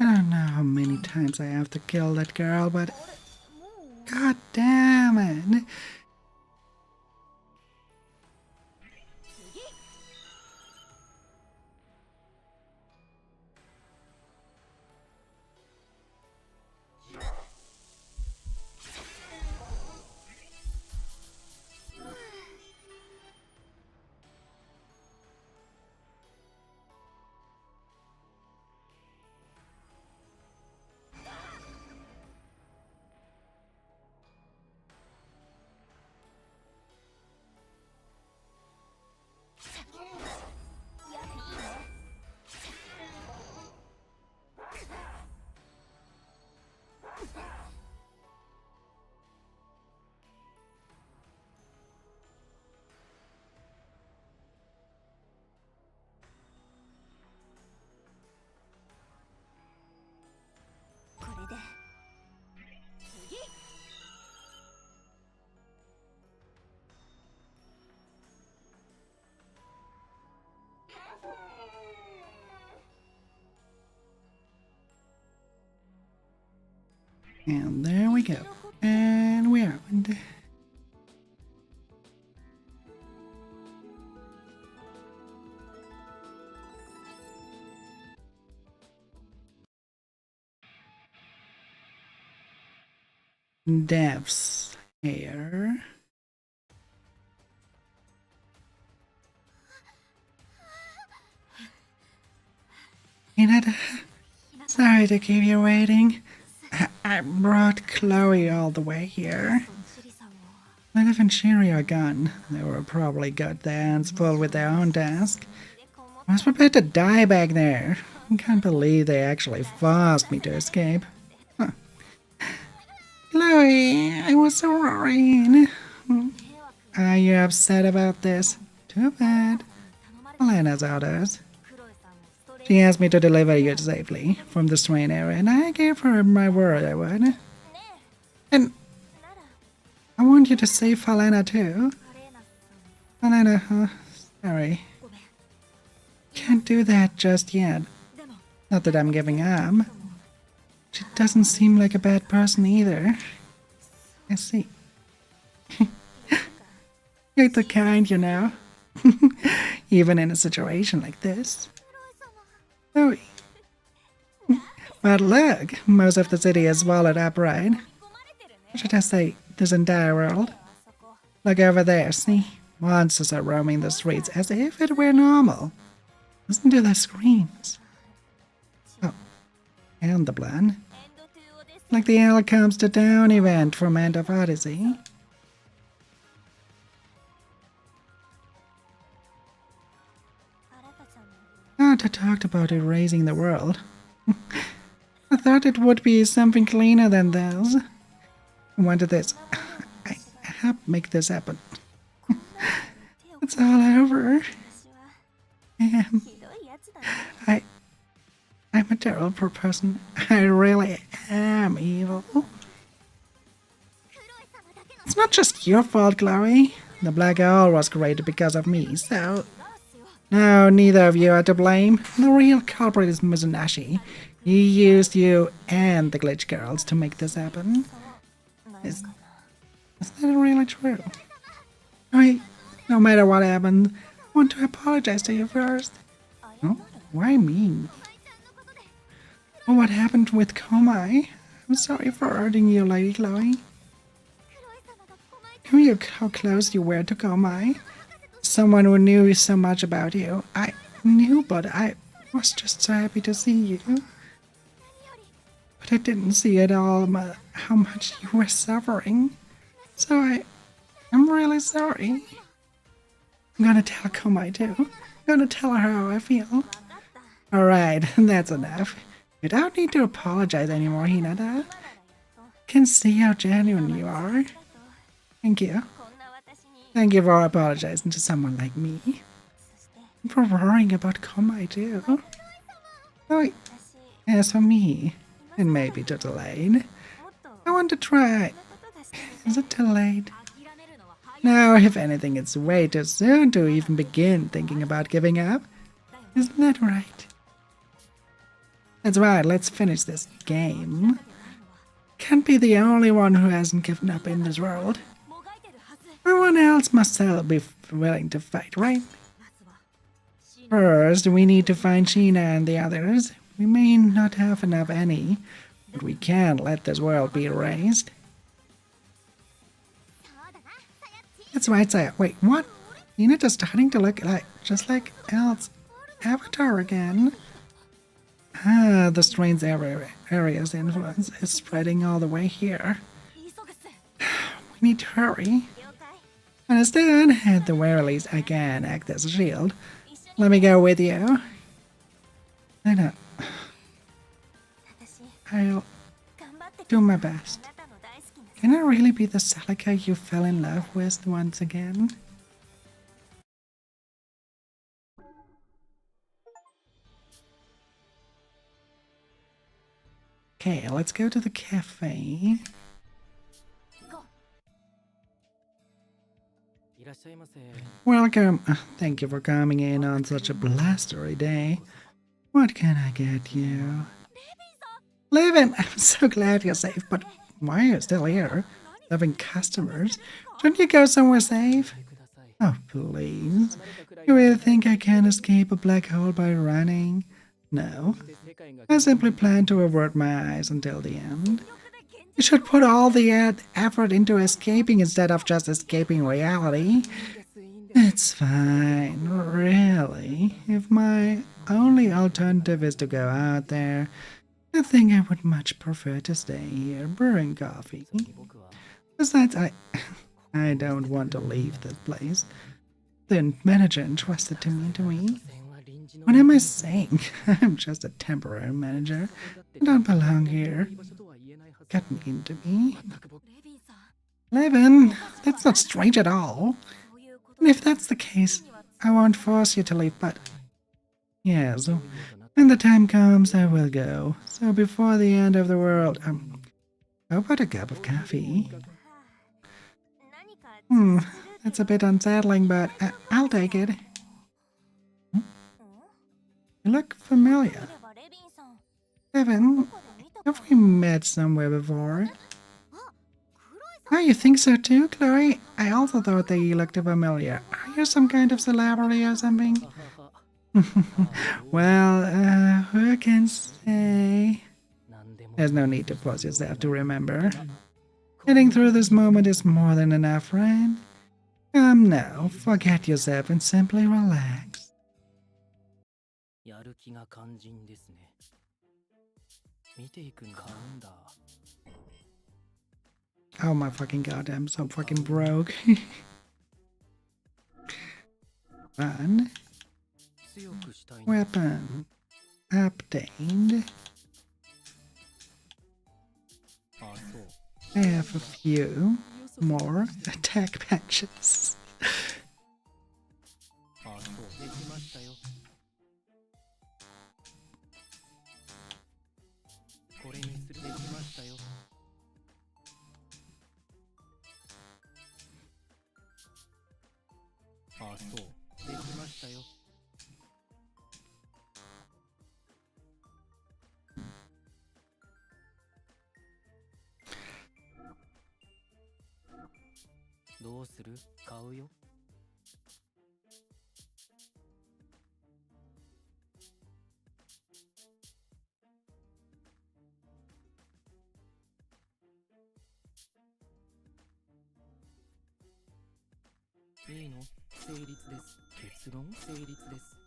I don't know how many times I have to kill that girl, but god damn it. And there we go. And we opened. Devs here. Hinata, sorry to keep you waiting. I brought Chloe all the way here. Lilith and Shiri are gone. They were probably got their hands full with their own task. I was prepared to die back there. I can't believe they actually forced me to escape. Huh. Chloe, I was so worried. Are you upset about this? Too bad. Elena's orders. She asked me to deliver you safely from the strain area, and I gave her my word I would. And I want you to save Helena too. Helena, sorry. Can't do that just yet. Not that I'm giving up. She doesn't seem like a bad person either. I see. You're the kind, you know. Even in a situation like this. Oh. But look, most of the city is swallowed up, right? Or should I say, this entire world? Look over there, see? Monsters are roaming the streets as if it were normal. Listen to their screams. Oh, and the blood. Like the L comes to town event from End of Odyssey. Arta talked about erasing the world. I thought it would be something cleaner than this. I wanted this. I helped make this happen. It's all over. I'm a terrible person. I really am evil. It's not just your fault, Chloe. The black hole was created because of me, so... No, neither of you are to blame. The real culprit is Mizunaishi. He used you and the glitch girls to make this happen. Is that really true? No matter what happened, I want to apologize to you first. Oh, why me? Oh, what happened with Komai? I'm sorry for hurting you, Lady Chloe. Who you how close you were to Komai? Someone who knew so much about you. I knew, but I was just so happy to see you. But I didn't see at all how much you were suffering. So I'm really sorry. I'm gonna tell Komai too. I'm gonna tell her how I feel. Alright, that's enough. You don't need to apologize anymore, Hinata. Can see how genuine you are. Thank you. Thank you for apologizing to someone like me. And for worrying about Komai too. Oh, as for me, it may be too delayed. I want to try. Is it too late? No, if anything, it's way too soon to even begin thinking about giving up. Isn't that right? That's right, let's finish this game. Can't be the only one who hasn't given up in this world. Everyone else must still be willing to fight, right? First, we need to find Sheena and the others. We may not have enough any, but we can't let this world be erased. That's right, Saya. Wait, what? Hinata's starting to look just like El's avatar again. Ah, the strange area's influence is spreading all the way here. We need to hurry. Understood. At the very least, I can act as a shield. Let me go with you. I know. I'll do my best. Can I really be the Celica you fell in love with once again? Okay, let's go to the cafe. Welcome. Thank you for coming in on such a blustery day. What can I get you? Levin, I'm so glad you're safe, but why are you still here? Serving customers? Shouldn't you go somewhere safe? ください Oh, please. You really think I can escape a black hole by running? No. で世界が I simply plan to avert my eyes until the end. You should put all the effort into escaping instead of just escaping reality. It's fine, really. If my only alternative is to go out there, I think I would much prefer to stay here brewing coffee. 僕は Besides, I don't want to leave this place. The manager entrusted me. 線は臨時の What am I saying? I'm just a temporary manager. I don't belong here. 居場所とは言えないはず Get me into me. 全く僕 レビンさん Levin, that's not strange at all. そういうこと And if that's the case, I won't force you to leave, but... Yes, when the time comes, I will go. So before the end of the world, how about a cup of coffee? 何か Hmm, that's a bit unsettling, but I'll take it. You look 見 familiar. ればレビンさん Levin, ここで見た have we met somewhere before? 黒いさ Oh, you think so too, Chloe? I also thought that you looked familiar. Are you some kind of celebrity or something? はは Well, who can say? 何でも There's no need to force yourself to remember. Getting through this moment is more than enough, friend. Come now, forget yourself and simply relax. やる気が肝心ですね見ていくんだ買うんだ Oh my fucking god, I'm so fucking broke. Fun. 強くしたいんだ Weapon. Obtained. あそう I have a few more attack patches. あそうできましたよこれにするできましたよあそうできましたよどうする買うよいいの成立です結論成立です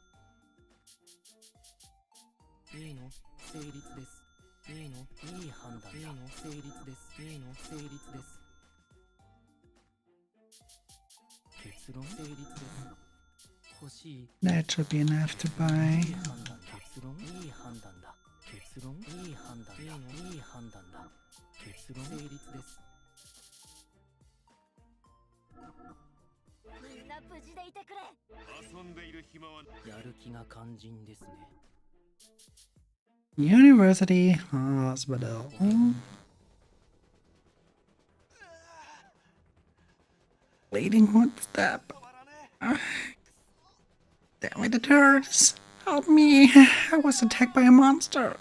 いいの成立ですいいのいい判断いいの成立ですいいの成立です結論成立です欲しい That should be enough to buy. いい判断だ結論いい判断だ結論いい判断だいいのいい判断だ結論成立ですみんな無事でいてくれ遊んでいる暇はやる気が肝心ですね University Hospital. Bleeding one step. Damn it, it hurts. Help me. I was attacked by a monster.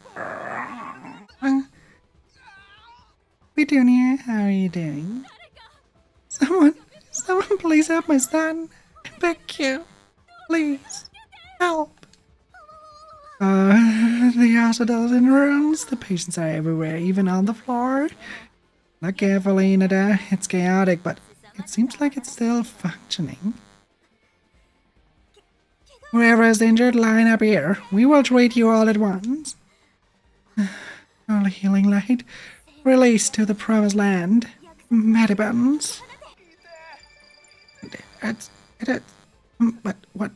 Petunia, how are you doing? Someone please help my son. I beg you. Please, help. The hospital's in ruins. The patients are everywhere, even on the floor. Look carefully, Nada. It's chaotic, but it seems like it's still functioning. Whoever is injured, line up here. We will treat you all at once. Only healing light. Release to the promised land. Medibuns. But what?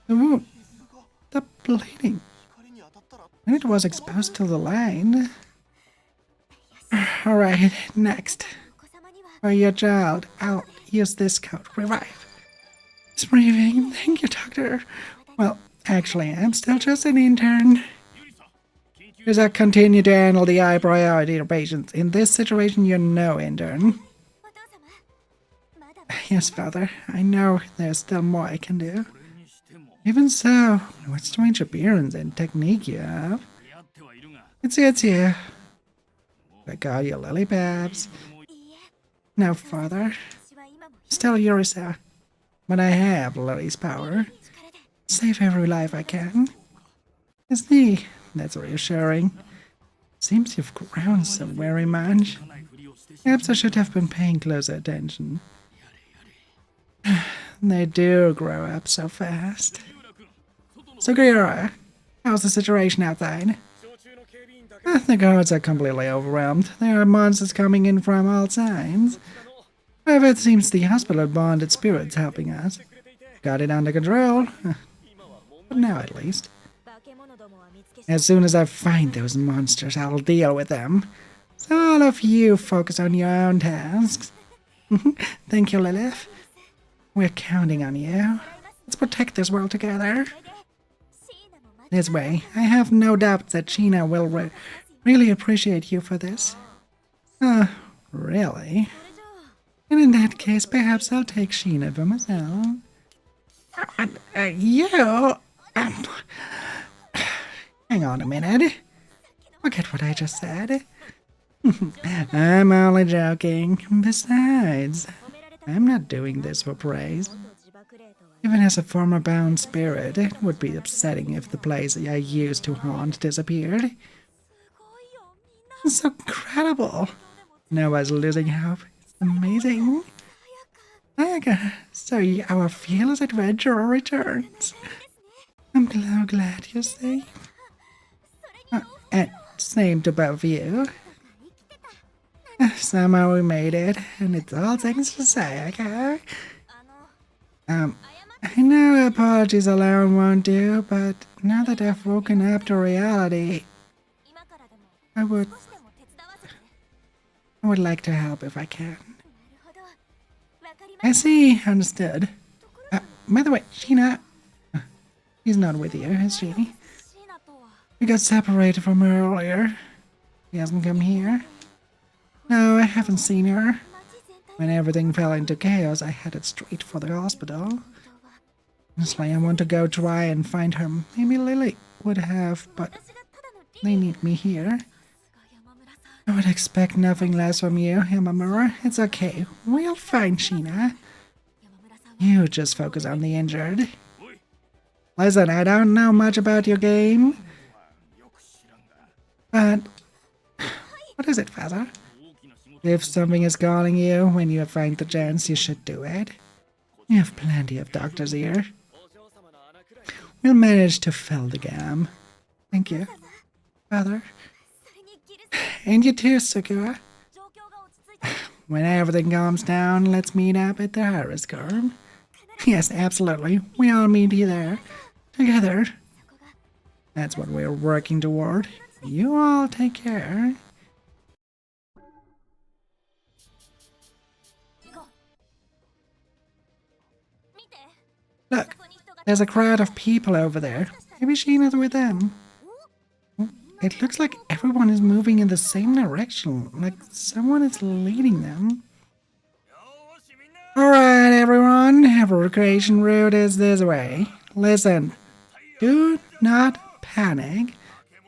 The wound. The bleeding. And it was exposed to the line. Alright, next. お子様には For your child, I'll use this code. Revive. It's breathing. Thank you, doctor. Well, actually, I'm still just an intern. As I continue to handle the high priority patients, in this situation, you're no intern. お父様まだま Yes, father. I know there's still more I can do. それにしても Even so, what strange appearance and technique you have. 似合ってはいるが It's you. I got you, lily pads. いいえ No, father. 私は今も Still Yurisa. But I have Lily's power. 力で Save every life I can. It's me. That's reassuring. Seems you've grown so very much. Perhaps I should have been paying closer attention. They do grow up so fast. Sugiura, how's the situation outside? The guards are completely overwhelmed. There are monsters coming in from all sides. However, it seems the hospital bonded spirits helping us. Got it under control. For now, at least. 化け物どもは見つけ As soon as I find those monsters, I'll deal with them. So all of you focus on your own tasks. Thank you, Lilith. We're counting on you. Let's protect this world together. シーナもま This way, I have no doubt that Sheena will really appreciate you for this. Really? それじゃあ And in that case, perhaps I'll take Sheena for myself. You? Hang on a minute. Forget what I just said. I'm only joking. Besides, 褒められた I'm not doing this for praise. 元自爆霊とは Even as a former bound spirit, it would be upsetting if the place I used to haunt disappeared. すごいよみんな It's so incredible. Noah's losing hope. It's amazing. Ayaka, so our fearless adventurer returns. I'm so glad you're safe. And same to both of you. 生きてた Somehow we made it, and it's all thanks to Sayaka. あの I know apologies alone won't do, but now that I've woken up to reality, 今からでも I would 少しでも手伝わせて I would like to help if I can. なるほどわかりま I した see, understood. ところで By the way, Sheena, she's not with you, is she? シーナとは We got separated from her earlier. She hasn't come here. No, I haven't seen her. 街全体 When everything fell into chaos, I headed straight for the hospital. 本当は Honestly, I want to go try and find her. Maybe Lily would have, but 私がただの they need me here. が山村さん I would expect nothing less from you, Himamura. It's okay. We'll find Sheena. 山村さんは You just focus on the injured. Listen, I don't know much about your game, but what is it, Father? If something is calling you when you find the chance, you should do it. We have plenty of doctors here. We'll manage to fill the gap. Thank you, Father. それにギルス And you too, Sakura. 状況が落ち着いた When everything calms down, let's meet up at the Harris Corp. Yes, absolutely. We all meet you there. Together. そこが That's what we're working toward. You all take care. 行こう見て Look, ここに人が there's a crowd of people over there. Maybe Sheena's with them. It looks like everyone is moving in the same direction, like someone is leading them. Alright, everyone, our recreation route is this way. Listen, do not panic.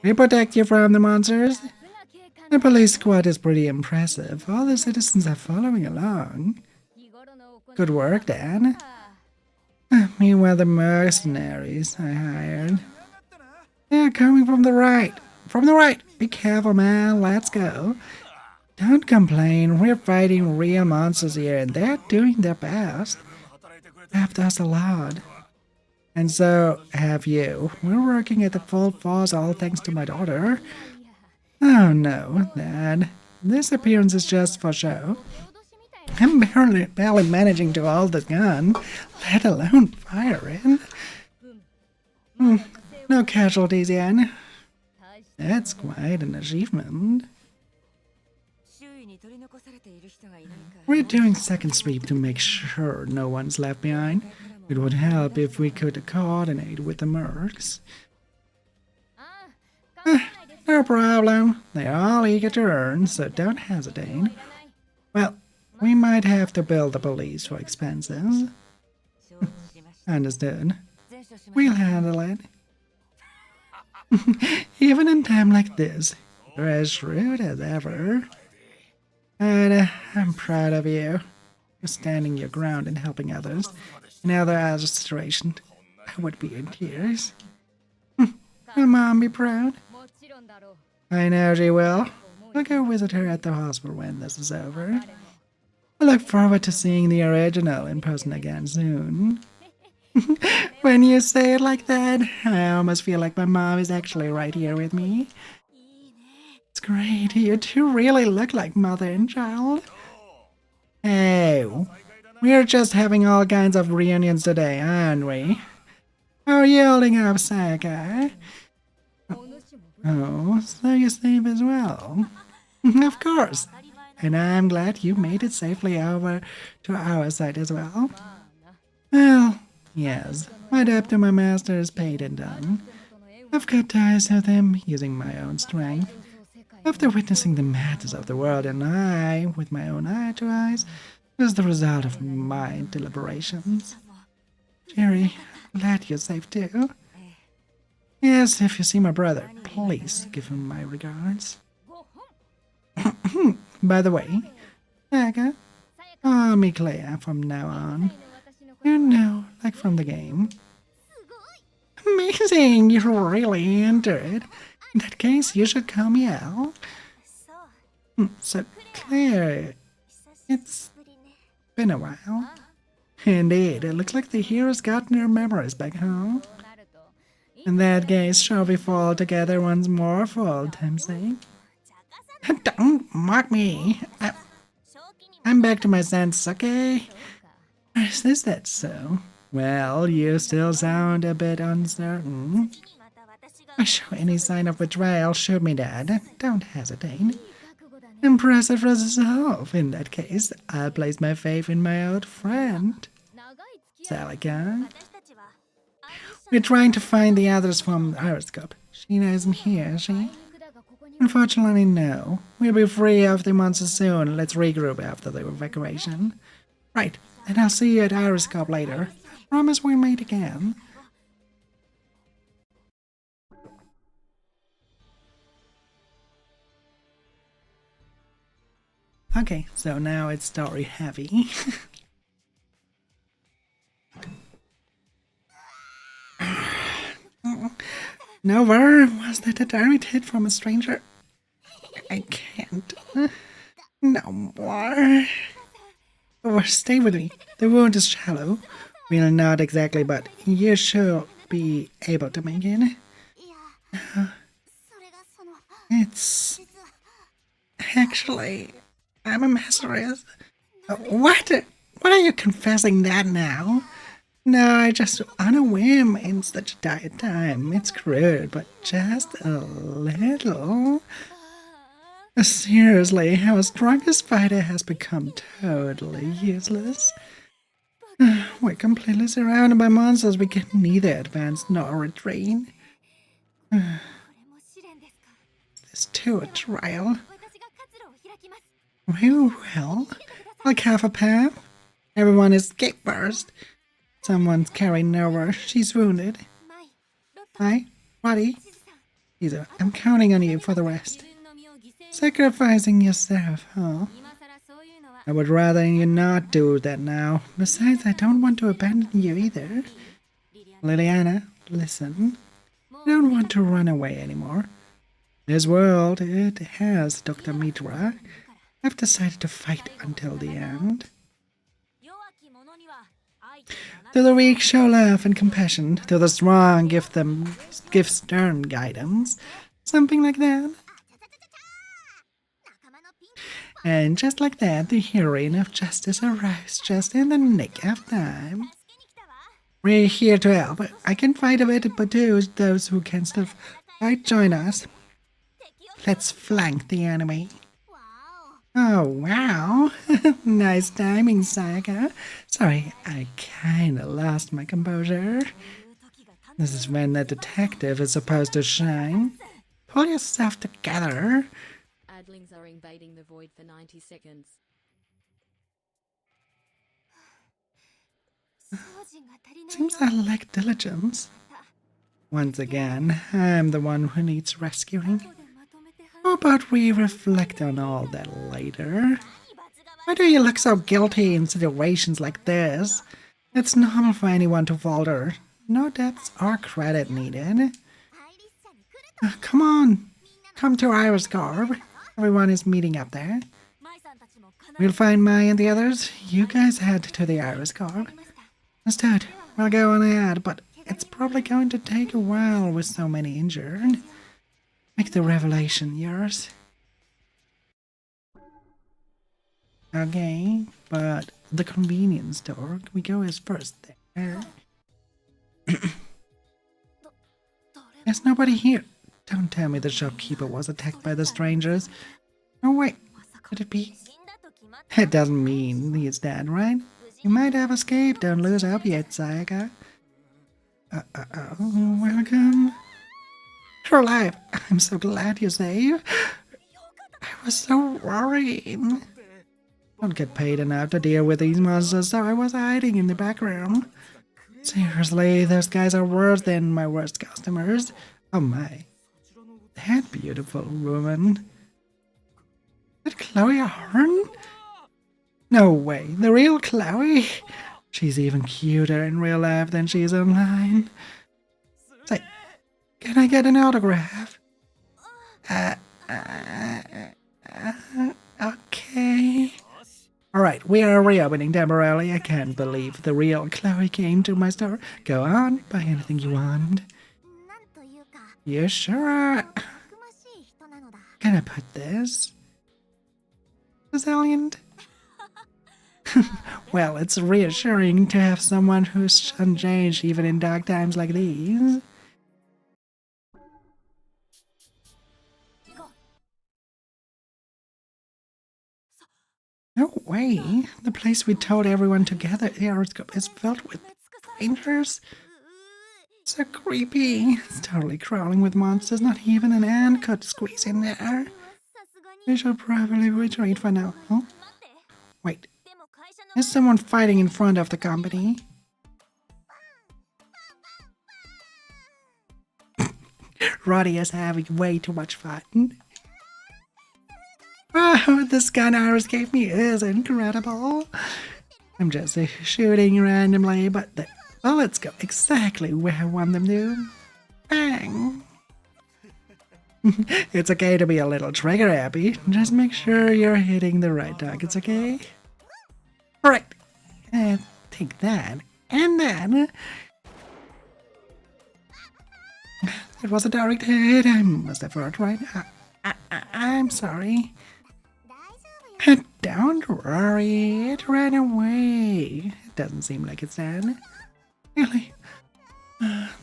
We protect you from the monsters. が警官 The police squad is pretty impressive. All the citizens are following along. 日頃の行い Good work, Dan. は Meanwhile, the mercenaries I hired. They're coming from the right. From the right. Be careful, man. Let's go. Don't complain. We're fighting real monsters here, and they're doing their best. Helped us a lot. And so have you. We're working at the full force, all thanks to my daughter. Oh no, Dad. This appearance is just for show. 手脅しみたいな I'm barely managing to hold the gun, let alone fire it. No casualties yet. 大し That's quite an achievement. 周囲に取り残されている人がいないか We're doing second sweep to make sure no one's left behind. It would help if we could coordinate with the mercs. ああ構わないです No problem. They're all eager to earn, so don't hesitate. いらない Well, we might have to bill the police for expenses. 承知しました Understood. 全処しま We'll した handle it. Even in time like this, You're as shrewd as ever. And I'm proud of you. You're standing your ground and helping others. In other situation, I would be in tears. Will Mom be proud? もちろんだろう I know she will. I'll go visit her at the hospital when this is over. I look forward to seeing the original in person again soon. When you say it like that, I almost feel like my mom is actually right here with me. It's great. You two really look like mother and child. Oh, we're just having all kinds of reunions today, aren't we? How are you holding up, Sayaka? Oh, so you're safe as well. Of course. And I'm glad you made it safely over to our side as well. Well, yes, my debt to my master is paid and done. I've cut ties with him using my own strength. After witnessing the madness of the world and I, with my own eyes, was the result of my deliberations. Jerry, glad you're safe too. Yes, if you see my brother, please give him my regards. By the way, Aga, call me Clea from now on. You know, like from the game. Amazing, you're really into it. In that case, you should call me Al. そう So, Claire, 久 it's しぶりね been a while. Indeed, it looks like the hero's gotten their memories back home. そうなると In that case, shall we fall together once more for old time's sake? 茶化さ Don't mock me. 正気に I'm back to my senses, okay? そうか Is that so? Well, you still sound a bit uncertain. 次にまた私が If I show any sign of betrayal, shoot me dead. Don't hesitate. いい覚悟だね Impressive resolve. In that case, I'll place my faith in my old friend, 長い付き合い Salika. 私たちはアイ We're trying to find the others from the Iriscope. Sheena isn't here, is she? シャイングだがここに Unfortunately, no. We'll be free of the monsters soon. Let's regroup after the evacuation. Right, and I'll see you at Iriscope later. I promise we'll meet again. Okay, so now it's story heavy. Nova, was that a direct hit from a stranger? I can't. No more. Oh, stay with me. The wound is shallow. Well, not exactly, but you should be able to make it. いやそれがその It's 実は actually, I'm a masteress. What? What are you confessing that now? No, I just on a whim in such a dire time. It's crude, but just a little. Seriously, our strongest fighter has become totally useless. We're completely surrounded by monsters. We can neither advance nor retreat. これも試練ですか This too a trial. 私が活路を開きます Well, like half a path. Everyone escape first. Someone's carrying Nova. She's wounded. マイロッタ Hi, Roddy. シズさん Caesar, I'm counting on you for the 自 rest. 分の身を犠牲に Sacrificing yourself, huh? 今さらそういうのは I would rather you not do that now. Besides, I don't want to abandon you either. リリアン Liliana, listen. も I don't want to run away anymore. This world, it has Dr. Mitra. I've decided to fight until the end. 弱き者には愛と To the weak, show love and compassion. To the strong, give stern guidance. Something like that. 仲間のピン And just like that, the heroine of justice arrives just in the nick of time. 助けに来たわ We're here to help. I can fight a bit, but those who can still fight, join us. 敵を Let's flank the enemy. わ Oh, wow. Nice timing, Sayaka. Sorry, I kinda lost my composure. おいう時がた This is when the detective is supposed to shine. Pull yourself together. Adlings are invading the void for 90 seconds. 精進が足りない Seems I lack diligence. Once again, I'm the one who needs rescuing. 後でまとめて話 How about we reflect on all that later? Why do you look so guilty in situations like this? It's normal for anyone to falter. No debts or credit needed. Come on, come to Iris Garb. Everyone is meeting up there. We'll find Mai and the others. You guys head to the Iris Garb. Instead, we'll go on ahead, but it's probably going to take a while with so many injured. Make the revelation yours. Okay, but the convenience store, can we go as first there? There's nobody here. Don't tell me the shopkeeper was attacked by the strangers. Oh wait, could it be? It doesn't mean he's dead, right? You might have escaped. Don't lose hope yet, Sayaka. Welcome. You're alive. I'm so glad you're safe. I was so worried. Don't get paid enough to deal with these monsters, so I was hiding in the background. Seriously, those guys are worse than my worst customers. Oh my. That beautiful woman. Is that Chloe Ahern? No way, the real Chloe? She's even cuter in real life than she is online. Say, can I get an autograph? Okay. Alright, we are reopening temporarily. I can't believe the real Chloe came to my store. Go on, buy anything you want. You sure? Can I put this? Resilient? Well, it's reassuring to have someone who's unchanged even in dark times like these. No way! The place we told everyone to gather here is filled with strangers. So creepy. It's totally crawling with monsters. Not even an ant could squeeze in there. We should probably retreat for now. Huh? Wait. There's someone fighting in front of the company. Roddy is having way too much fun. Wow, this gun Iris gave me is incredible. I'm just shooting randomly, but the bullets go exactly where I want them to. Bang! It's okay to be a little trigger happy. Just make sure you're hitting the right targets, okay? Alright. Take that. And then... It was a direct hit. I must have heard right. I'm sorry. Don't worry. It ran away. It doesn't seem like it's dead. Really?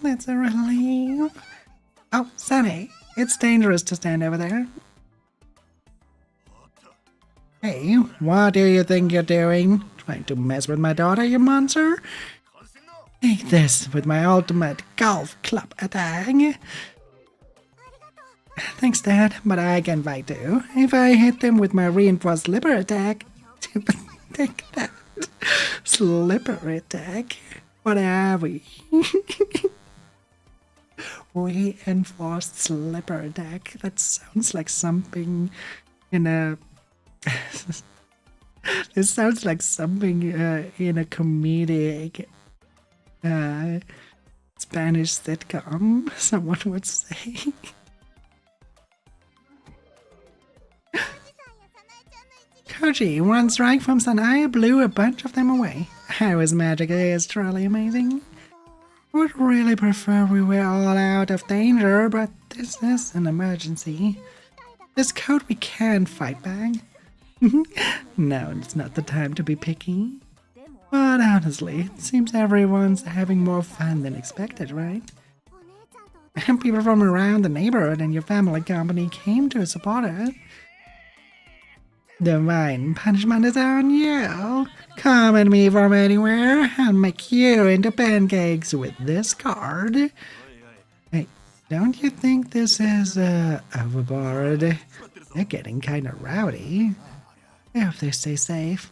That's a relief. Oh, Sunny. It's dangerous to stand over there. Hey, what do you think you're doing? Trying to mess with my daughter, you monster? Take this with my ultimate golf club attack. Thanks, Dad, but I can fight too. If I hit them with my reinforced slipper attack... Take that. Slipper attack? What are we? Reinforced slipper attack. That sounds like something in a... This sounds like something in a comedic Spanish sitcom, someone would say. Koji, one strike from Sanae blew a bunch of them away. How his magic is truly amazing. I would really prefer we were all out of danger, but this is an emergency. This code we can't fight back. No, it's not the time to be picky. But honestly, it seems everyone's having more fun than expected, right? And people from around the neighborhood and your family company came to support it. Divine punishment is on you. Come at me from anywhere. I'll make you into pancakes with this card. Hey, don't you think this is overboard? They're getting kind of rowdy. I hope they stay safe.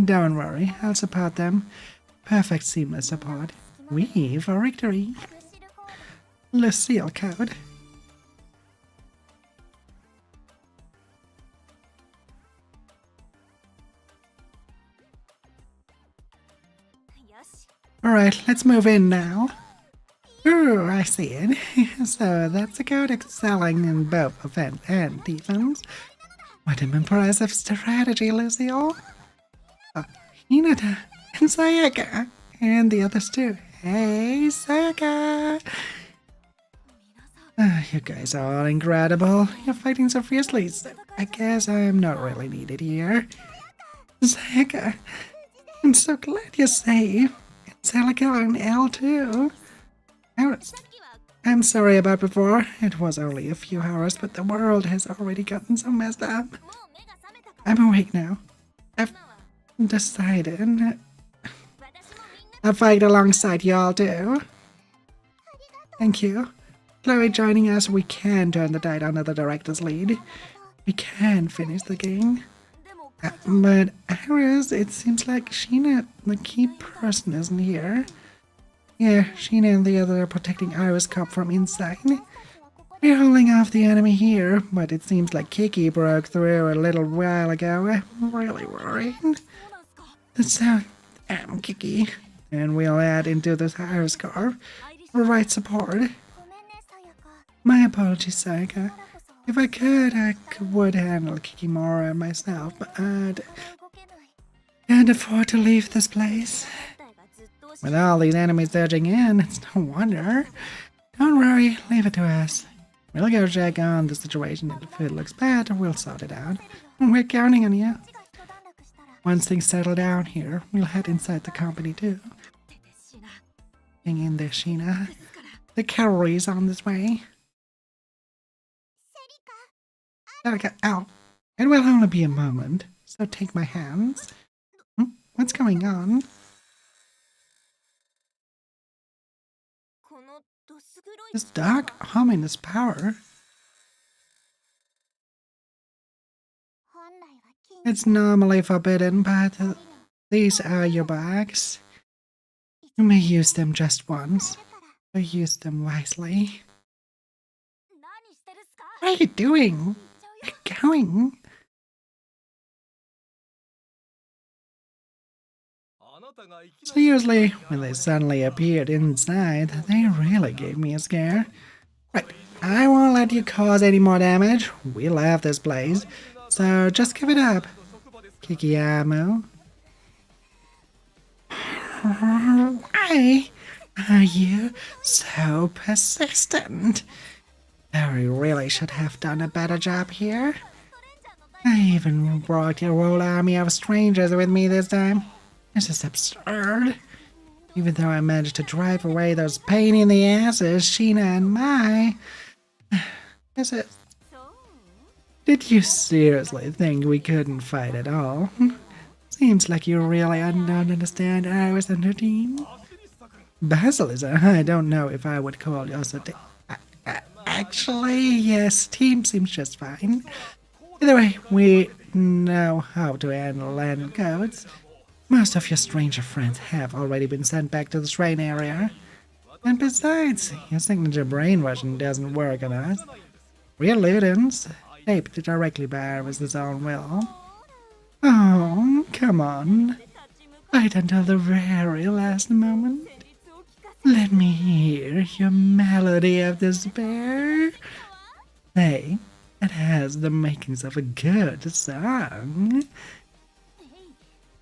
Don't worry, I'll support them. Perfect seamless support. We for victory. Lucille code. Alright, let's move in now. Ooh, I see it. So that's a code excelling in both offense and defense. What an impressive strategy, Lucio. Hinata and Sayaka. And the others too. Hey, Sayaka! You guys are all incredible. You're fighting so fiercely, so I guess I'm not really needed here. Sayaka, I'm so glad you're safe. And Sayaka and L too. I'm sorry about before. It was only a few hours, but the world has already gotten so messed up. I'm awake now. I've decided I'll fight alongside y'all too. Thank you. Chloe joining us, we can turn the tide under the director's lead. We can finish the game. But Iris, it seems like Sheena, the key person, isn't here. Yeah, Sheena and the other are protecting Iris Cop from inside. We're holding off the enemy here, but it seems like Kiki broke through a little while ago. I'm really worried. That's Kiki. And we'll add into this Iris Corp. Provide support. My apologies, Sayaka. If I could, I would handle Kikimora myself, but I can't afford to leave this place. With all these enemies surging in, it's no wonder. Don't worry, leave it to us. We'll go check on the situation. If it looks bad, we'll sort it out. We're counting on you. Once things settle down here, we'll head inside the company too. Hang in there, Sheena. The cavalry's on this way. Ow. It will only be a moment, so take my hands. What's going on? This dark, ominous power. It's normally forbidden, but these are your bags. You may use them just once, so use them wisely. What are you doing? Where are you going? Seriously, when they suddenly appeared inside, they really gave me a scare. Right, I won't let you cause any more damage. We love this place, so just give it up. Kikiyamo. Why are you so persistent? We really should have done a better job here. I even brought your whole army of strangers with me this time. This is absurd. Even though I managed to drive away those pain in the asses, Sheena and Mai. Is it? Did you seriously think we couldn't fight at all? Seems like you really don't understand Iris and her team. Basilisk, I don't know if I would call yours a team. Actually, yes, team seems just fine. Either way, we know how to handle land codes. Most of your stranger friends have already been sent back to the shrine area. And besides, your signature brainwashing doesn't work on us. Real Ludens, shaped directly by Iris' own will. Oh, come on. Fight until the very last moment. Let me hear your melody of despair. Hey, it has the makings of a good song.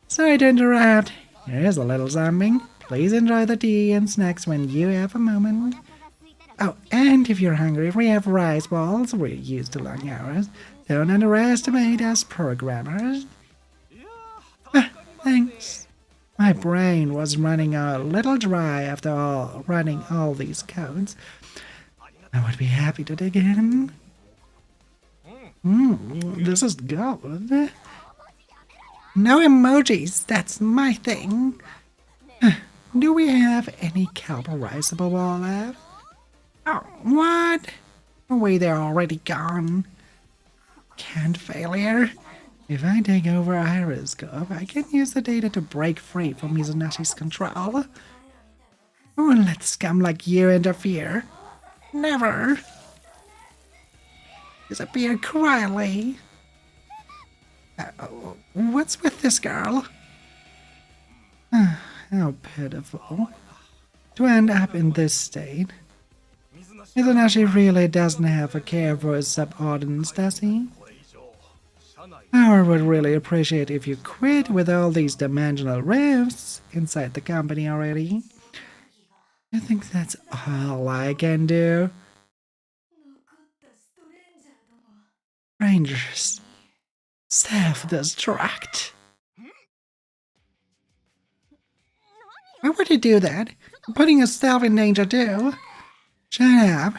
Sorry to interrupt. Here's a little something. Please enjoy the tea and snacks when you have a moment. Oh, and if you're hungry, we have rice balls. We're used to long hours. Don't underestimate us programmers. Thanks. My brain was running a little dry after running all these codes. I would be happy to dig in. This is good. No emojis, that's my thing. Do we have any cauterizable wall left? Oh, what? Oh, wait, they're already gone. Can't failure. If I take over Iris Corp, I can use the data to break free from Mizunashi's control. Oh, let scum like you interfere. Never. Disappear quietly. What's with this girl? how pitiful. To end up in this state. Izanashi really doesn't have a care for his subordinates, does he? I would really appreciate if you quit with all these dimensional rifts inside the company already. I think that's all I can do. Rangers, self-destruct. Why would you do that? You're putting yourself in danger too. Shut up.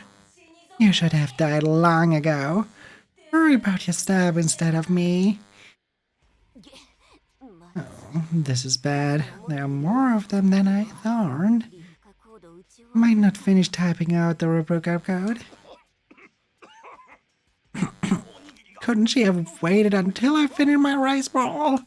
You should have died long ago. Worry about yourself instead of me. Oh, this is bad. There are more of them than I thought. Might not finish typing out the Rubrica code. Couldn't she have waited until I finished my rice bowl?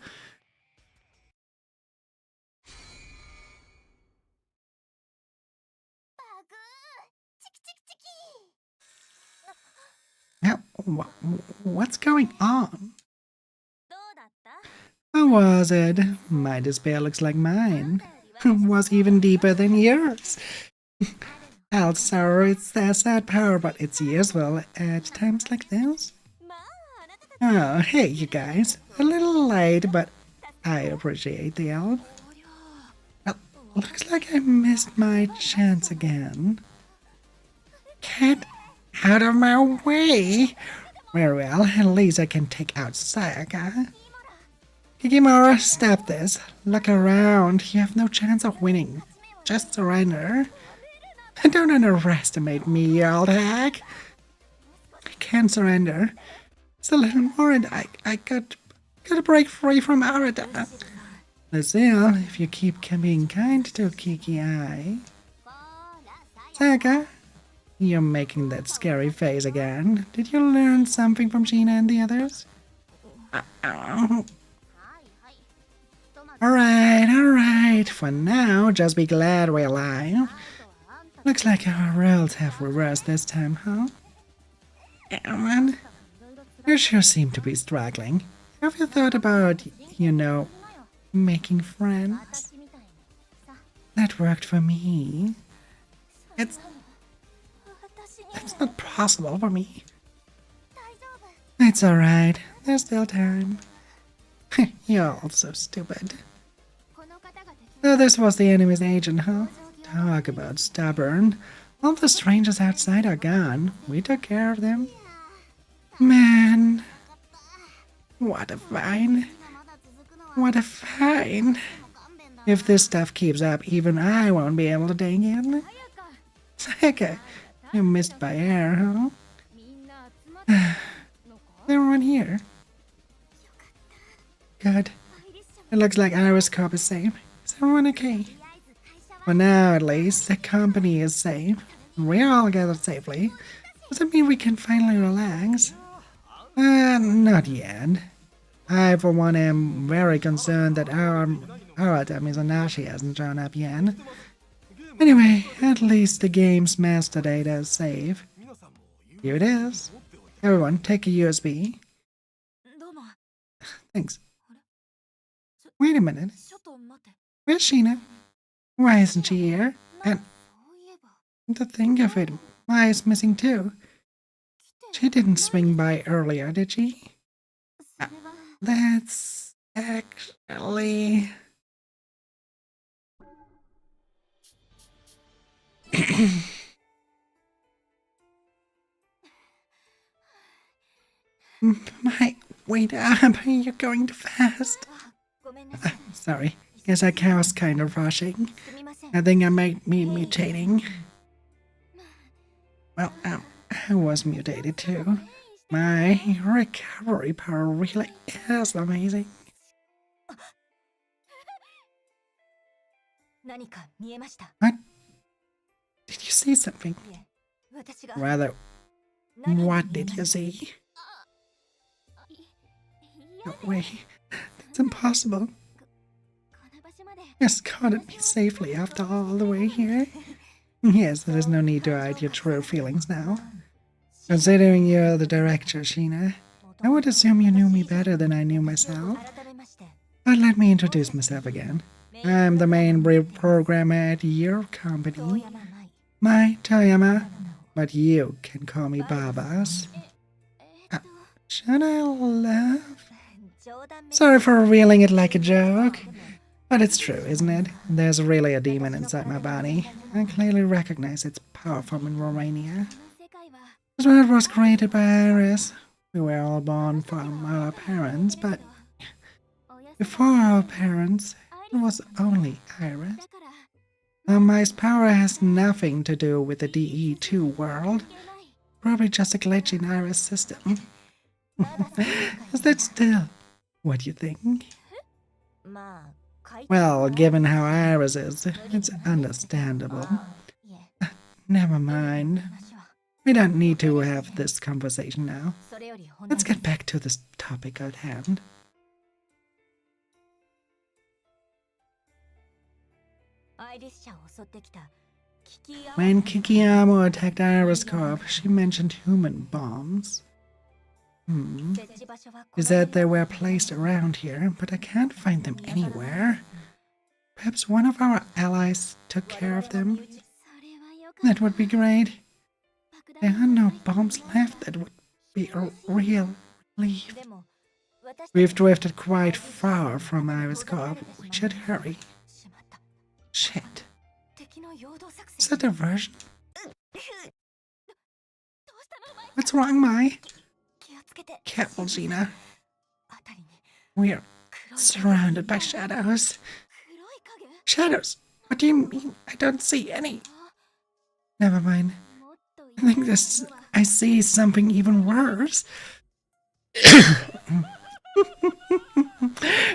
Yeah, what's going on? How was it? My despair looks like mine. Was even deeper than yours. Also, it's their sad power, but it's useful at times like this. Oh, hey, you guys. A little late, but I appreciate the help. Well, looks like I missed my chance again. Get out of my way! Very well, at least I can take out Sayaka. Kikimura, stop this. Look around. You have no chance of winning. Just surrender. Don't underestimate me, you old hag. I can't surrender. It's a little more and I gotta break free from Arata. Still, if you keep being kind to Kiki-ai. Sayaka, you're making that scary face again. Did you learn something from Gina and the others? Alright. For now, just be glad we're alive. Looks like our roles have reversed this time, huh? Man, you sure seem to be struggling. Have you thought about, making friends? That worked for me. It's not possible for me. It's alright. There's still time. You're all so stupid. So this was the enemy's agent, huh? Talk about stubborn. All the strangers outside are gone. We took care of them. Man. What a find. What a find. If this stuff keeps up, even I won't be able to dig in. Sayaka, you missed by air, huh? Everyone here. Good. It looks like Iris Corp is safe. Is everyone okay? For now, at least, the company is safe. We're all gathered safely. Does it mean we can finally relax? Not yet. I, for one, am very concerned that our Mizanashi hasn't shown up yet. Anyway, at least the game's master data is safe. Here it is. Everyone, take a USB. Thanks. Wait a minute. Where's Sheena? Why isn't she here? And to think of it, Mai is missing too. She didn't swing by earlier, did she? That's actually... Mai, wait up, you're going too fast. Sorry, guess I was kind of rushing. I think I might be mutating. Well, I was mutated too. My recovery power really is amazing. What? Did you see something? Rather, what did you see? No way. That's impossible. You escorted me safely after all the way here. Yes, there's no need to hide your true feelings now. Considering you're the director, Sheena, I would assume you knew me better than I knew myself. But let me introduce myself again. I'm the main programmer at your company. 遠山舞 My Toyama. But you can call me Babas. Should I laugh? 冗談め Sorry for revealing it like a joke. But it's true, isn't it? There's really a demon inside my body. I clearly recognize its power from in Romania. 世界は This world was created by Iris. We were all born from our parents, but おやすみ before our parents, it was only Iris. だから Mai's power has nothing to do with the DE2 world. いけない Probably just a glitch in Iris' system. Is that still what you think? まあ書いて Well, given how Iris is, it's understandable. いえ Never mind. 話は We don't need to have this conversation now. それより本 Let's get back to this topic at hand. アイリス社を襲ってきたキキア When Kikiyamo attacked Iris Corp, she mentioned human bombs. 設置場所はこ Is の that they were placed around here, but I can't find them anywhere. Perhaps one of our allies took care of them? それはよか That would be great. 爆 There 弾 are no bombs left. That would be a real relief. でも私 We've drifted quite far from Iris Corp. We should hurry. しまった Shit. 敵の陽動作 Is 戦 that a version? どうしたのお前 What's wrong, Mai? 気をつけて Careful, Gina. あたりに We're 黒い surrounded by shadows. 黒い影 Shadows? What do you mean? I don't see any. Never mind. もっと I think this. I see something even worse.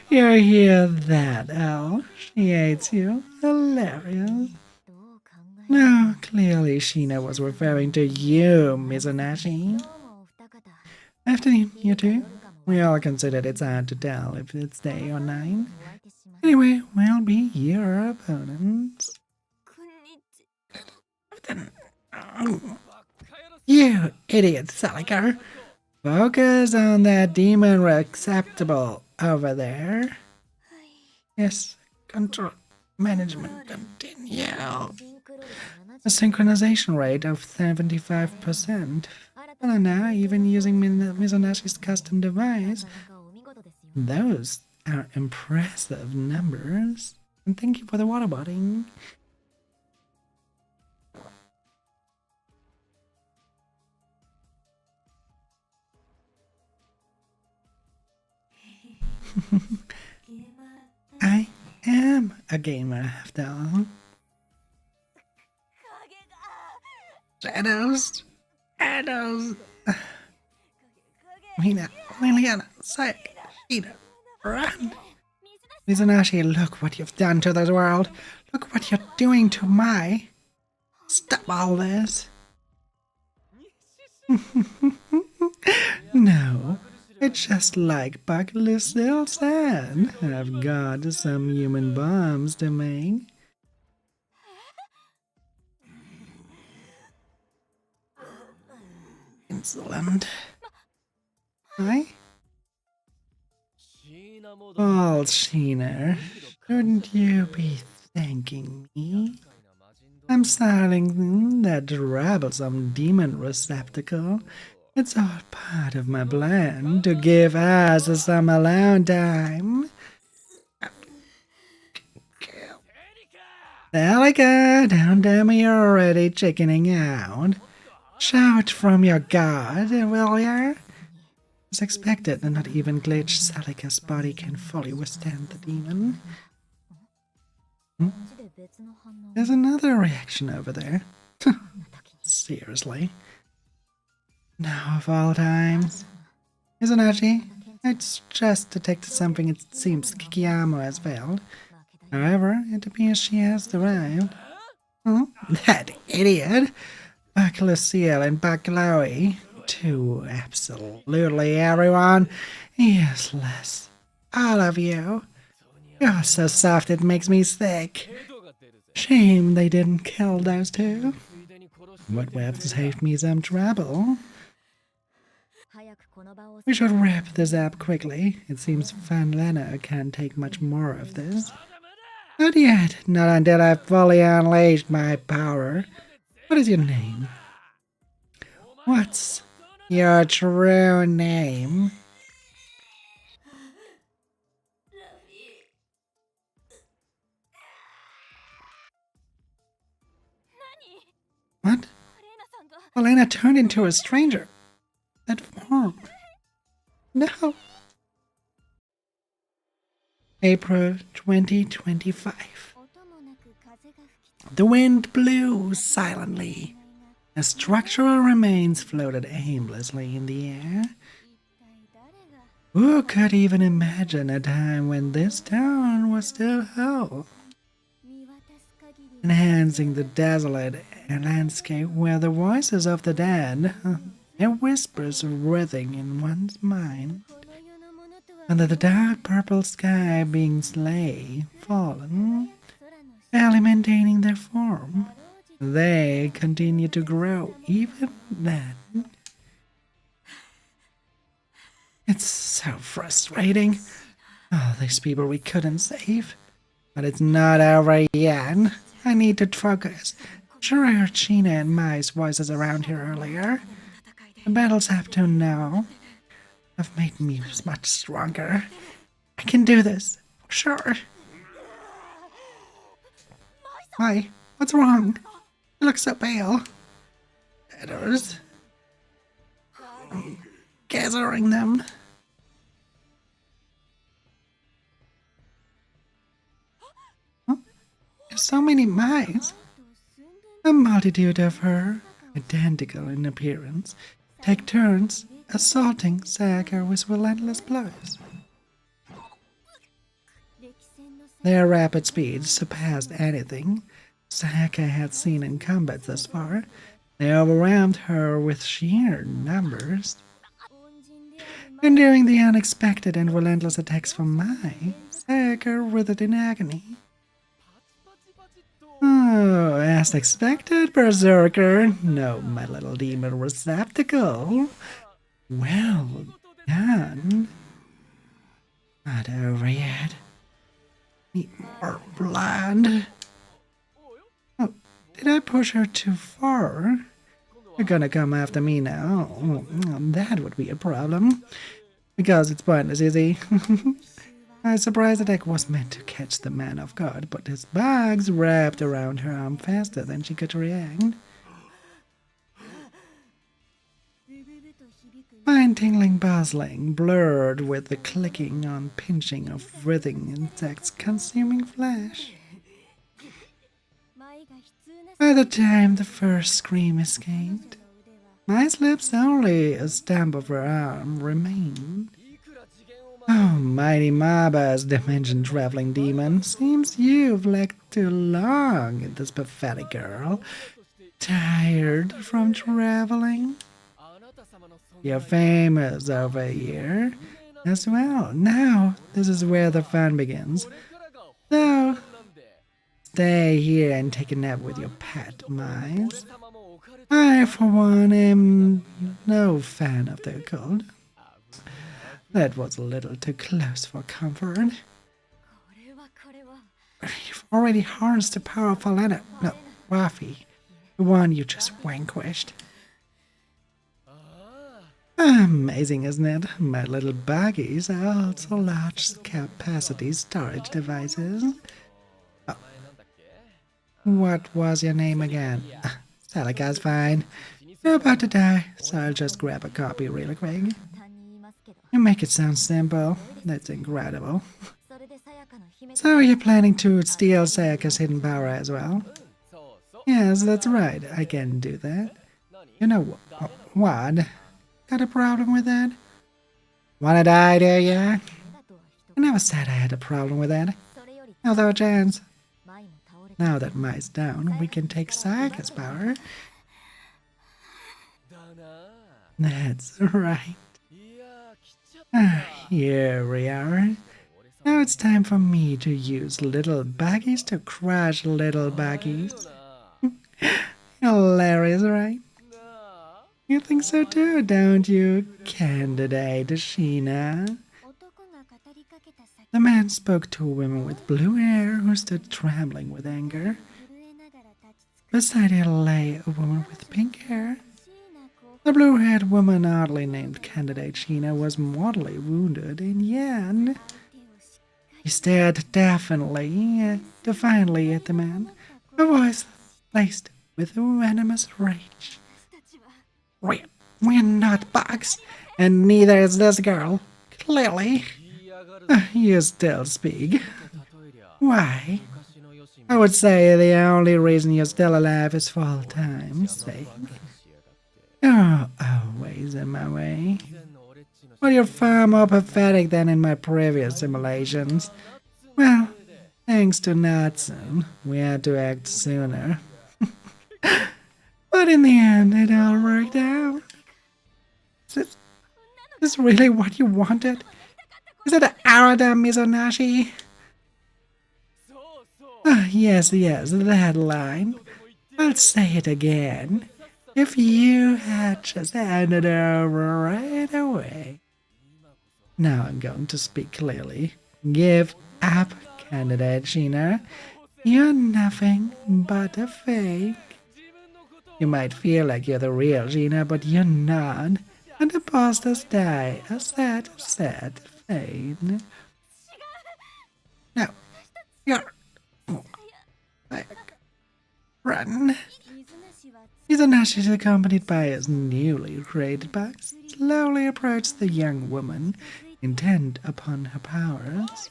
You hear that, Elle? She hates you. Hilarious. どう考え No, clearly Sheena was referring to you, Mizunagi. どうもお二方 After you two, we all considered it's hard to tell if it's day or night. お相手しました Anyway, we'll be your opponents. こんにち You idiot, Saliker. Focus on that demon receptacle over there. はい Yes, control management continue. シンクロ率 A synchronization rate of 75%. 70 Well, now, even using Mizunashi's custom device, なかなかお見事ですよ those are impressive numbers. And thank you for the waterboarding. I am a gamer after all. 影が Shadows. Shadows. 影 Mina, Liliana, Sayaka, Sheena, run. 水出し Mizunagi, look what you've done to this world. Look what you're doing to Mai. Stop all this. No, it's just like Buckley still said. I've got some human bombs to make. Insolent. Hi? シーナモード Well, Sheena, shouldn't you be thanking me? I'm styling that troublesome demon receptacle. It's all part of my plan to give us some alone time. Elika, don't tell me you're already chickening out. Shout from your god, will ya? As expected, and not even Glitch Salika's body can fully withstand the demon. こっちで別の反応 There's another reaction over there. 滝に Seriously. Now of all times. Mizunagi, it's just detected something it seems Kikiyama has failed. 負けだ However, it appears she has arrived. Oh, that idiot! Buck Lucille and Buck Chloe. To absolutely everyone. Useless. All of you. You're so soft it makes me sick. ヘドが出るぜ Shame they didn't kill those two. ついでに殺し Would have saved me some trouble. 早くこの場を We should wrap this up quickly. It seems Van Lena can't take much more of this. Not yet, not until I've fully unleashed my power. What is your name? What's your true name? What? レナさんが Elena turned into a stranger. That form. No. April 2025. 音もなく風が吹き The wind blew silently as structural remains floated aimlessly in the air. 一体誰が Who could even imagine a time when this town was still whole, 見渡す限り enhancing the desolate landscape where the voices of the dead and whispers writhing in one's mind, この世のものとは under the dark purple sky being slay, fallen, 空の barely maintaining their form. They continue to grow even then. It's so frustrating. Oh, these people we couldn't save. But it's not over yet. I need to focus. Sure, I heard Sheena and Mai's voices around here earlier. The battle's up to now have made me much stronger. I can do this, for sure. Mai, what's wrong? You look so pale. Letters. Gathering them. Huh? There's so many mice. A multitude of her, identical in appearance, take turns assaulting Sayaka with relentless blows. 歴戦の Their rapid speed surpassed anything Sayaka had seen in combat thus far. They overwhelmed her with sheer numbers. 恩人である Enduring the unexpected and relentless attacks from Mai, Sayaka writhed in agony. Oh, as expected, Berserker. No, my little demon receptacle. Well done. Not over yet. Need more blood. Oh, did I push her too far? You're gonna come after me now. Oh, that would be a problem. Because it's pointless, is he? My surprise attack was meant to catch the man off guard, but his bugs wrapped around her arm faster than she could react. ブブブと響く Mind-tingling buzzing blurred with the clicking on pinching of writhing insects consuming flesh. 舞が悲痛な By the time the first scream escaped, 腕は my lips only a stump of her arm remained. Oh, mighty Maba's dimension-traveling demon, seems you've lagged too long in this pathetic girl. Tired from traveling? You're famous over here as well. Now, this is where the fun begins. So, stay here and take a nap with your pet mice. I, for one, am no fan of the occult. That was a little too close for comfort. これはこれは You've already harnessed the power of Valena. No, Rafi. The one you just vanquished. Amazing, isn't it? My little buggies are also large capacity storage devices. Oh. What was your name again? Salaka's fine. You're about to die, so I'll just grab a copy really quick. 単に言いますけど You make it sound simple. That's incredible. それでさやかの秘め So you're planning to steal Sayaka's hidden power as well? Yes, that's right. I can do that. You know what? Got a problem with that? Wanna die, do ya? だとは人 I never said I had a problem with that. それより Now, though, a chance. 舞も倒れ Now that Mai's down, we can take Sayaka's power. That's right. Here we are. Now it's time for me to use little buggies to crush little buggies. Hilarious, right? You think so too, don't you, candidate Sheena? 男が語りかけた先 The man spoke to a woman with blue hair who stood trembling with anger. 震えながら立ちつく Beside her lay a woman with pink hair. しいな子 The blue-haired woman, oddly named Candidate Sheena, was mortally wounded in Yan. 手をし He stared defiantly at the man, a voice laced with venomous rage. たちは We're not bugs, and neither is this girl. Clearly. You still speak. Why? I would say the only reason you're still alive is for all time's sake. You're always in my way. Well, you're far more pathetic than in my previous simulations. Well, thanks to Natsun, we had to act sooner. But in the end, it all worked out. Is this really what you wanted? Is it Arada Mizonashi? Yes, that line. I'll say it again. If you had just handed over right away. Now I'm going to speak clearly. Give up, Candidate Sheena. You're nothing but a fake. You might feel like you're the real Sheena, but you're not. And imposters die a sad fate. No, you're... Run. 水無しは Izanashi, accompanied by his newly created bugs, slowly approached the young woman, intent upon her powers.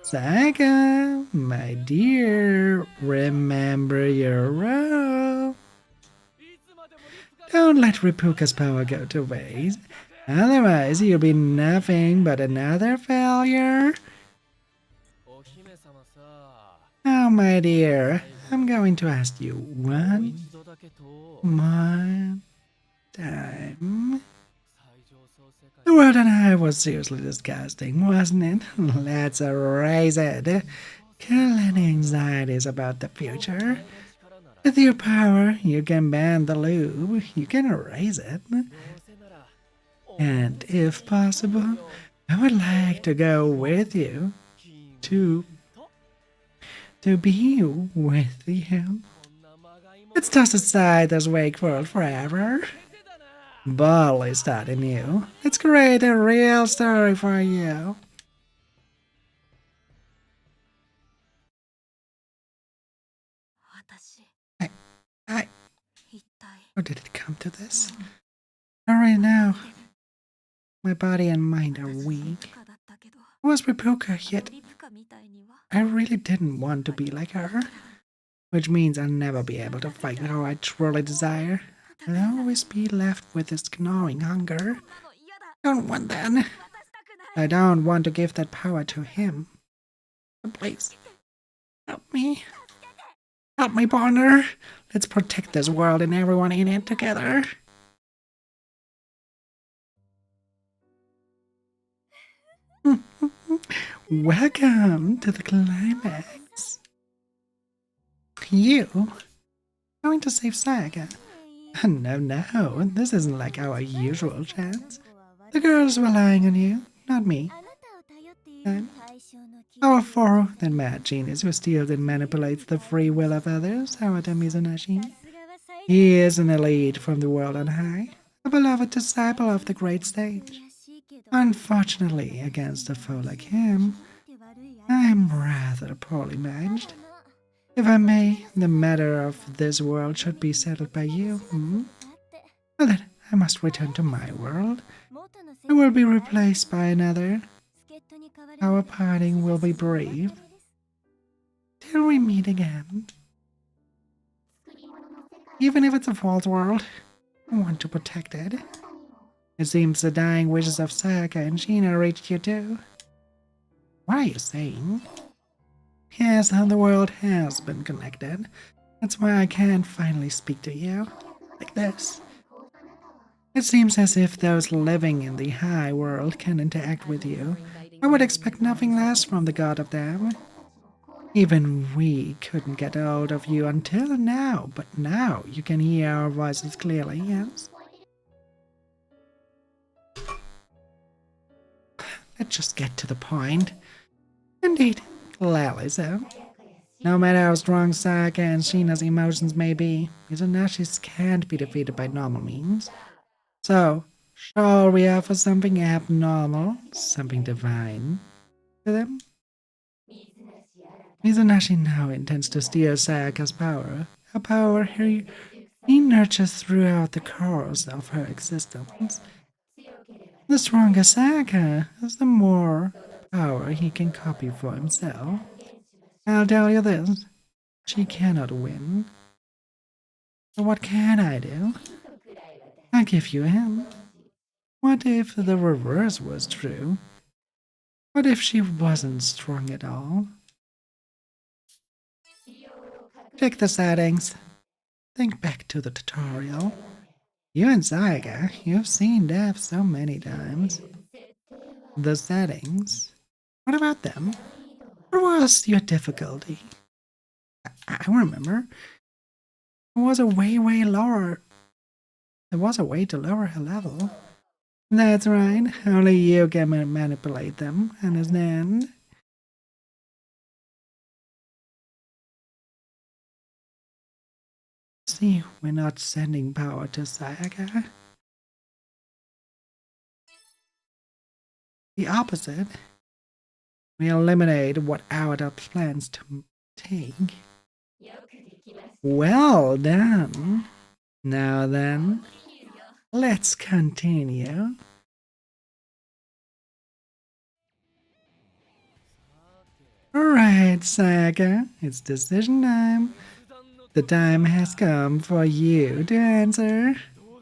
Saga, my dear, remember your role. Don't let Ripuka's power go to waste, otherwise you'll be nothing but another failure. Oh, my dear, I'm going to ask you one more time. The world and I was seriously disgusting, wasn't it? Let's erase it. Kill any anxieties about the future. With your power, you can ban the loop. You can erase it. And if possible, I would like to go with you to be with you. Let's toss aside this wake world forever. Boldly start anew. Let's create a real story for you. How did it come to this? Alright now, my body and mind are weak. I was Ripuka, yet I really didn't want to be like her. Which means I'll never be able to fight how I truly desire. I'll always be left with this gnawing hunger. I don't want that. I don't want to give that power to him. So please, help me. Help me, partner. Let's protect this world and everyone in it together. Welcome to the climax. You? Going to save Saga? No, this isn't like our usual chance. The girls relying on you, not me. Powerful than mad genius who steals and manipulates the free will of others, Harada Mizunashi. He is an elite from the world on high, a beloved disciple of the great stage. Unfortunately, against a foe like him, I'm rather poorly managed. If I may, the matter of this world should be settled by you. Well then, I must return to my world. I will be replaced by another. Our parting will be brief. Till we meet again. Even if it's a false world, I want to protect it. It seems the dying wishes of Saga and Sheena reached you too. What are you saying? Yes, the world has been connected. That's why I can finally speak to you. Like this. It seems as if those living in the high world can interact with you. I would expect nothing less from the god of them. Even we couldn't get a hold of you until now, but now you can hear our voices clearly, yes? Let's just get to the point. Indeed, gladly so. No matter how strong Sayaka and Sheena's emotions may be, Izanashis can't be defeated by normal means. So, shall we offer something abnormal, something divine, to them? Mizanashi now intends to steal Sayaka's power, a power he nurtures throughout the course of her existence. The stronger Sayaka has the more power he can copy for himself. I'll tell you this, she cannot win. So what can I do? I'll give you a hint. What if the reverse was true? What if she wasn't strong at all? Check the settings. Think back to the tutorial. You and Sayaka, you've seen death so many times. The settings. What about them? What was your difficulty? I remember. It was a way lower. There was a way to lower her level. That's right. Only you can manipulate them, understand? See, we're not sending power to Sayaka. The opposite. We eliminate what Arata plans to take. Well done. Now then, let's continue. Alright, Sayaka, it's decision time. The time has come for you to answer.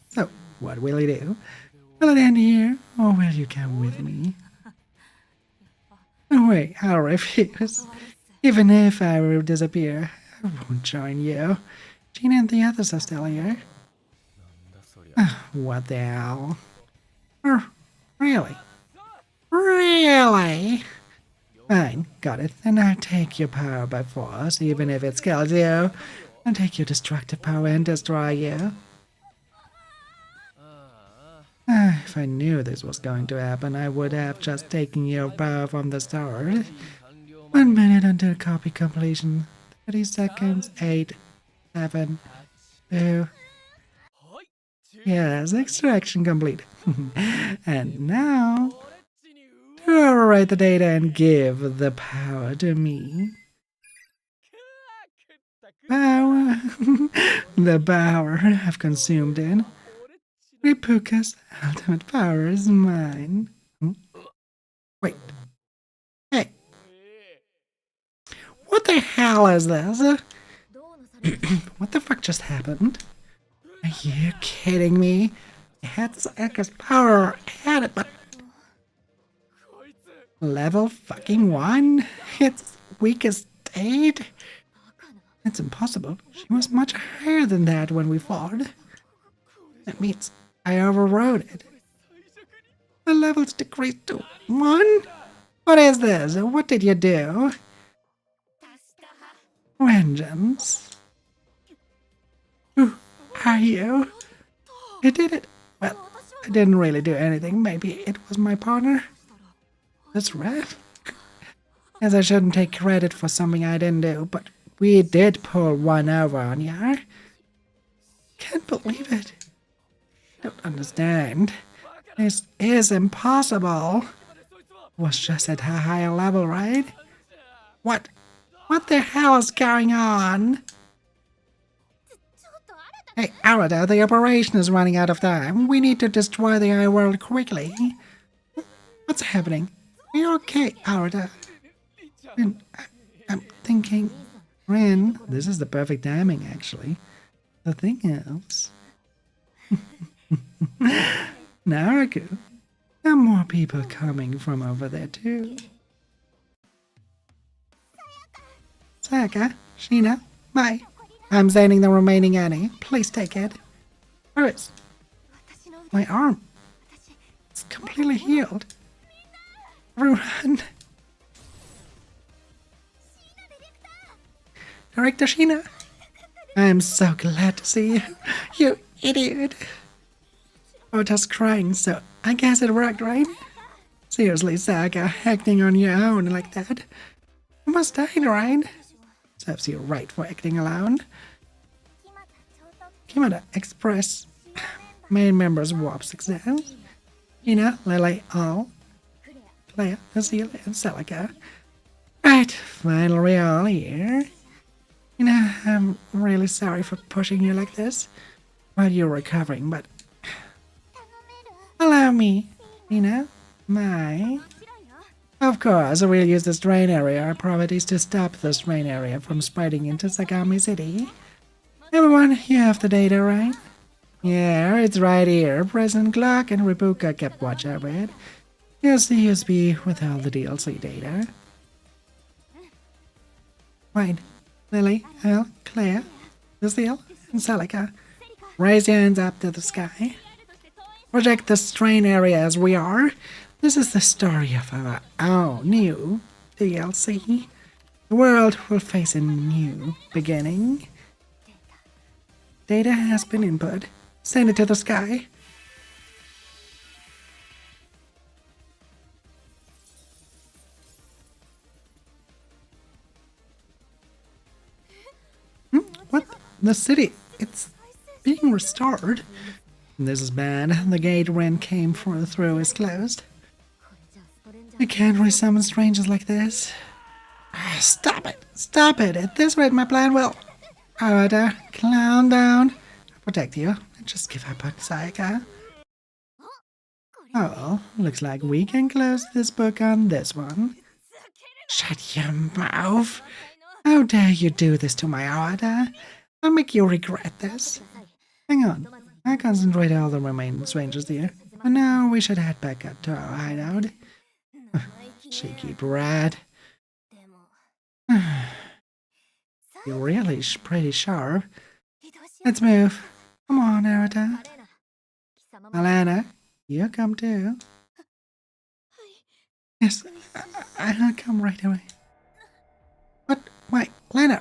So, what will you do? Will it end here, or will you come with me? No way, I'll refuse. Even if I will disappear, I won't join you. Gina and the others are still here. What the hell? Really? Really? Fine, got it. Then I'll take your power by force, even if it kills you. I'll take your destructive power and destroy you. If I knew this was going to happen, I would have just taken your power from the start. 1 minute until copy completion. 30 seconds. 8, 7, 2. Yes, extraction complete. And now, to overwrite the data and give the power to me. Power. The power I've consumed it. Ripuka's ultimate power is mine. Wait. Hey. What the hell is this? What the fuck just happened? Are you kidding me? I had Sayaka's power. I had it, but... Level fucking 1? Its weakest state? It's impossible. She was much higher than that when we fought. That means I overrode it. The levels decreased to 1? What is this? What did you do? Vengeance. Who are you? I did it. Well, I didn't really do anything. Maybe it was my partner. That's right. As I shouldn't take credit for something I didn't do, but we did pull one over on you. Can't believe it. Don't understand. This is impossible. Was just at a higher level, right? What the hell is going on? Hey, Arata, the operation is running out of time. We need to destroy the Eye World quickly. What's happening? Are you okay, Arata? I'm thinking... Rin, this is the perfect timing, actually. The thing is... Naraku, there are more people coming from over there, too. Sayaka, Sheena, Mai. I'm sending the remaining Annie. Please take it. Where is... my arm? It's completely healed. Everyone... Director Sheena, I'm so glad to see you. You idiot. I was just crying, so I guess it worked, right? Seriously, Sayaka, acting on your own like that. Almost died, right? Serves you right for acting alone. Kimata Express main members warp success. Ina, Lily, All, Claire, Azil, and Celica. Right, finally we're all here. I'm really sorry for pushing you like this while you're recovering, but allow me, my... Of course, we'll use this drain area properties to stop this drain area from spreading into Sagami City. Everyone, you have the data, right? Yeah, it's right here. President Clark and Rebuka kept watch over it. Here's the USB with all the DLC data. Wait, Lily, Elle, Claire, Lucille, and Celica. Raise your hands up to the sky. Project the strain area as we are. This is the story of our new DLC. The world will face a new beginning. Data has been input. Send it to the sky. What? The city? It's being restored. This is bad. The gate Ren came through is closed. I can't resummon strangers like this. Stop it! Stop it! At this rate, my plan will... Alright, calm down. I'll protect you. Just give up on Sayaka. Oh, looks like we can close this book on this one. Shut your mouth! How dare you do this to my Awada? I'll make you regret this. Hang on, I concentrate all the remaining strangers here. But now we should head back up to our hideout. Cheeky brat. You're really pretty sharp. Let's move. Come on, Narita. Alana, you come too. Yes, I'll come right away. What? Wait, Lena,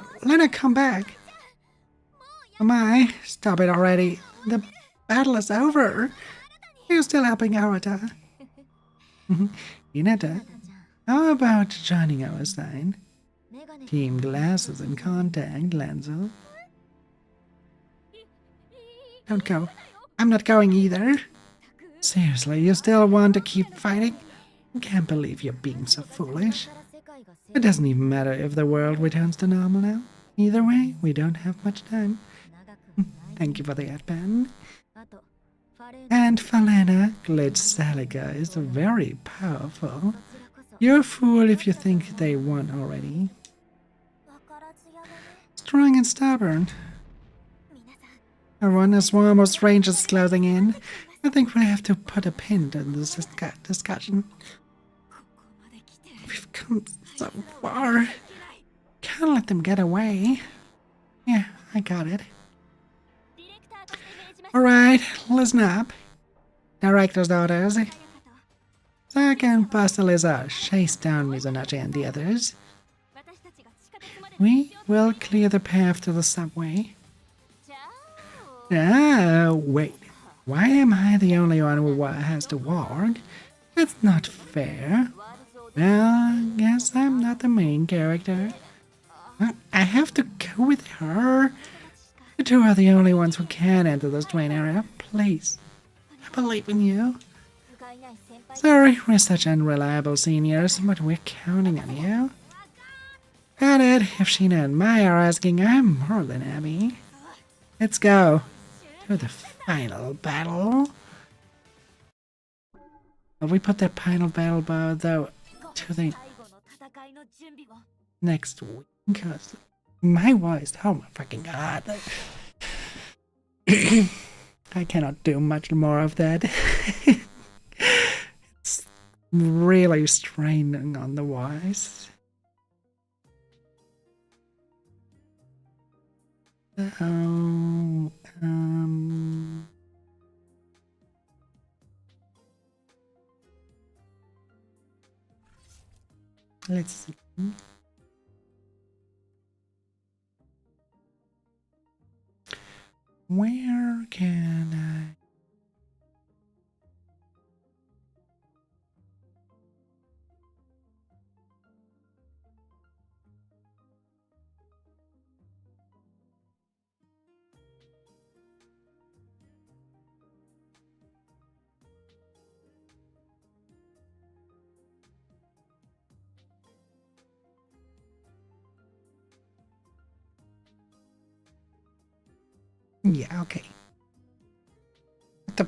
come back. Am I? Stop it already. The battle is over. You're still helping Arata. Hinata, how about joining our side? Team glasses and contact lenses. Don't go. I'm not going either. Seriously, you still want to keep fighting? I can't believe you're being so foolish. It doesn't even matter if the world returns to normal now. Either way, we don't have much time. Thank you for the ad pen. And Falena, Glitch Celica is very powerful. You're a fool if you think they won already. Strong and stubborn. Everyone, a swarm of strangers closing in. I think we have to put a pin to this discussion. We've come so far. Can't let them get away. Yeah, I got it. Alright, listen up. Director's orders. Zack and Pastelizar chase down Mizunagi and the others. We will clear the path to the subway. Wait. Why am I the only one who has to walk? That's not fair. Well, I guess I'm not the main character. I have to go with her. You two are the only ones who can enter this train area. Please. I believe in you. Sorry, we're such unreliable seniors, but we're counting on you. Got it. If Sheena and Maya are asking, I'm more than happy. Let's go to the final battle. Have we put that final battle bar, though, to the next week? Because my voice, oh my fucking god. I cannot do much more of that. It's really straining on the voice. Let's see. Where can I? Yeah, okay. What the...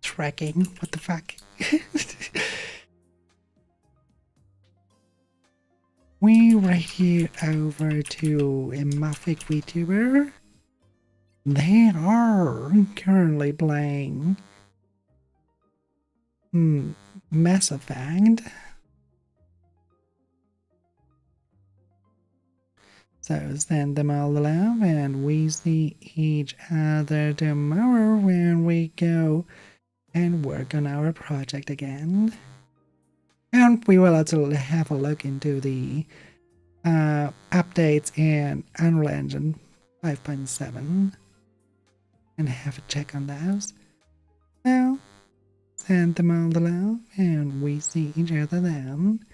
Tracking? What the fuck? We radio over to a Muffic VTuber. They are currently playing Mass Effect. So send them all the love, and we see each other tomorrow when we go and work on our project again. And we will also have a look into the updates in Unreal Engine 5.7 and have a check on those. So, send them all the love, and we see each other then.